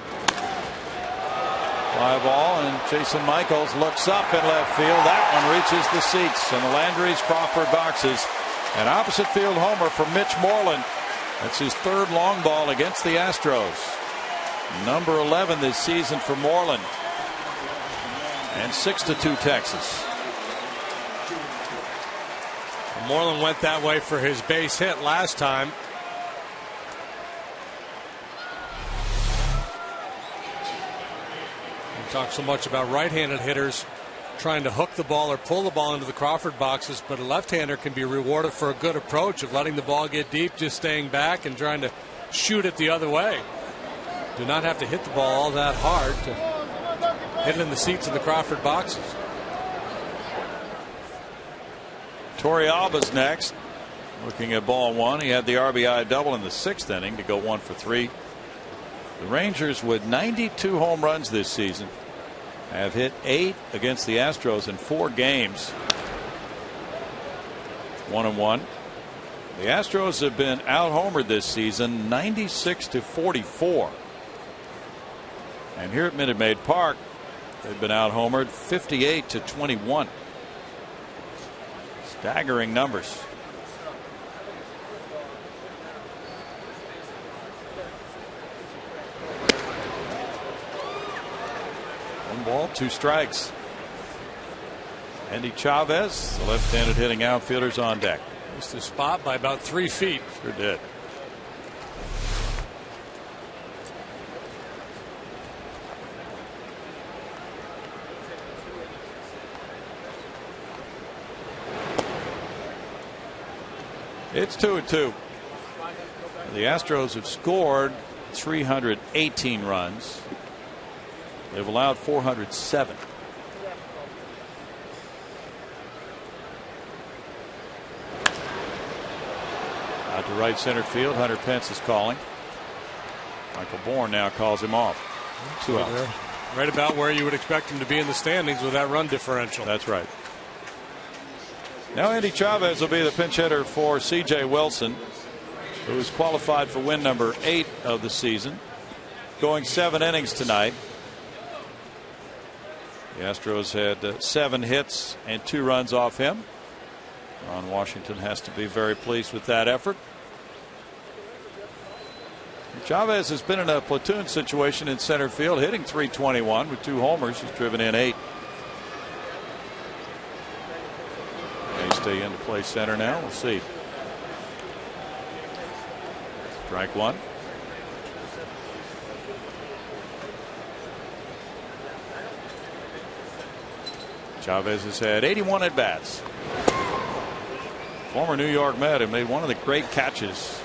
Fly ball, and Jason Michaels looks up in left field. That one reaches the seats in the Landry's Crawford boxes. An opposite field homer for Mitch Moreland. That's his 3rd long ball against the Astros. Number 11 this season for Moreland. And 6-2 Texas. Moreland went that way for his base hit last time. We talk so much about right-handed hitters trying to hook the ball or pull the ball into the Crawford boxes, but a left-hander can be rewarded for a good approach of letting the ball get deep, just staying back and trying to shoot it the other way. Do not have to hit the ball all that hard to hit it in the seats of the Crawford boxes. Torrealba's next. Looking at ball 1. He had the RBI double in the 6th inning to go 1 for 3. The Rangers, with 92 home runs this season, have hit 8 against the Astros in 4 games. 1-1. The Astros have been out-homered this season 96-44. And here at Minute Maid Park, they've been out-homered 58-21. Staggering numbers. 1 ball, 2 strikes. Andy Chavez, the left-handed hitting outfielder's on deck. Missed the spot by about 3 feet. Sure did. It's 2-2. The Astros have scored 318 runs. They've allowed 407. Out to right center field. Hunter Pence is calling. Michael Bourne now calls him off. 2 outs. Right about where you would expect him to be in the standings with that run differential. That's right. Now Andy Chavez will be the pinch hitter for C.J. Wilson, who is qualified for win number 8 of the season, going 7 innings tonight. The Astros had 7 hits and 2 runs off him. Ron Washington has to be very pleased with that effort. Chavez has been in a platoon situation in center field, hitting .321 with 2 homers. He's driven in 8. May stay in to play center now. We'll see. Strike 1. Chavez has had 81 at bats. Former New York Met who made one of the great catches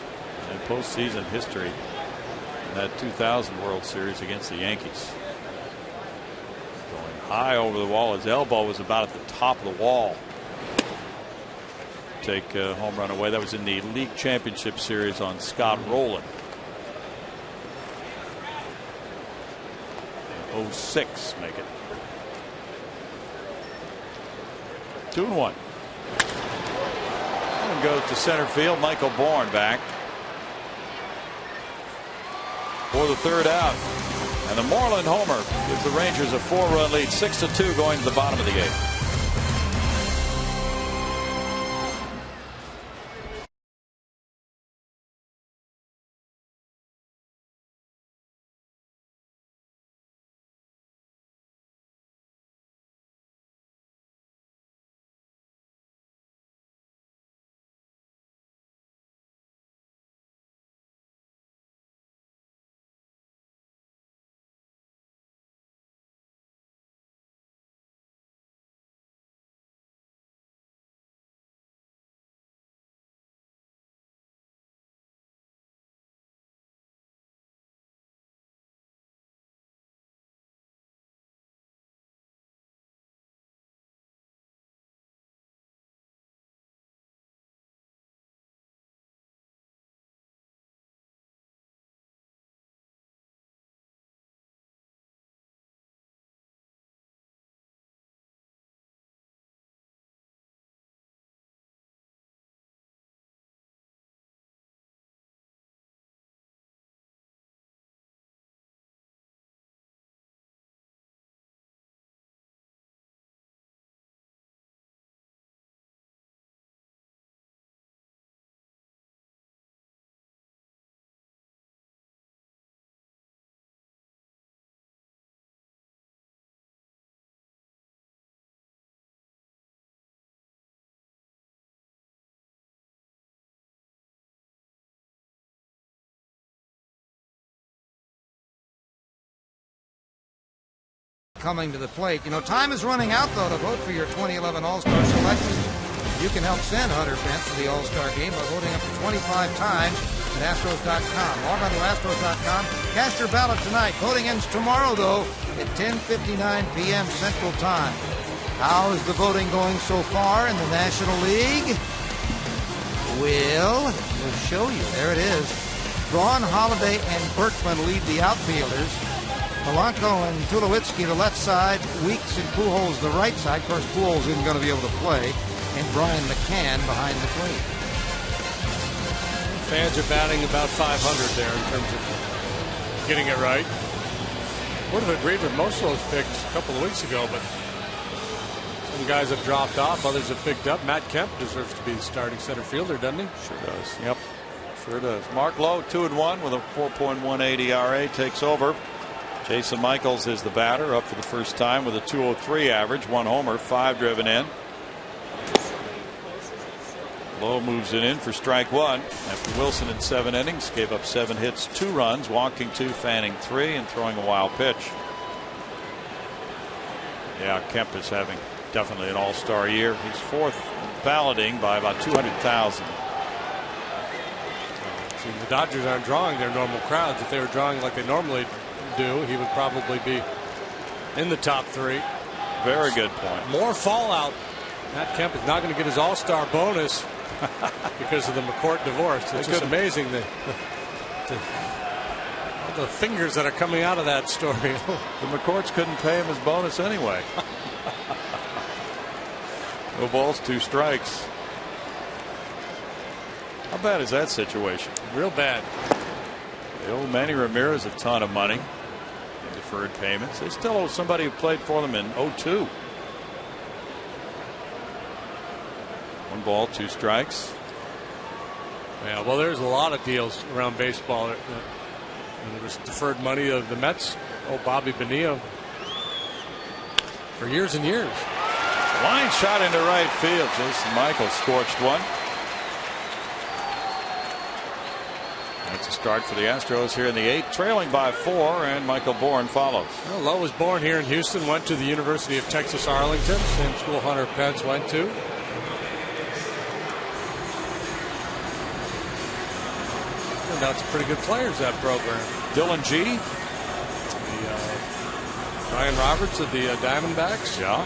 in postseason history in that 2000 World Series against the Yankees. Going high over the wall. His elbow was about at the top of the wall. Take a home run away. That was in the League Championship Series on Scott Rowland. 06 make it. 2-1. And goes to center field. Michael Bourne back for the 3rd out. And the Moreland homer gives the Rangers a 4-run lead, 6-2 going to the bottom of the 8th. Coming to the plate. You know, time is running out, though, to vote for your 2011 All-Star selections. You can help send Hunter Pence to the All-Star game by voting up to 25 times at Astros.com. Log on to Astros.com. Cast your ballot tonight. Voting ends tomorrow, though, at 10:59 p.m. Central Time. How is the voting going so far in the National League? We'll show you. There it is. Braun, Holliday, and Berkman lead the outfielders. Polanco and Tulowitzki the left side, Weeks and Pujols the right side. Of course, Pujols isn't going to be able to play, and Brian McCann behind the plate. Fans are batting about 500 there in terms of getting it right. Would have agreed with most of those picks a couple of weeks ago, but some guys have dropped off, others have picked up. Matt Kemp deserves to be the starting center fielder, doesn't he? Sure does. Yep, sure does. Mark Lowe, 2-1 with a 4.18 ERA, takes over. Jason Michaels is the batter, up for the first time with a 203 average, 1 homer, 5 driven in. Lowe moves it in for strike 1 after Wilson in 7 innings gave up 7 hits, 2 runs, walking 2, fanning 3, and throwing a wild pitch. Yeah, Kemp is having definitely an all-star year. He's 4th balloting by about 200,000. See, the Dodgers aren't drawing their normal crowds. If they were drawing like they normally do, he would probably be in the top 3. Very good point. More fallout. Matt Kemp is not going to get his all-star bonus because of the McCourt divorce. It's just amazing all the fingers that are coming out of that story. The McCourts couldn't pay him his bonus anyway. No balls, 2 strikes. How bad is that situation? Real bad. The old Manny Ramirez a ton of money in deferred payments. They still owe somebody who played for them in 02. 1 ball, 2 strikes. Yeah, well, there's a lot of deals around baseball. There was deferred money of the Mets. Oh, Bobby Bonilla for years and years. Line shot into right field. Jason Michael scorched one. That's a start for the Astros here in the 8th, trailing by 4, and Michael Bourne follows. Well, Lowe was born here in Houston, went to the University of Texas Arlington, same school Hunter Pence went to. Turned out some pretty good players, that program. Dylan G. Ryan Roberts of the Diamondbacks. Yeah.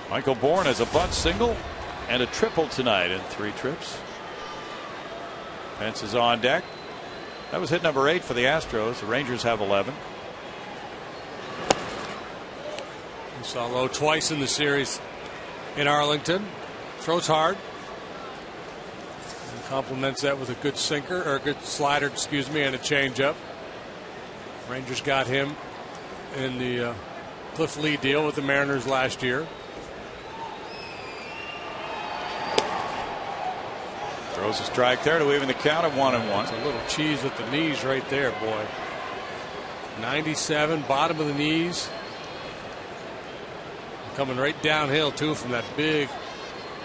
Michael Bourne has a bunt single and a triple tonight in 3 trips. Pence is on deck. That was hit number 8 for the Astros. The Rangers have 11. We saw Lowe twice in the series in Arlington. Throws hard. And complements that with a good sinker, or a good slider, excuse me, and a changeup. Rangers got him in the Cliff Lee deal with the Mariners last year. Throws a strike there to even the count of 1-1. It's a little cheese at the knees right there, boy. 97, bottom of the knees. Coming right downhill, too, from that big,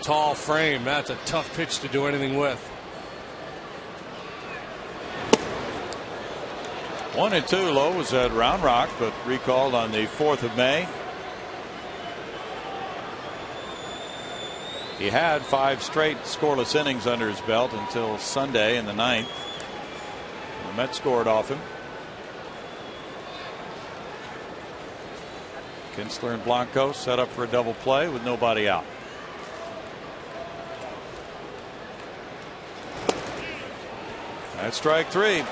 tall frame. That's a tough pitch to do anything with. 1-2. Lowe was at Round Rock, but recalled on the 4th of May. He had 5 straight scoreless innings under his belt until Sunday in the 9th. The Mets scored off him. Kinsler and Blanco set up for a double play with nobody out. That's strike 3.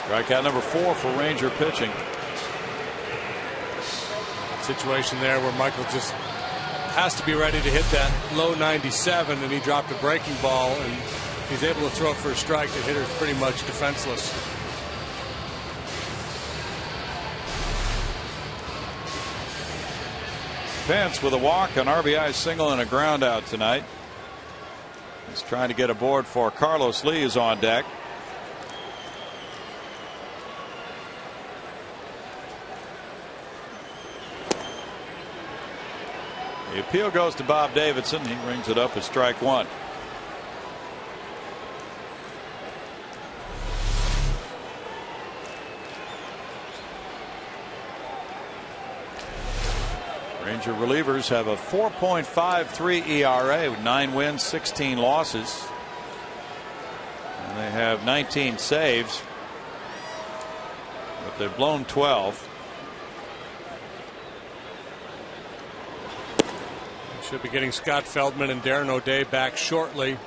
Strikeout number 4 for Ranger pitching. Situation there where Michael just has to be ready to hit that low 97, and he dropped a breaking ball, and he's able to throw for a strike. The hitter's pretty much defenseless. Pence with a walk, an RBI single, and a ground out tonight. He's trying to get aboard for Carlos Lee is on deck. The appeal goes to Bob Davidson. He rings it up as strike 1. Ranger relievers have a 4.53 ERA with 9 wins, 16 losses. And they have 19 saves, but they've blown 12. Should be getting Scott Feldman and Darren O'Day back shortly.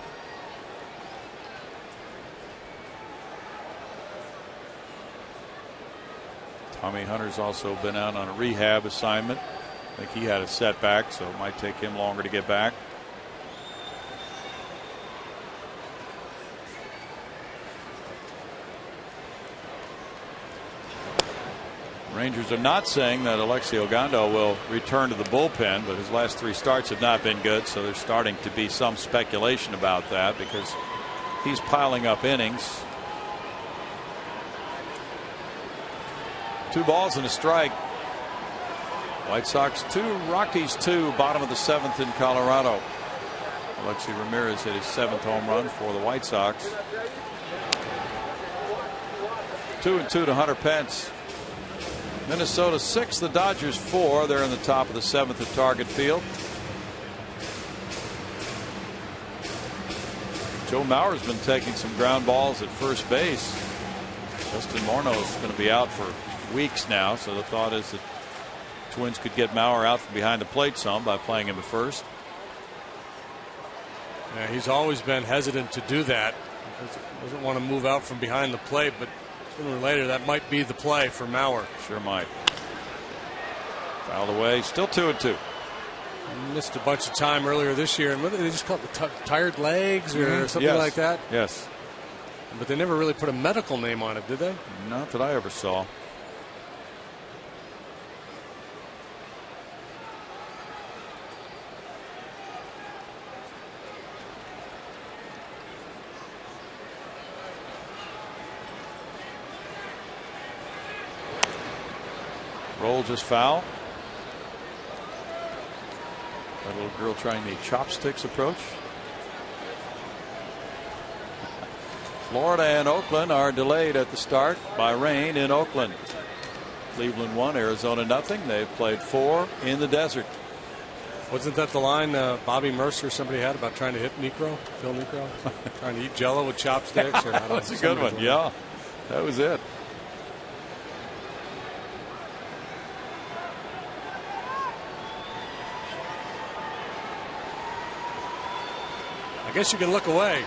Tommy Hunter's also been out on a rehab assignment. I think he had a setback, so it might take him longer to get back. Rangers are not saying that Alexi Ogando will return to the bullpen, but his last 3 starts have not been good, so there's starting to be some speculation about that because he's piling up innings. 2 balls and a strike. White Sox 2, Rockies 2, bottom of the 7th in Colorado. Alexi Ramirez hit his 7th home run for the White Sox. 2-2 to Hunter Pence. Minnesota 6, the Dodgers 4. They're in the top of the 7th at Target Field. Joe Mauer's been taking some ground balls at first base. Justin Morneau is going to be out for weeks now, so the thought is that Twins could get Mauer out from behind the plate some by playing him at first. Yeah, he's always been hesitant to do that because he doesn't want to move out from behind the plate, but sooner or later that might be the play for Mauer. Sure might. Fouled away, still 2-2. Missed a bunch of time earlier this year, and they just called it tired legs or something like that. Yes. But they never really put a medical name on it, did they? Not that I ever saw. Roll just foul. That little girl trying the chopsticks approach. Florida and Oakland are delayed at the start by rain in Oakland. Cleveland 1, Arizona nothing. They've played 4 in the desert. Wasn't that the line Bobby Mercer somebody had about trying to hit Phil Necro? Trying to eat Jello with chopsticks? Or That's a good one. Yeah, that was it. I guess you can look away.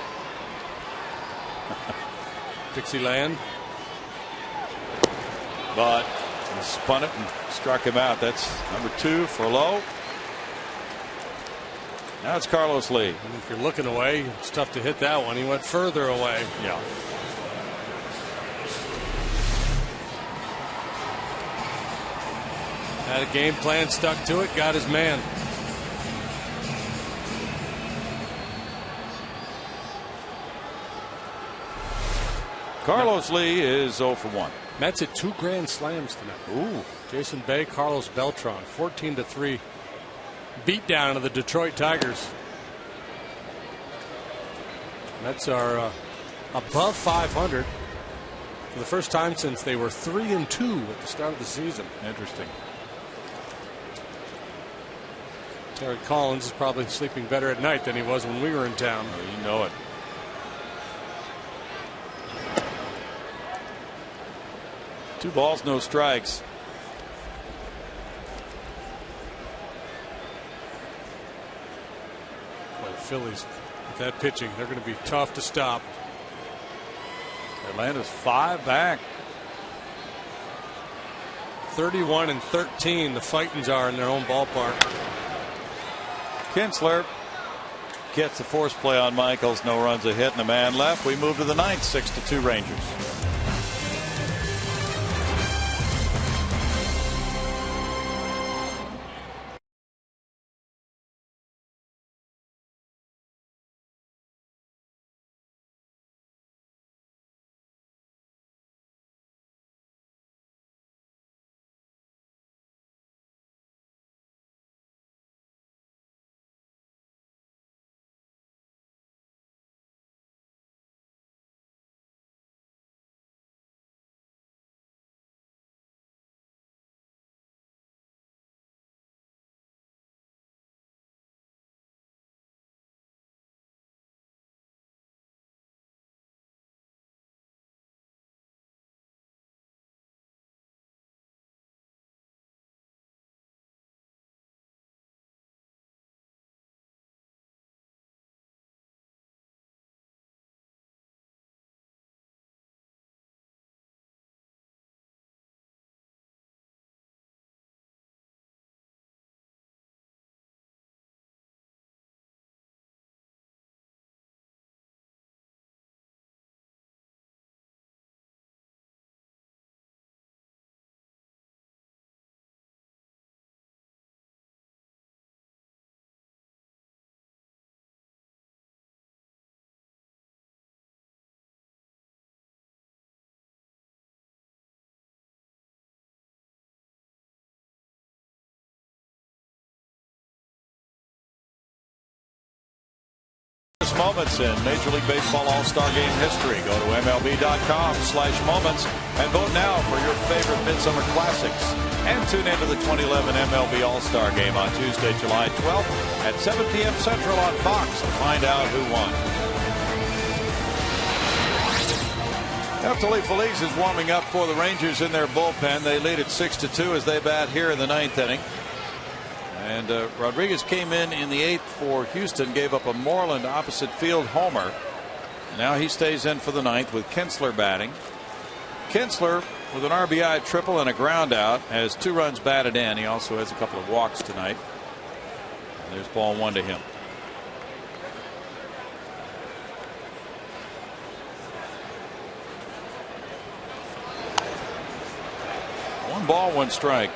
Dixieland. But he spun it and struck him out. That's number 2 for Lowe. Now it's Carlos Lee. And if you're looking away, it's tough to hit that one. He went further away. Yeah. Had a game plan, stuck to it, got his man. Carlos Lee is 0 for 1. Mets hit 2 grand slams tonight. Ooh. Jason Bay, Carlos Beltran, 14-3 beat down of the Detroit Tigers. Mets are above 500 for the first time since they were 3-2 at the start of the season. Interesting. Terry Collins is probably sleeping better at night than he was when we were in town. Oh, you know it. Two balls, no strikes. Well, the Phillies, with that pitching, they're going to be tough to stop. Atlanta's 5 back. 31-13, the Fightins are in their own ballpark. Kinsler gets the force play on Michaels. No runs, a hit, and a man left. We move to the 9th, 6-2 Rangers. Moments in Major League Baseball All-Star Game history. Go to MLB.com/moments and vote now for your favorite Midsummer Classics. And tune into the 2011 MLB All-Star Game on Tuesday, July 12th at 7 p.m. Central on Fox to find out who won. Neftali Feliz is warming up for the Rangers in their bullpen. They lead at 6-2 as they bat here in the 9th inning. And Rodriguez came in the 8th for Houston, gave up a Moreland opposite field homer. Now he stays in for the 9th with Kinsler batting. Kinsler with an RBI triple and a ground out has 2 runs batted in. He also has a couple of walks tonight. And there's ball 1 to him. One ball, 1 strike.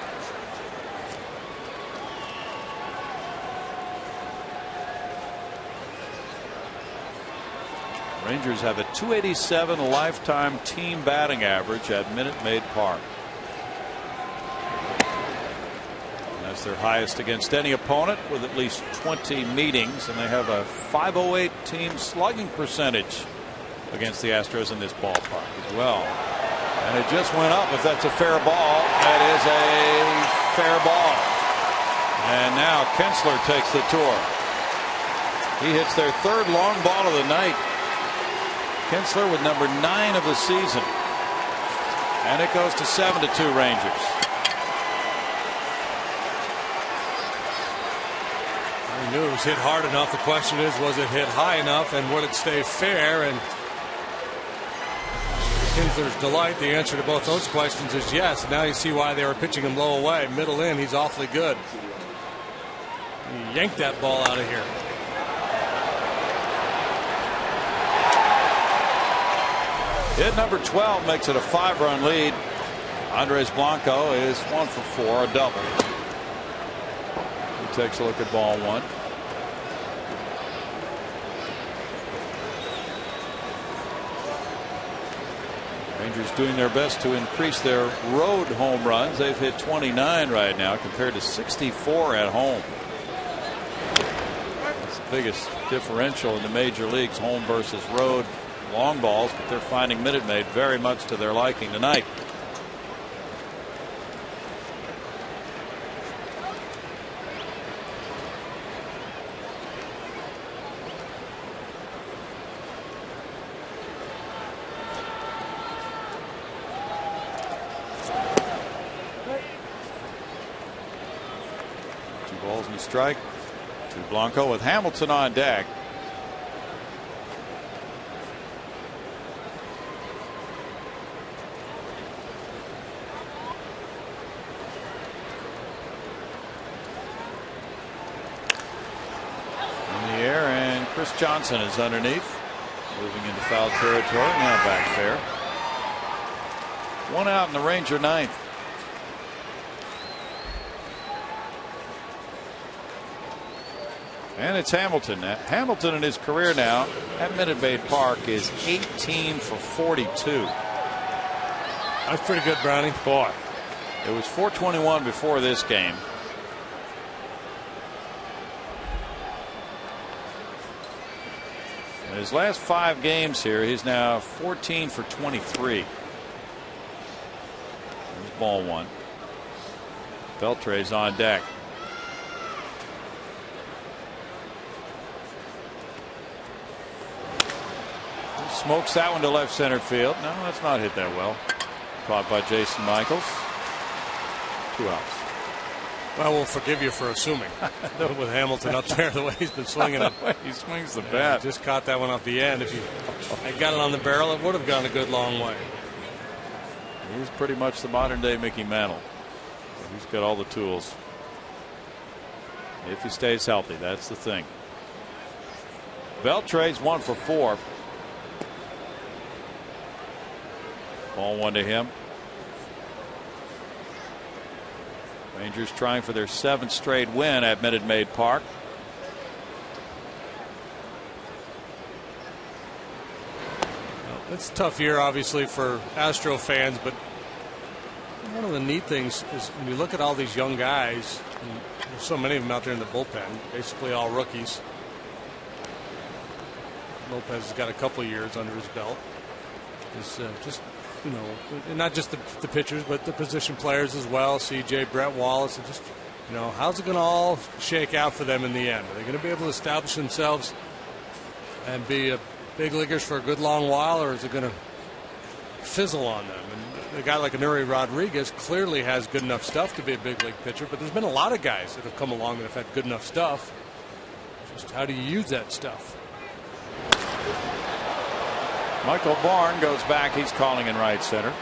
Rangers have a .287 lifetime team batting average at Minute Maid Park. That's their highest against any opponent with at least 20 meetings, and they have a .508 team slugging percentage against the Astros in this ballpark as well. And it just went up. If that's a fair ball, that is a fair ball. And now Kinsler takes the tour. He hits their 3rd long ball of the night. Kinsler with number 9 of the season. And it goes to 7-2 Rangers. I knew it was hit hard enough. The question is, was it hit high enough, and would it stay fair? And Kinsler's delight, the answer to both those questions is yes. Now you see why they were pitching him low away. Middle in, he's awfully good. He yanked that ball out of here. Hit number 12 makes it a 5-run lead. Andres Blanco is 1 for 4, a double. He takes a look at ball 1. Rangers doing their best to increase their road home runs. They've hit 29 right now compared to 64 at home. That's the biggest differential in the major leagues, home versus road long balls, but they're finding Minute Maid very much to their liking tonight. Two balls and a strike to Blanco with Hamilton on deck. Chris Johnson is underneath, moving into foul territory. Now back fair. 1 out in the Ranger 9th. And it's Hamilton. Hamilton in his career now at Minute Maid Park is 18 for 42. That's pretty good, Brownie. Boy, it was 421 before this game. In his last 5 games here, he's now 14 for 23. There's ball 1. Beltre's on deck. He smokes that one to left center field. No, that's not hit that well. Caught by Jason Michaels. 2 outs. Well, we'll forgive you for assuming. With Hamilton up there, the way he's been swinging it. He swings the bat. Just caught that one off the end. If you had got it on the barrel, it would have gone a good long way. He's pretty much the modern day Mickey Mantle. He's got all the tools. If he stays healthy, that's the thing. Beltre's 1 for 4. Ball 1 to him. Rangers trying for their 7th straight win at Minute Maid Park. It's a tough year, obviously, for Astro fans, but one of the neat things is when you look at all these young guys, and there's so many of them out there in the bullpen, basically all rookies. Lopez has got a couple of years under his belt. It's just, you know, not just the pitchers, but the position players as well. CJ, Brett Wallace, and just, you know, how's it going to all shake out for them in the end? Are they going to be able to establish themselves and be big leaguers for a good long while, or is it going to fizzle on them. And a guy like Anuri Rodriguez clearly has good enough stuff to be a big league pitcher, but there's been a lot of guys that have come along that have had good enough stuff. Just how do you use that stuff? Michael Bourne goes back. He's calling in right center.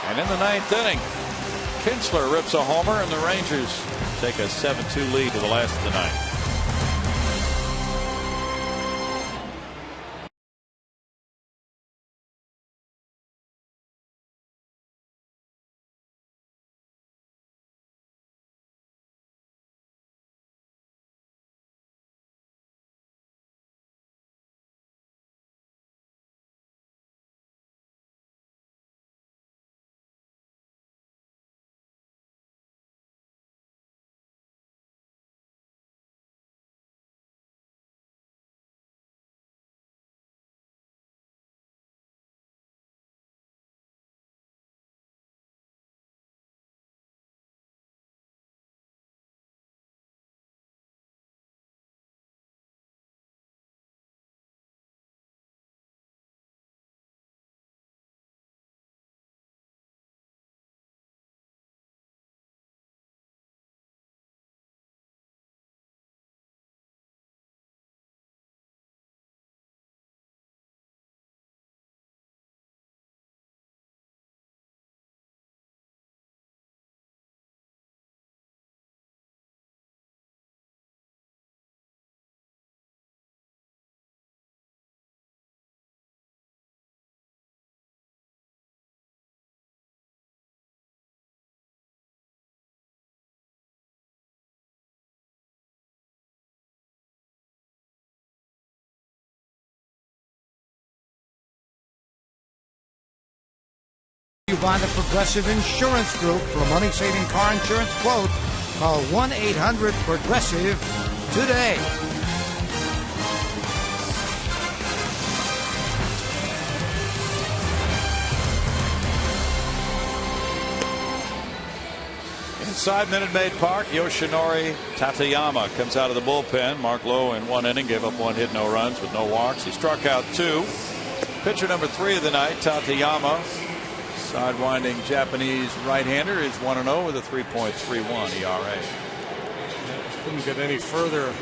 And in the 9th inning, Kinsler rips a homer, and the Rangers take a 7-2 lead to the last of the ninth. You buy the Progressive Insurance Group for a money-saving car insurance quote. Call 1-800-PROGRESSIVE today. Inside Minute Maid Park, Yoshinori Tateyama comes out of the bullpen. Mark Lowe in 1 inning gave up 1 hit, no runs with no walks. He struck out 2. Pitcher number 3 of the night, Tateyama. Sidewinding Japanese right-hander is 1-0 with a 3.31 ERA. Couldn't get any further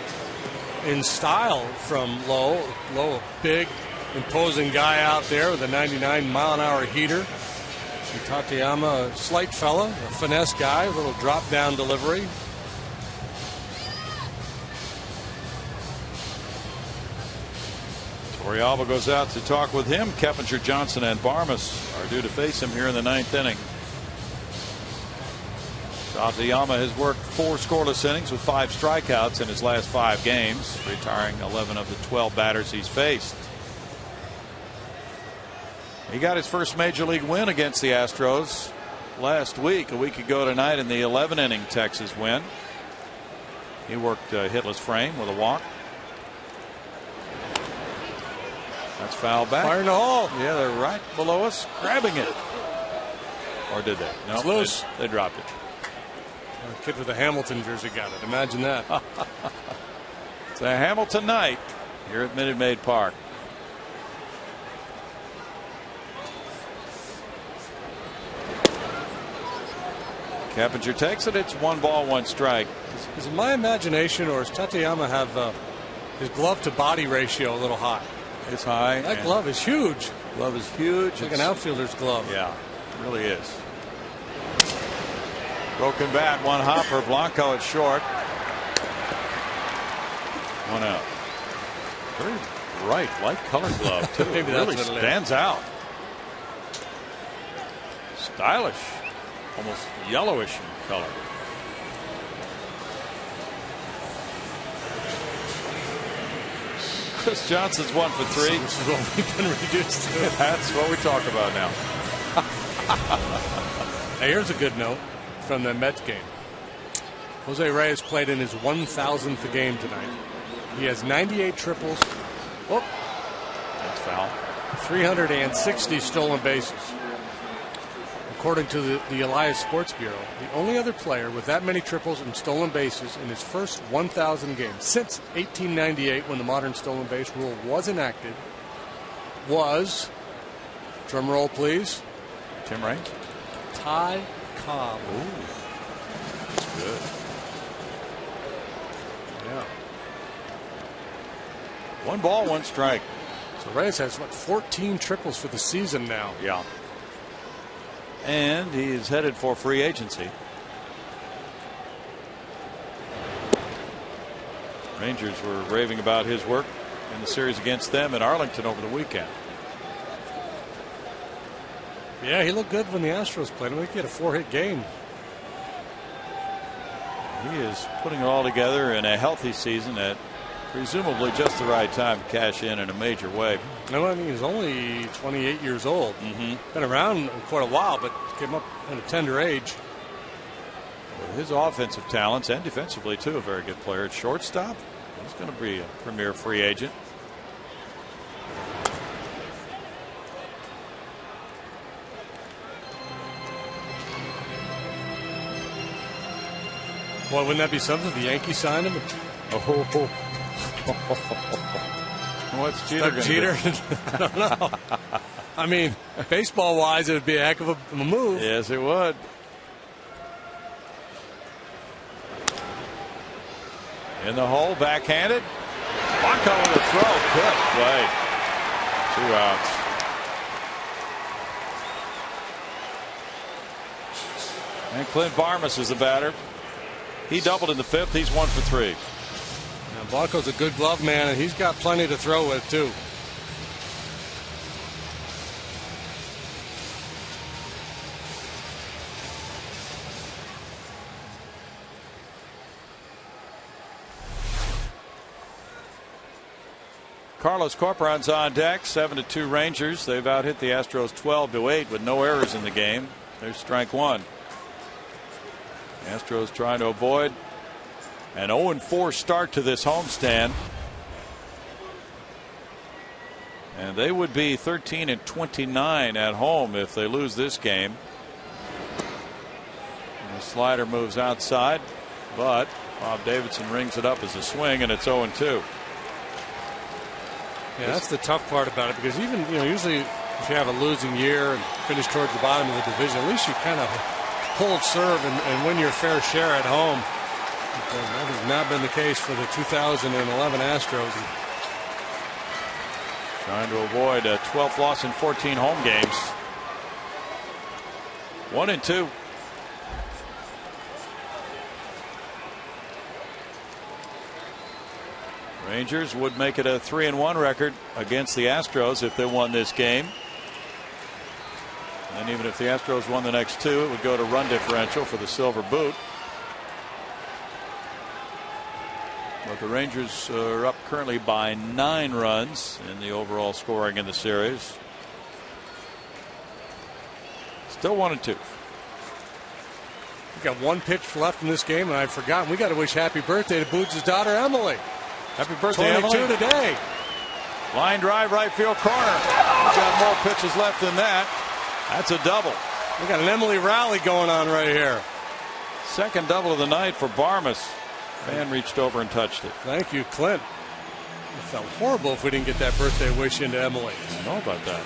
in style from Lowe. Lowe, a big, imposing guy out there with a 99-mile-an-hour heater. And Tateyama, a slight fella, a finesse guy, a little drop-down delivery. Torrealba goes out to talk with him. Keppinger, Johnson, and Barmas are due to face him here in the 9th inning. Tateyama has worked 4 scoreless innings with 5 strikeouts in his last 5 games, retiring 11 of the 12 batters he's faced. He got his first major league win against the Astros last week, a week ago tonight, in the 11-inning Texas win. He worked a hitless frame with a walk. That's foul back. Fire in the hole. Yeah, they're right below us, grabbing it. Or did they? No, it's loose. They dropped it. A kid with a Hamilton jersey got it. Imagine that. It's a Hamilton night here at Minute Maid Park. Keppinger takes it. It's 1 ball, 1 strike. Is it my imagination, or does Tateyama have his glove to body ratio a little high? It's high. That glove is huge. Glove is huge. It's like an outfielder's glove. Yeah, it really is. Broken bat, 1 hopper. Blanco at short. 1 out. Very bright, light colored glove too. Maybe it really that's what it stands out. Stylish, almost yellowish in color. Chris Johnson's 1 for 3. This is what we've been reduced to. That's what we talk about now. Hey, here's a good note from the Mets game. Jose Reyes played in his 1,000th game tonight. He has 98 triples. Oh, that's foul. 360 stolen bases. According to the Elias Sports Bureau, the only other player with that many triples and stolen bases in his first 1,000 games since 1898, when the modern stolen base rule was enacted, was, drum roll please, Tim Raines. Ty Cobb. Ooh, that's good. Yeah. 1 ball, 1 strike. So Reyes has, 14 triples for the season now. Yeah. And he is headed for free agency. Rangers were raving about his work in the series against them in Arlington over the weekend. Yeah, he looked good when the Astros played him. He had a 4-hit game. He is putting it all together in a healthy season at presumably just the right time to cash in a major way. No, I mean, he's only 28 years old. Been around quite a while, but came up at a tender age. With his offensive talents and defensively, too, a very good player at shortstop. He's going to be a premier free agent. Boy, wouldn't that be something? The Yankees signed him. What's Jeter going to do? I don't know. I mean, baseball-wise, it would be a heck of a move. Yes, it would. In the hole, backhanded. Blanco with a throw. Good play. 2 outs. And Clint Barmas is the batter. He doubled in the 5th. He's 1 for 3. Now, Blanco's a good glove man, and he's got plenty to throw with, too. Carlos Corporan's on deck. 7-2 Rangers. They've out hit the Astros 12-8 with no errors in the game. There's strike 1. The Astros trying to avoid an 0-4 start to this homestand. And they would be 13-29 at home if they lose this game. And the slider moves outside, but Bob Davidson rings it up as a swing, and it's 0-2. Yeah, that's the tough part about it, because even, usually if you have a losing year and finish towards the bottom of the division, at least you kind of hold serve and win your fair share at home. That has not been the case for the 2011 Astros. Trying to avoid a 12th loss in 14 home games. 1-2. Rangers would make it a 3-1 record against the Astros if they won this game. And even if the Astros won the next 2, it would go to run differential for the Silver Boot. But the Rangers are up currently by 9 runs in the overall scoring in the series. Still 1-2. We got 1 pitch left in this game, and I've forgotten. We got to wish happy birthday to Boots' daughter, Emily. Happy birthday, 22 Emily. today. Line drive, right field corner. We've got more pitches left than that. That's a double. We got an Emily rally going on right here. Second double of the night for Barmas. Man reached over and touched it. Thank you, Clint. It felt horrible if we didn't get that birthday wish into Emily. I know about that.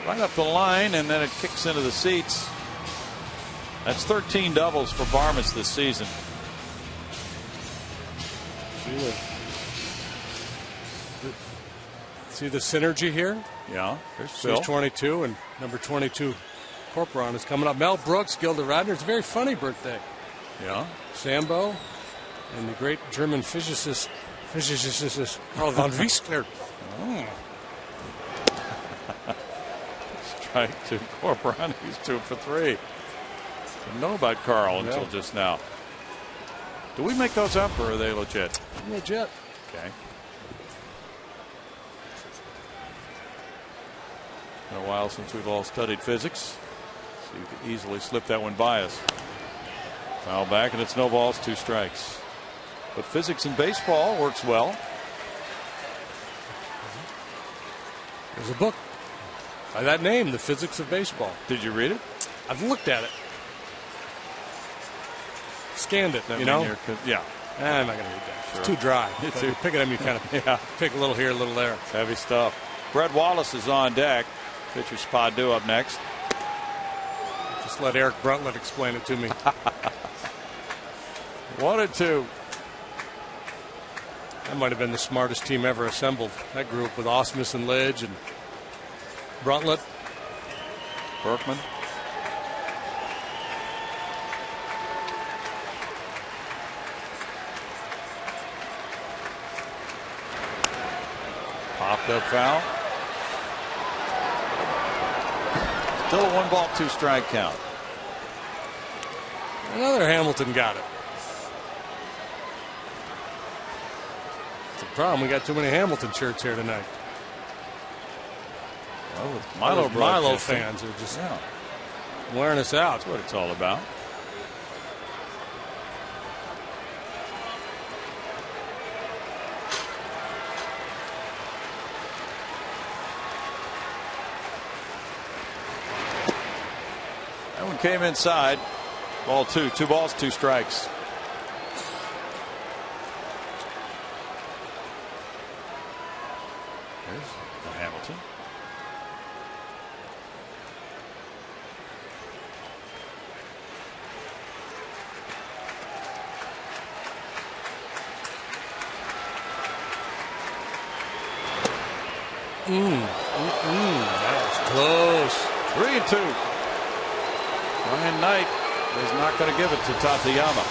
Right up the line, and then it kicks into the seats. That's 13 doubles for Barmas this season. See the synergy here? Yeah, there's Phil. Phil. 22 and number 22 Corporan is coming up. Mel Brooks, Gilda Radner. It's a very funny birthday. Yeah. Sambo and the great German physicist Karl von Wieskler. Strike to Corporan. He's 2 for 3. Didn't know about Carl until just now. Do we make those up, or are they legit? Legit. Okay. Been a while since we've all studied physics, so you could easily slip that one by us. Foul back, and it's no balls, 2 strikes. But physics in baseball works well. There's a book by that name, The Physics of Baseball. Did you read it? I've looked at it. Scanned it, Yeah. I'm not going to read that. It's too dry. You pick it up, you kind of pick a little here, a little there. It's heavy stuff. Brett Wallace is on deck. Pitcher Spadu up next. Just let Eric Bruntlett explain it to me. 1-2. That might have been the smartest team ever assembled. That group with Osmus and Lidge and Bruntlett. Berkman. Popped up foul. Still a 1-ball, 2-strike count. Another Hamilton got it. It's a problem. We got too many Hamilton shirts here tonight. Well, with Milo fans are just wearing us out. That's what it's all about. That one came inside. Ball 2. 2 balls, 2 strikes. There's the Hamilton. That was close. 3-2. Ryan Knight is not going to give it to Tateyama.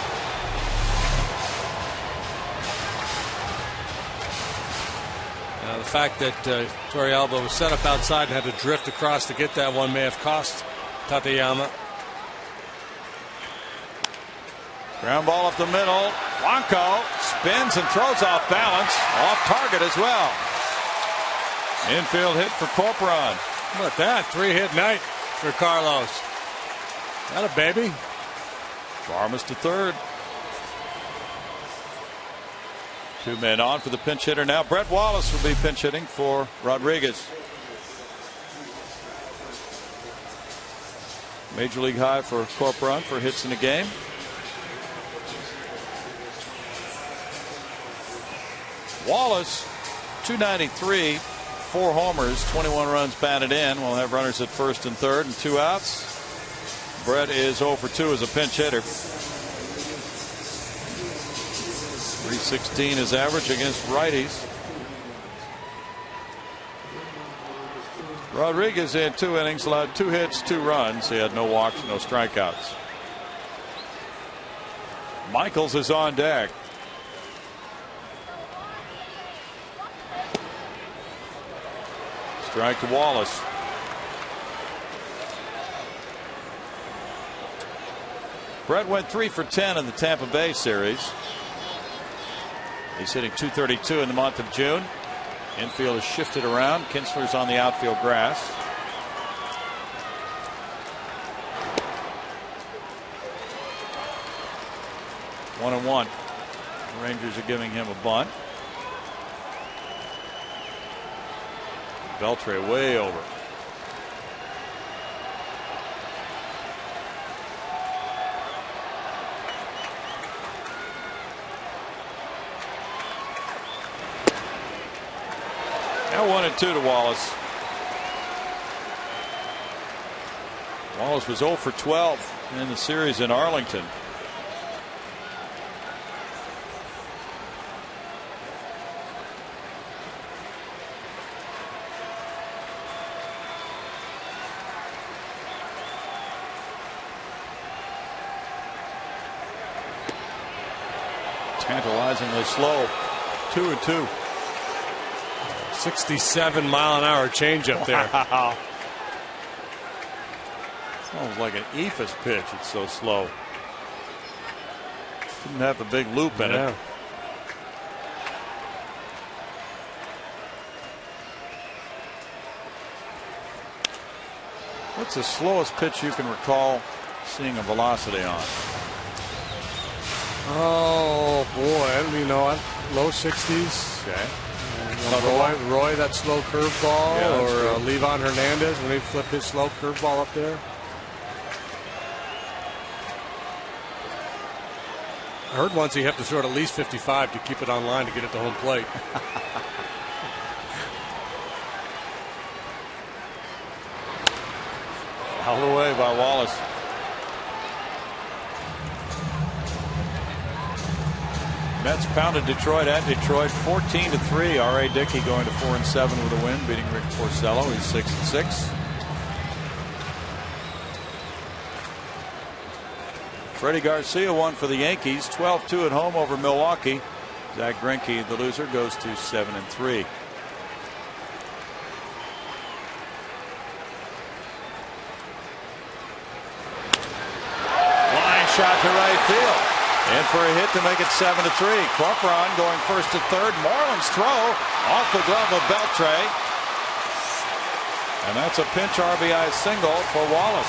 The fact that Torrealba was set up outside and had to drift across to get that one may have cost Tateyama. Ground ball up the middle. Blanco spins and throws off balance. Off target as well. Infield hit for Corporon. How about that? 3-hit night for Carlos. That a baby. Varmus to third. 2 men on for the pinch hitter now. Brett Wallace will be pinch hitting for Rodriguez. Major league high for Corporon for hits in the game. Wallace 293, 4 homers, 21 runs batted in. We'll have runners at first and third and 2 outs. Brett is 0 for 2 as a pinch hitter. 316 is average against righties. Rodriguez in 2 innings allowed 2 hits, 2 runs. He had no walks, no strikeouts. Michaels is on deck. Strike to Wallace. Brett went 3 for 10 in the Tampa Bay series. He's hitting .232 in the month of June. Infield is shifted around. Kinsler's on the outfield grass. One and one. The Rangers are giving him a bunt. Beltre way over. Now 1-2 to Wallace. Wallace was 0 for 12 in the series in Arlington. Tantalizingly slow. 2-2. 67-mile-an-hour changeup there. Wow. It's almost like an eephus pitch. It's so slow. Didn't have the big loop in it. What's the slowest pitch you can recall seeing a velocity on? Oh boy, I don't even know. Low 60s. Okay. Roy, that slow curveball, yeah, or Levon Hernandez when he flipped his slow curveball up there. I heard once you have to throw it at least 55 to keep it on line to get it to home plate. Fouled away by Wallace. Mets pounded Detroit at Detroit 14-3. R.A. Dickey going to 4-7 with a win, beating Rick Porcello. He's 6-6. Freddie Garcia won for the Yankees, 12-2 at home over Milwaukee. Zach Greinke, the loser, goes to 7-3. Line shot to right field. In for a hit to make it 7-3. Corcoran going first to third. Moreland's throw off the glove of Beltre. And that's a pinch RBI single for Wallace.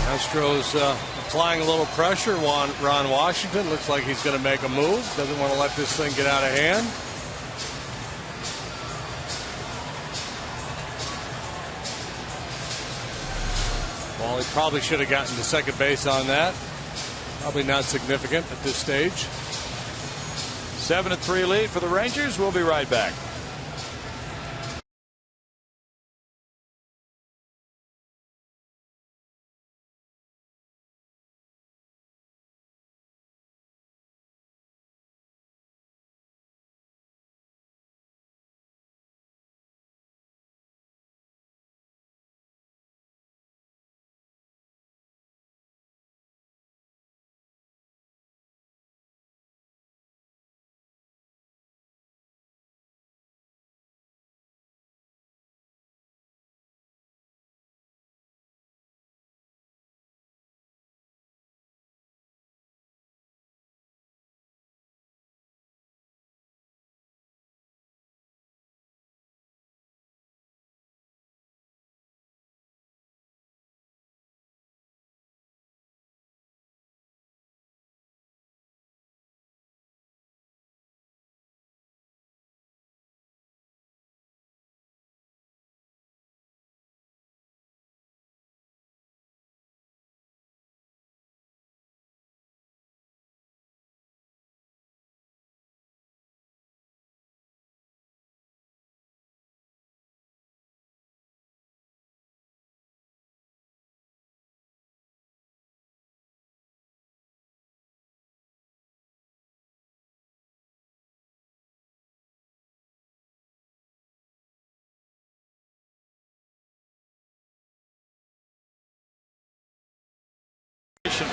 Astros applying a little pressure. Ron Washington looks like he's going to make a move. Doesn't want to let this thing get out of hand. Well, he probably should have gotten to second base on that. Probably not significant at this stage. 7-3 lead for the Rangers. We'll be right back.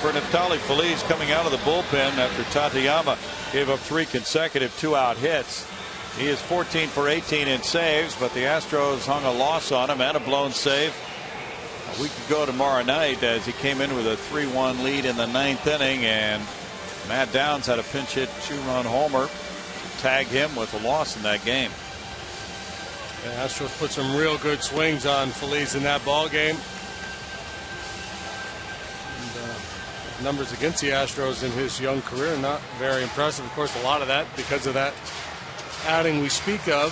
For Neftali Feliz coming out of the bullpen after Tateyama gave up 3 consecutive 2-out hits. He is 14 for 18 in saves, but the Astros hung a loss on him and a blown save a week ago tomorrow night as he came in with a 3-1 lead in the 9th inning, and Matt Downs had a pinch hit 2-run homer to tag him with a loss in that game. The Astros put some real good swings on Feliz in that ball game. Numbers against the Astros in his young career not very impressive. Of course, a lot of that because of that outing we speak of.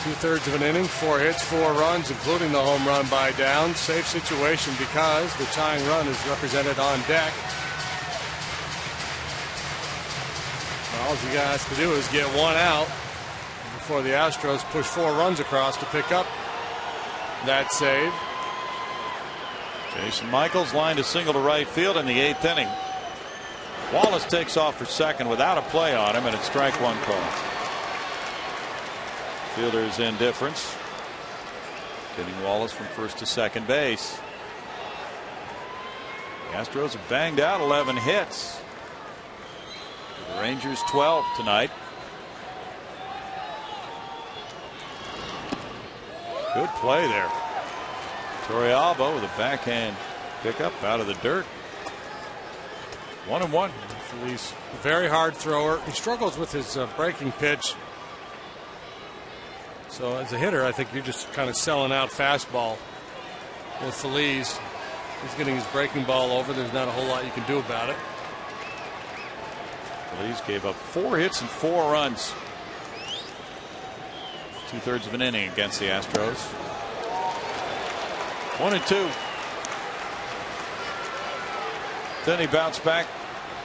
2/3 of an inning, 4 hits, 4 runs, including the home run by Downs. Safe situation because the tying run is represented on deck. All he has to do is get 1 out before the Astros push 4 runs across to pick up that save. Jason Michaels lined a single to right field in the 8th inning. Wallace takes off for second without a play on him, and it's strike 1 call. Fielder's indifference getting Wallace from first to second base. The Astros have banged out 11 hits. The Rangers 12 tonight. Good play there. Torrealba with a backhand pickup out of the dirt. 1-1. Feliz, a very hard thrower. He struggles with his breaking pitch. So as a hitter, I think you're just kind of selling out fastball with Feliz. He's getting his breaking ball over. There's not a whole lot you can do about it. Feliz gave up 4 hits and 4 runs. 2/3 of an inning against the Astros. 1-2. Then he bounced back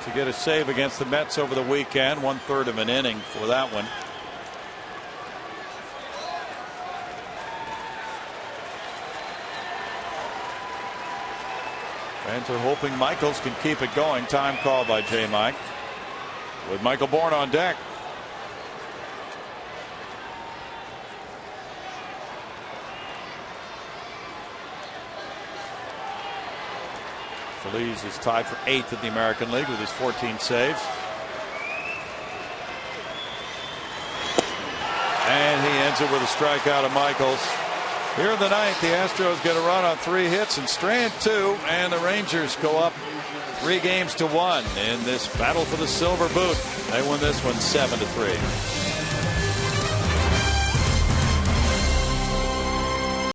to get a save against the Mets over the weekend. 1/3 of an inning for that one. Fans are hoping Michaels can keep it going. Time call by J. Mike with Michael Bourne on deck. Feliz is tied for 8th in the American League with his 14 saves. And he ends it with a strikeout of Michaels. Here in the 9th, the Astros get a run on 3 hits and strand 2, and the Rangers go up 3-1 in this battle for the silver boot. They win this one 7-3.